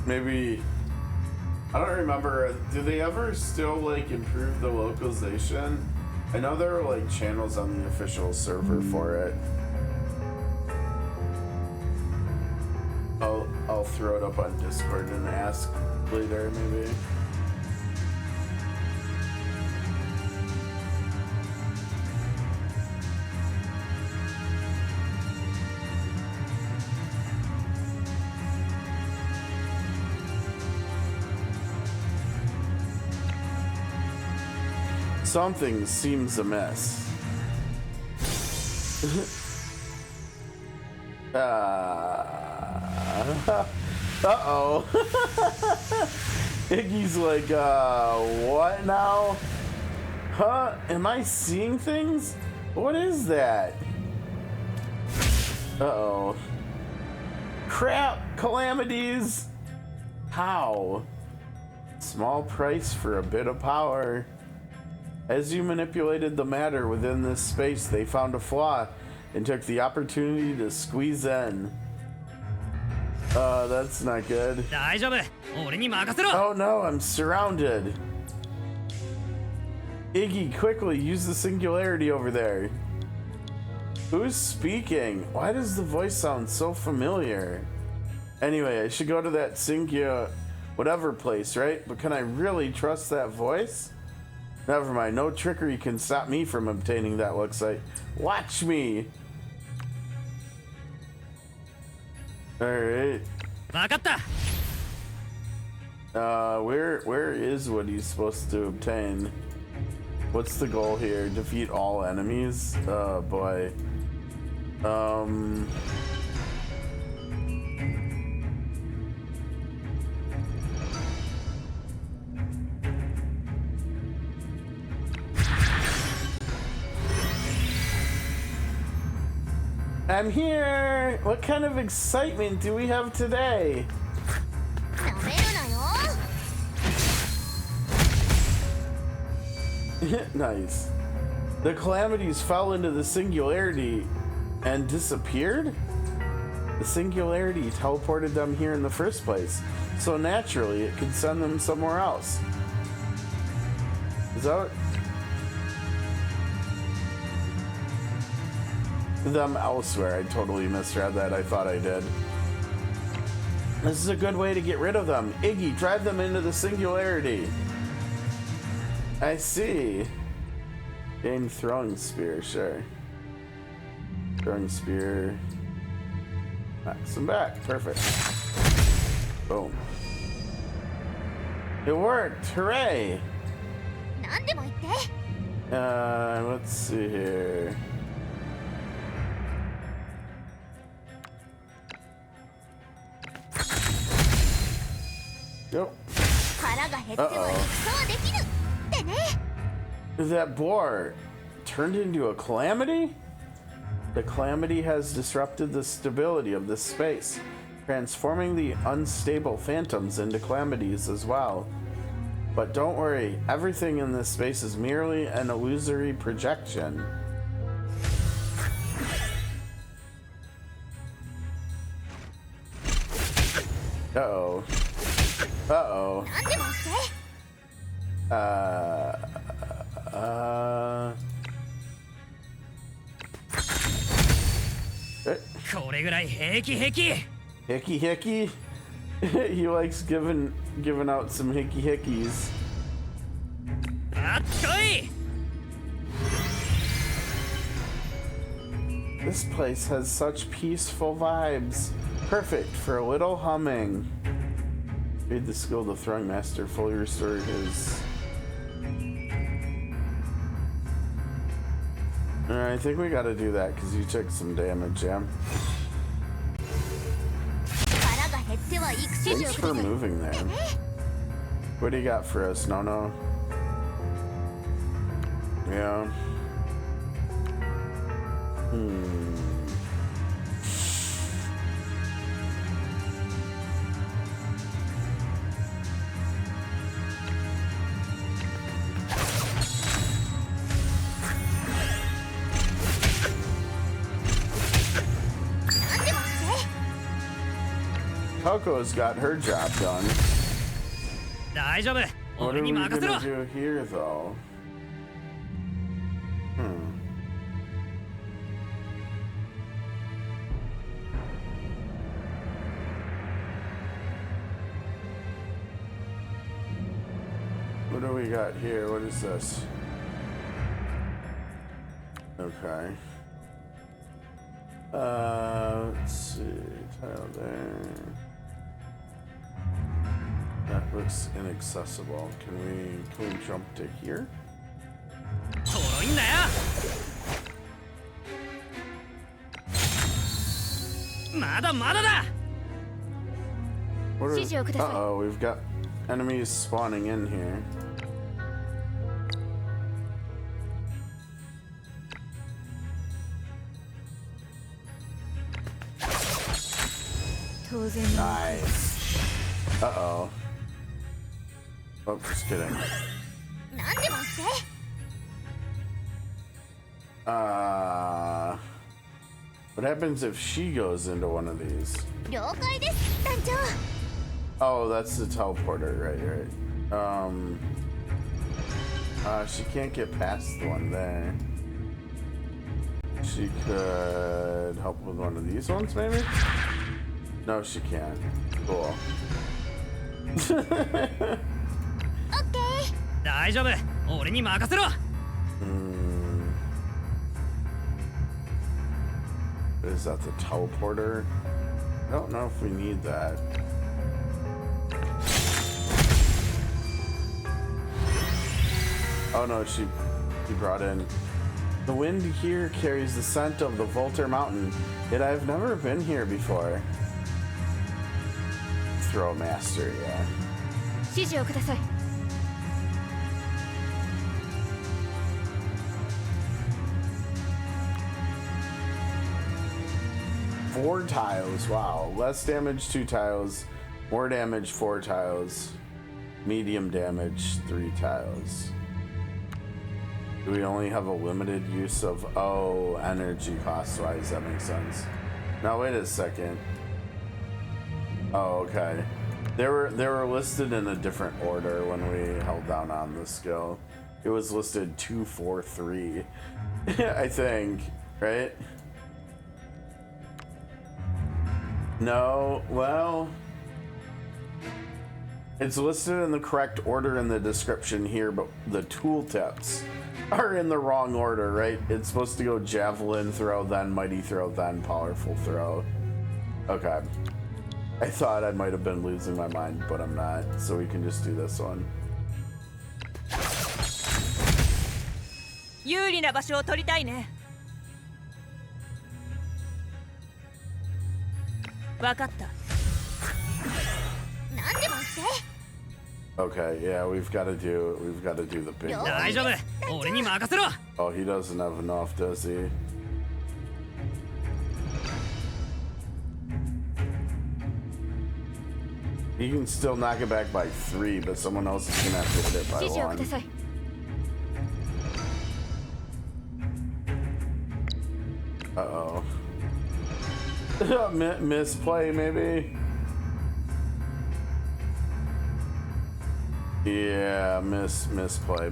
Maybe, I don't remember, do they ever still like improve the localization? I know there are like channels on the official server for it. I'll throw it up on Discord and ask later maybe. Something seems amiss. Uh-oh. Iggy's like, what now? Huh? Am I seeing things? What is that? Uh-oh. Crap! Calamities! How? Small price for a bit of power. As you manipulated the matter within this space, they found a flaw and took the opportunity to squeeze in. That's not good. Oh no, I'm surrounded. Iggy, quickly, use the singularity over there. Who's speaking? Why does the voice sound so familiar? Anyway, I should go to that singular whatever place, right? But can I really trust that voice? Never mind, no trickery can stop me from obtaining that Luxite. Watch me! Alright. Where is what he's supposed to obtain? What's the goal here? Defeat all enemies? Oh boy. I'm here! What kind of excitement do we have today? Nice. The calamities fell into the singularity and disappeared? The singularity teleported them here in the first place, so naturally it could send them somewhere else. Is that what? Them elsewhere. I totally misread that. I thought I did. This is a good way to get rid of them. Iggy, drive them into the singularity. I see. Gain throwing spear, sure. Throwing spear. Knocks him back. Perfect. Boom. It worked! Hooray! Let's see here. Yep. Uh-oh. That boar turned into a calamity? The calamity has disrupted the stability of this space, transforming the unstable phantoms into calamities as well. But don't worry, everything in this space is merely an illusory projection. Uh-oh. Uh-oh. Hickey hickey? He likes giving out some hickey hickeys. This place has such peaceful vibes. Perfect for a little humming. Made the skill of the throwing master fully restored his. Alright, I think we gotta do that because you took some damage, yeah. Thanks for moving there. What do you got for us? No. Yeah. Coco's got her job done. What are we gonna do here, though? What do we got here? What is this? Okay. Let's see. Tile there. That looks inaccessible. Can we jump to here? Uh-oh, we've got enemies spawning in here. Nice. Uh-oh. Oh, just kidding. What happens if she goes into one of these? Oh, that's the teleporter, right. She can't get past the one there. She could help with one of these ones, maybe? No, she can't. Cool. Is that the teleporter? I don't know if we need that. Oh no, she brought in. The wind here carries the scent of the Volter Mountain, yet I've never been here before. Throw master, yeah. 指示をください. Four tiles, wow. Less damage, 2 tiles. More damage, 4 tiles. Medium damage, 3 tiles. Do we only have a limited use of, energy cost-wise? That makes sense. Now, wait a second. Oh, okay. They were listed in a different order when we held down on the skill. It was listed 2, 4, 3. I think, right? No, well, It's listed in the correct order in the description here, but the tooltips are in the wrong order, right? It's supposed to go javelin throw, then mighty throw, then powerful throw. Okay. I thought I might have been losing my mind, but I'm not. So we can just do this one. 有利な場所を取りたいね。わかった。何でも言って。Okay, yeah, we've got to do the big one. 大丈夫。俺に任せろ。 Oh, he doesn't have enough, does he? He can still knock it back by 3, but someone else is gonna have to hit it by 指示をくだ 1. さい。Uh-oh. Misplay, maybe? Yeah, misplay.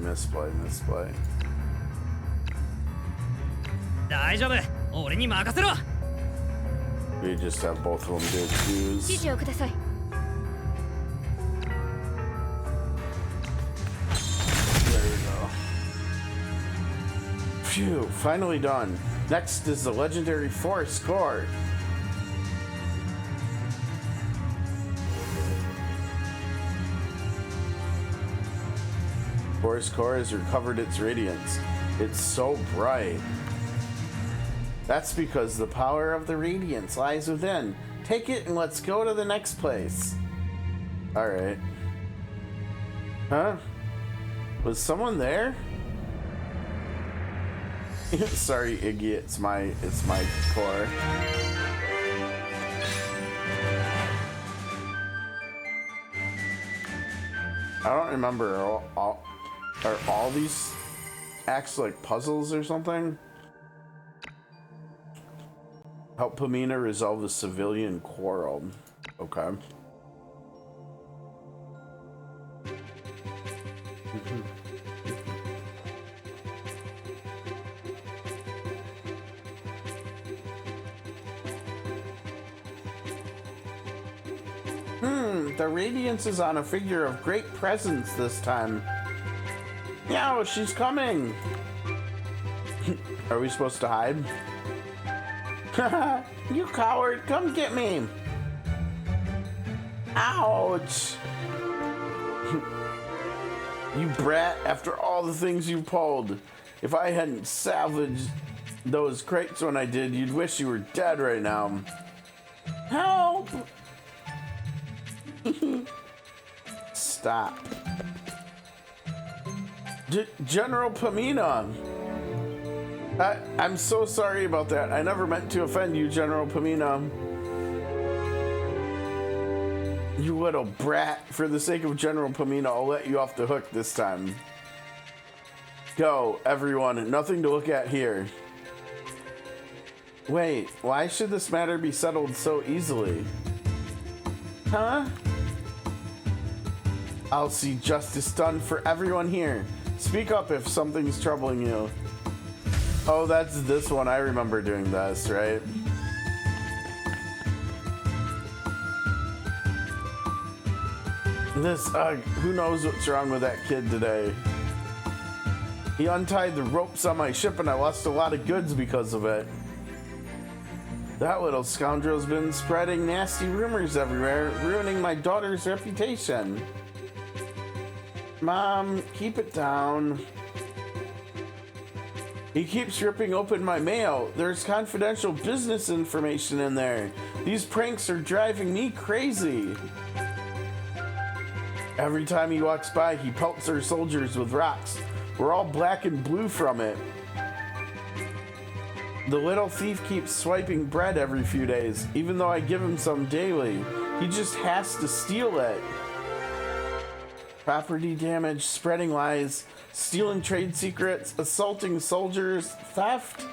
大丈夫。俺に任せろ。 We just have both of them do 指 twos. 示をください。 There we go. Phew, finally done. Next is the legendary force core. Force core has recovered its radiance. It's so bright. That's because the power of the radiance lies within. Take it and let's go to the next place. Alright. Huh? Was someone there? Sorry, Iggy, it's my core. I don't remember. Are all these acts like puzzles or something? Help Pamina resolve a civilian quarrel. Okay. The radiance is on a figure of great presence this time. Meow, she's coming! Are we supposed to hide? You coward, come get me! Ouch! You brat, after all the things you pulled. If I hadn't salvaged those crates when I did, you'd wish you were dead right now. Help! Stop. General Pamina. I'm so sorry about that. I never meant to offend you, General Pamina. You little brat. For the sake of General Pamina, I'll let you off the hook this time. Go, everyone. Nothing to look at here. Wait, why should this matter be settled so easily? Huh? I'll see justice done for everyone here. Speak up if something's troubling you. Oh, that's this one. I remember doing this, right? This, who knows what's wrong with that kid today? He untied the ropes on my ship and I lost a lot of goods because of it. That little scoundrel's been spreading nasty rumors everywhere, ruining my daughter's reputation. Mom, keep it down. He keeps ripping open my mail. There's confidential business information in there. These pranks are driving me crazy. Every time he walks by, he pelts our soldiers with rocks. We're all black and blue from it. The little thief keeps swiping bread every few days, even though I give him some daily. He just has to steal it. Property damage, spreading lies, stealing trade secrets, assaulting soldiers, theft?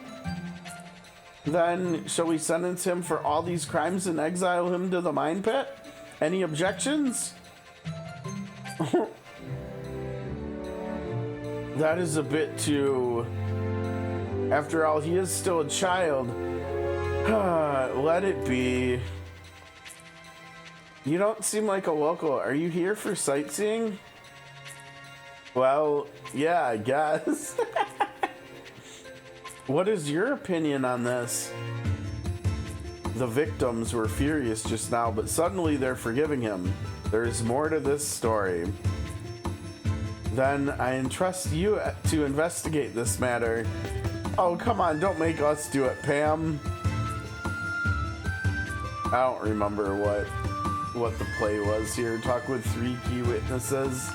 Then, shall we sentence him for all these crimes and exile him to the mine pit? Any objections? That is a bit too... After all, he is still a child. Let it be. You don't seem like a local. Are you here for sightseeing? Well, yeah, I guess. What is your opinion on this? The victims were furious just now, but suddenly they're forgiving him. There's more to this story. Then I entrust you to investigate this matter. Oh, come on, don't make us do it, Pam. I don't remember what the play was here. Talk with 3 key witnesses.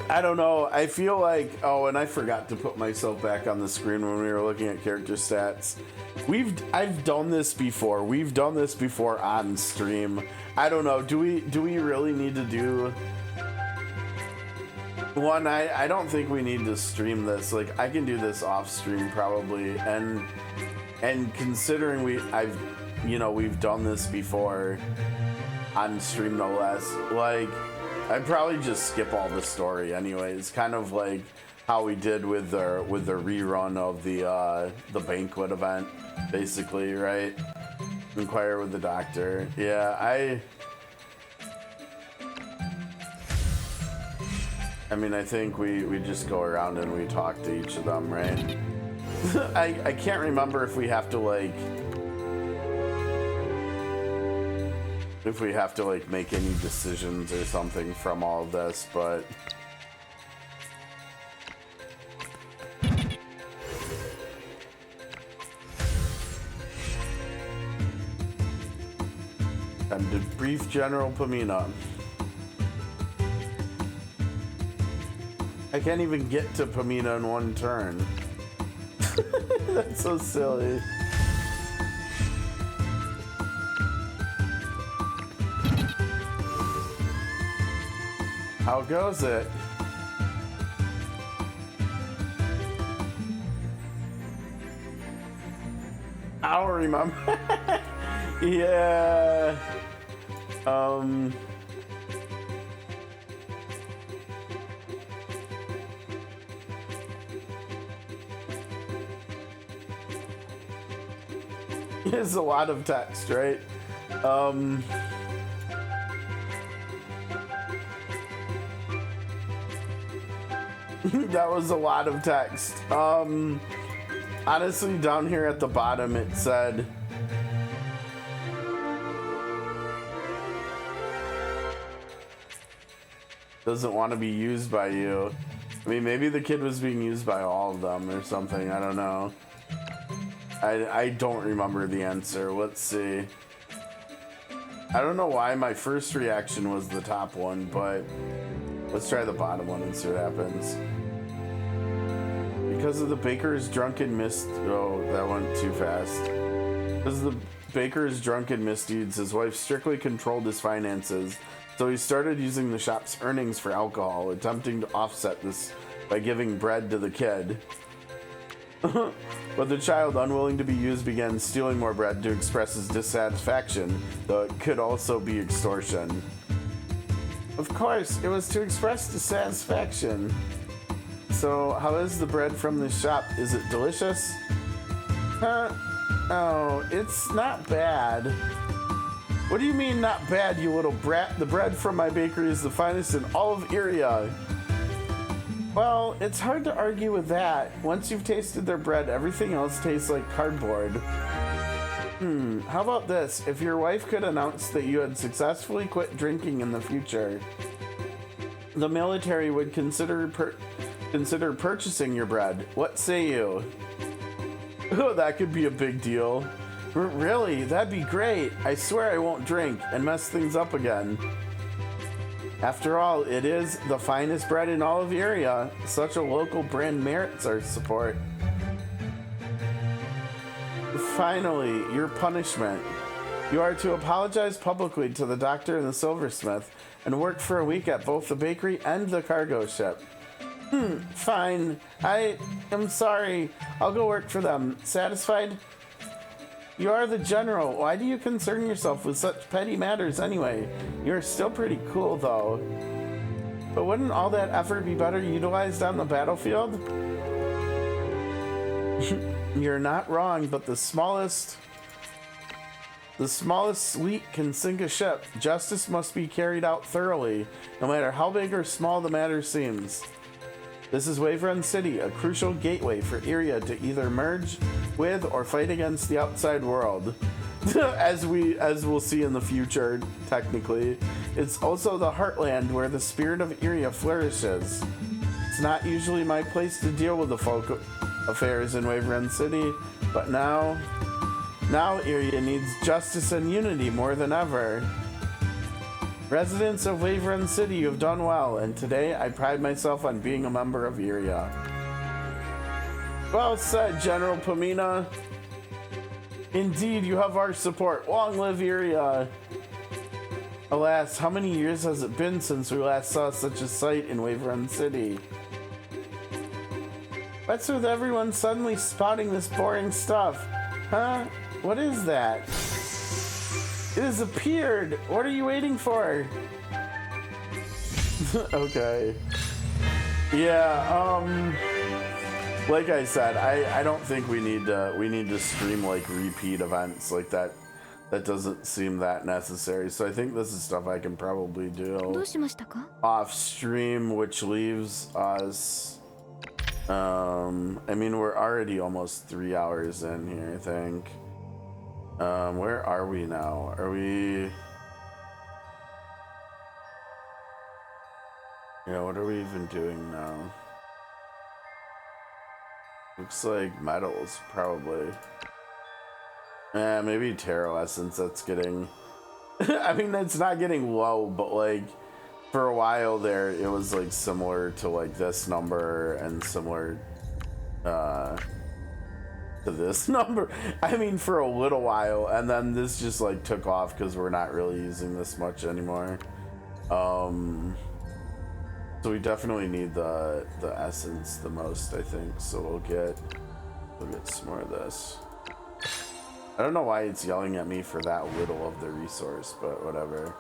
I don't know. I feel like, oh, and I forgot to put myself back on the screen when we were looking at character stats. I've done this before. We've done this before on stream. I don't know. Do we really need to do one? I don't think we need to stream this. Like, I can do this off stream probably, and considering we've done this before on stream, no less. Like, I'd probably just skip all the story anyways, kind of like how we did with the rerun of the banquet event, basically, right? Inquire with the doctor. Yeah, I mean, I think we just go around and we talk to each of them, right? I can't remember if we have to like make any decisions or something from all of this, but time to brief General Pamina. I can't even get to Pamina in one turn. That's so silly. How goes it? I don't remember. Yeah. It's a lot of text, right? That was a lot of text. Honestly, down here at the bottom it said doesn't want to be used by you. I mean, maybe the kid was being used by all of them or something. I don't know. I don't remember the answer. Let's see. I don't know why my first reaction was the top one, but let's try the bottom one and see what happens. Because of the baker's drunken oh, that went too fast. Because of the baker's drunken misdeeds, his wife strictly controlled his finances, so he started using the shop's earnings for alcohol, attempting to offset this by giving bread to the kid. But the child, unwilling to be used, began stealing more bread to express his dissatisfaction, though it could also be extortion. Of course, it was to express dissatisfaction. So, how is the bread from the shop? Is it delicious? Oh, it's not bad. What do you mean not bad, you little brat? The bread from my bakery is the finest in all of Iria. Well, it's hard to argue with that. Once you've tasted their bread, everything else tastes like cardboard. How about this? If your wife could announce that you had successfully quit drinking in the future, the military would consider purchasing your bread. What say you? Oh, that could be a big deal. Really? That'd be great. I swear I won't drink and mess things up again. After all, it is the finest bread in all of Iria. Such a local brand merits our support. Finally, your punishment. You are to apologize publicly to the doctor and the silversmith and work for a week at both the bakery and the cargo ship. Fine. I am sorry. I'll go work for them. Satisfied? You are the general. Why do you concern yourself with such petty matters anyway? You're still pretty cool, though. But wouldn't all that effort be better utilized on the battlefield? You're not wrong, but the smallest leak can sink a ship. Justice must be carried out thoroughly, no matter how big or small the matter seems. This is Waverun City, a crucial gateway for Iria to either merge with or fight against the outside world. as we'll see in the future, technically. It's also the heartland where the spirit of Iria flourishes. It's not usually my place to deal with the folk affairs in Waverun City, but now Iria needs justice and unity more than ever. Residents of Waverun City, you have done well, and today I pride myself on being a member of Iria. Well said, General Pamina. Indeed, you have our support. Long live Iria. Alas, how many years has it been since we last saw such a sight in Waverun City? What's with everyone suddenly spouting this boring stuff? Huh? What is that? It has appeared! What are you waiting for? Okay. Yeah, like I said, I don't think we need to stream like repeat events like that. That doesn't seem that necessary. So I think this is stuff I can probably do off stream, which leaves us I mean, we're already almost 3 hours in here, I think. Where are we now? Are we... Yeah, what are we even doing now? Looks like metals, probably. Yeah, maybe Tarot Essence, that's getting... I mean, it's not getting low, but like, for a while there, it was like similar to like this number and similar to this number. I mean, for a little while, and then this just like took off because we're not really using this much anymore. So we definitely need the essence the most, I think. So we'll get some more of this. I don't know why it's yelling at me for that little of the resource, but whatever.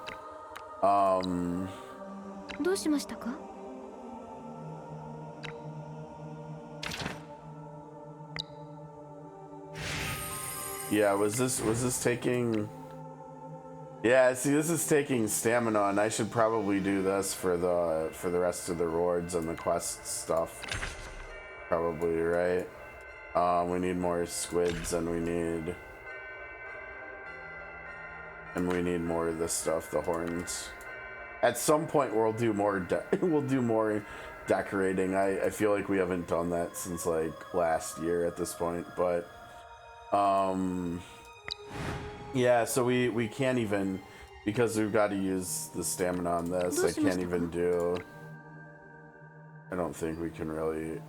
Yeah, was this taking... Yeah, see, this is taking stamina, and I should probably do this for the rest of the rewards and the quest stuff. Probably, right? We need more squids, and we need more of this stuff, the horns. At some point, we'll do more decorating. I feel like we haven't done that since like last year at this point, but yeah, so we can't even, because we've got to use the stamina on this. I can't even do. I don't think we can really.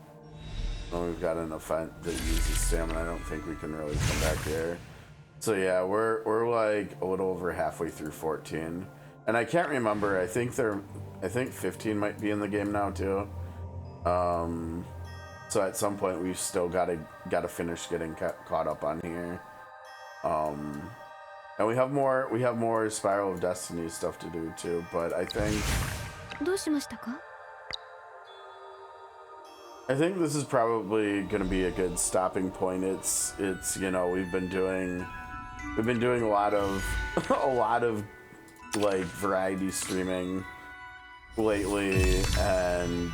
When we've got an event that uses stamina, I don't think we can really come back here. So yeah, we're like a little over halfway through 14, and I can't remember. I think 15 might be in the game now too. So at some point we've still gotta finish getting caught up on here. And we have more Spiral of Destiny stuff to do too. But I think this is probably gonna be a good stopping point. It's you know, we've been doing a lot of like variety streaming lately, and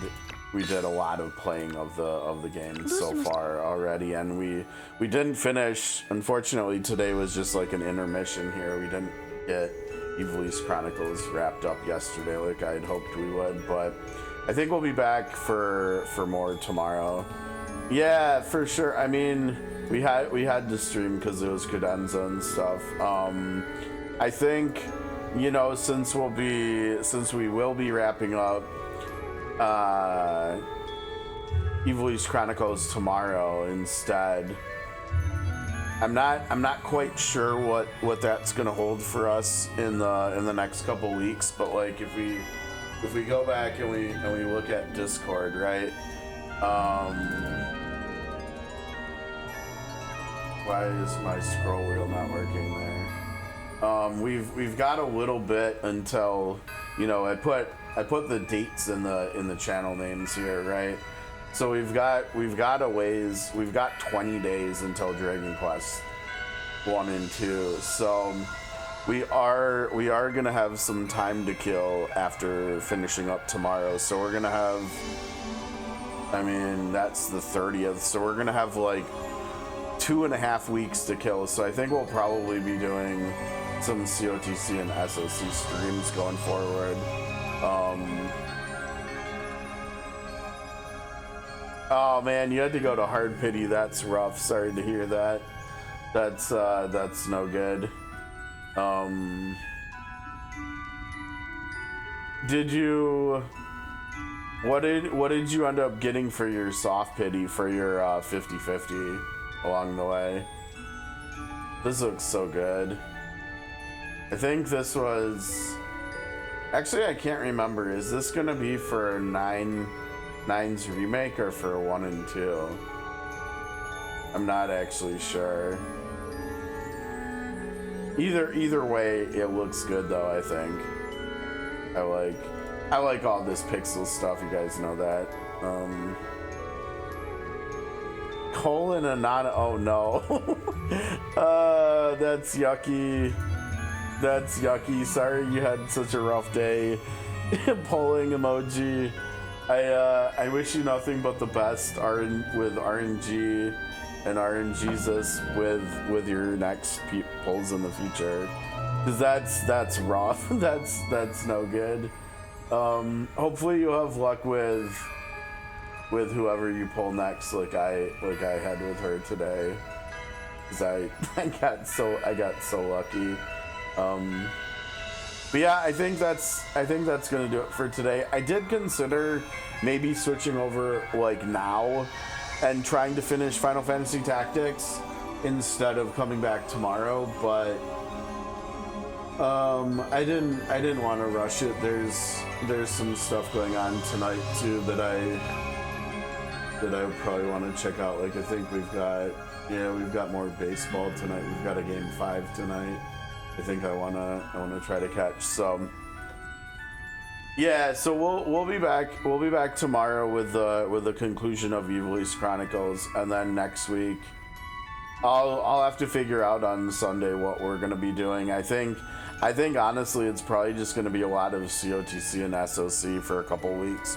we did a lot of playing of the game so far already, and we didn't finish. Unfortunately, today was just like an intermission here. We didn't get Evil East Chronicles wrapped up yesterday like I'd hoped we would, but I think we'll be back for more tomorrow. Yeah, for sure. I mean, we had to stream because it was Credenza and stuff. I think, you know, since we will be wrapping up Evil East Chronicles tomorrow instead, I'm not quite sure what that's gonna hold for us in the next couple weeks, but like if we go back and we look at Discord, right? Why is my scroll wheel not working there? We've got a little bit until, you know, I put the dates in the channel names here, right? So we've got a ways. We've got 20 days until Dragon Quest 1 and 2. So we are gonna have some time to kill after finishing up tomorrow. So we're gonna have, I mean, that's the 30th. So we're gonna have like 2.5 weeks to kill. So I think we'll probably be doing some COTC and SOC streams going forward. Oh man, you had to go to hard pity. That's rough. Sorry to hear that. That's no good. What did you end up getting for your soft pity for your 50/50 along the way? This looks so good. I think this was, actually I can't remember. Is this gonna be for 9's remake or for 1 and 2? I'm not actually sure. Either way, it looks good though. I think I like all this pixel stuff. You guys know that. Colon and not. Oh no. That's yucky. That's yucky. Sorry you had such a rough day. Polling emoji. I wish you nothing but the best with RNG and RNGesus with your next polls in the future, because that's rough. that's no good. Hopefully you have luck with whoever you pull next, like I had with her today, because I got so lucky. But yeah, I think that's gonna do it for today. I did consider maybe switching over like now and trying to finish Final Fantasy Tactics instead of coming back tomorrow, but I didn't want to rush it. There's some stuff going on tonight too that I would probably want to check out. Like I think we've got more baseball tonight. We've got a game 5 tonight. I think I wanna try to catch. So yeah, so we'll be back. We'll be back tomorrow with the conclusion of Evil East Chronicles, and then next week I'll have to figure out on Sunday what we're gonna be doing. I think honestly it's probably just gonna be a lot of COTC and SOC for a couple weeks,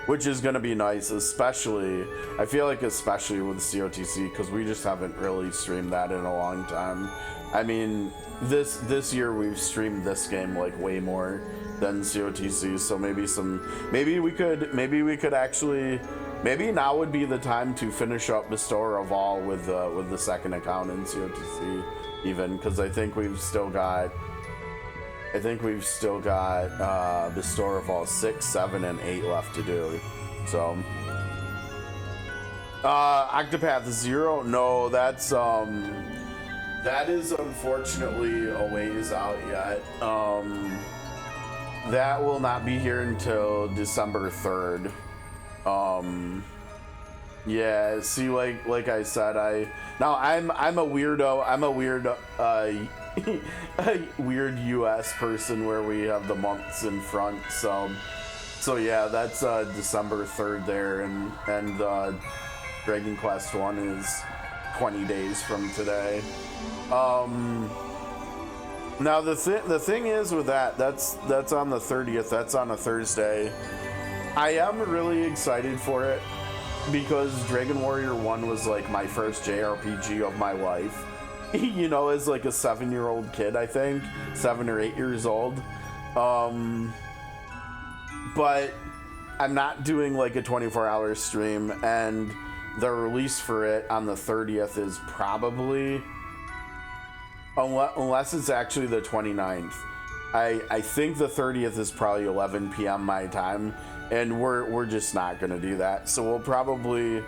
which is gonna be nice, especially with COTC, because we just haven't really streamed that in a long time. I mean, this year we've streamed this game like way more than COTC, so maybe now would be the time to finish up Bestower of All with the second account in COTC, even, because I think we've still got Bestower of All 6, 7, and 8 left to do. So Octopath Zero, no, that is unfortunately a ways out yet. That will not be here until December 3rd. Yeah, see, like I said, I'm a weirdo. I'm a weird weird US person where we have the months in front. So yeah, that's December 3rd there, and Dragon Quest 1 is 20 days from today. Now the thing is with that's on the 30th. That's on a Thursday. I am really excited for it because Dragon Warrior 1 was like my first JRPG of my life. You know, as like a 7-year-old kid, I think 7 or 8 years old. But I'm not doing like a 24-hour stream, and the release for it on the 30th is probably, unless it's actually the 29th. I think the 30th is probably 11 p.m. my time, and we're just not gonna do that. So we'll probably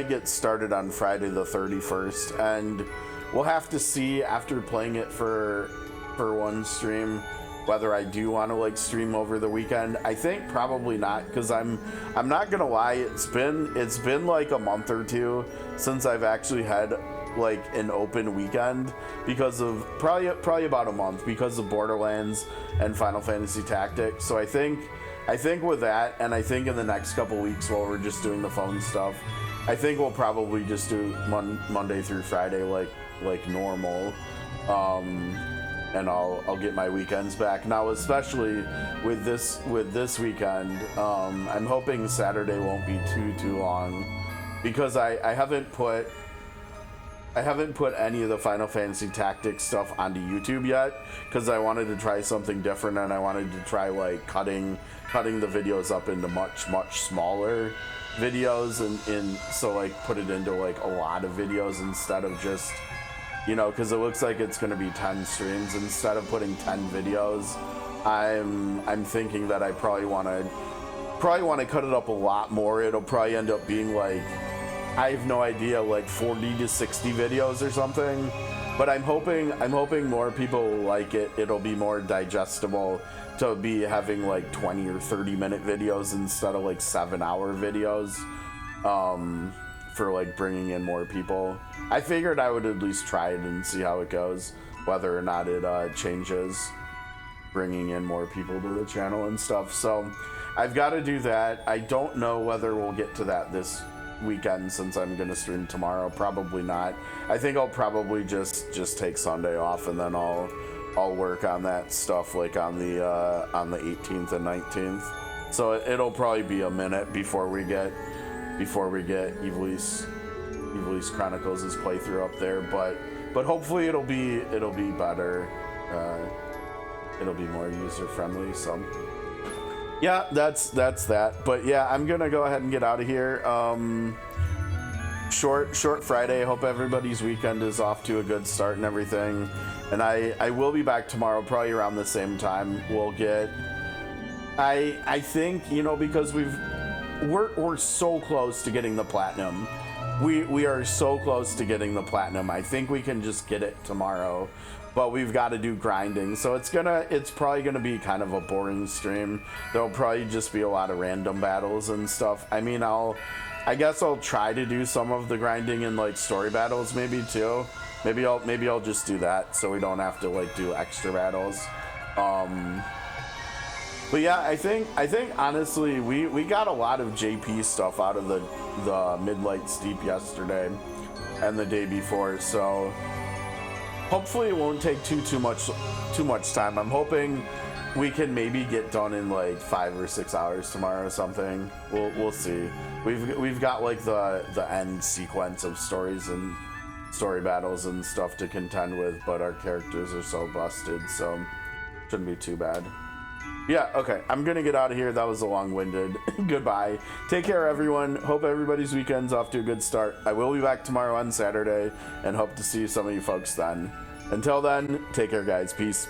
get started on Friday the 31st, and we'll have to see after playing it for one stream whether I do want to like stream over the weekend. I think probably not, because I'm not gonna lie, it's been like a month or two since I've actually had like an open weekend because of probably about a month because of Borderlands and Final Fantasy Tactics. So I think with that, and I think in the next couple weeks while we're just doing the phone stuff, I think we'll probably just do Monday through Friday like normal. And I'll get my weekends back now, especially with this weekend. I'm hoping Saturday won't be too long because I haven't put any of the Final Fantasy Tactics stuff onto YouTube yet because I wanted to try something different, and I wanted to try like cutting the videos up into much smaller videos and so like put it into like a lot of videos instead of just, you know, because it looks like it's going to be 10 streams instead of putting 10 videos. I'm thinking that I probably want to cut it up a lot more. It'll probably end up being like, I have no idea, like 40 to 60 videos or something. But I'm hoping more people will like it. It'll be more digestible to be having like 20 or 30 minute videos instead of like 7-hour videos. For like bringing in more people. I figured I would at least try it and see how it goes, whether or not it changes bringing in more people to the channel and stuff. So I've got to do that. I don't know whether we'll get to that this weekend since I'm going to stream tomorrow. Probably not. I think I'll probably just take Sunday off, and then I'll work on that stuff like on the 18th and 19th. So it'll probably be a minute before we get Evilise Chronicles' playthrough up there, but hopefully it'll be better. It'll be more user friendly. So yeah, that's that. But yeah, I'm gonna go ahead and get out of here. Short Friday. Hope everybody's weekend is off to a good start and everything. And I will be back tomorrow, probably around the same time. We'll get. I think, you know, because we're so close to getting the platinum. We are so close to getting the platinum. I think we can just get it tomorrow, but we've got to do grinding. So it's probably gonna be kind of a boring stream. There'll probably just be a lot of random battles and stuff. I mean, I guess I'll try to do some of the grinding and like story battles maybe too. Maybe I'll just do that so we don't have to like do extra battles. But yeah, I think honestly we got a lot of JP stuff out of the Midlight Steep yesterday and the day before, so hopefully it won't take too much time. I'm hoping we can maybe get done in like 5 or 6 hours tomorrow or something. We'll see. We've got like the end sequence of stories and story battles and stuff to contend with, but our characters are so busted, so shouldn't be too bad. Yeah, okay, I'm gonna get out of here. That was a long-winded goodbye. Take care, everyone. Hope everybody's weekend's off to a good start. I will be back tomorrow on Saturday and hope to see some of you folks then. Until then, take care, guys. Peace.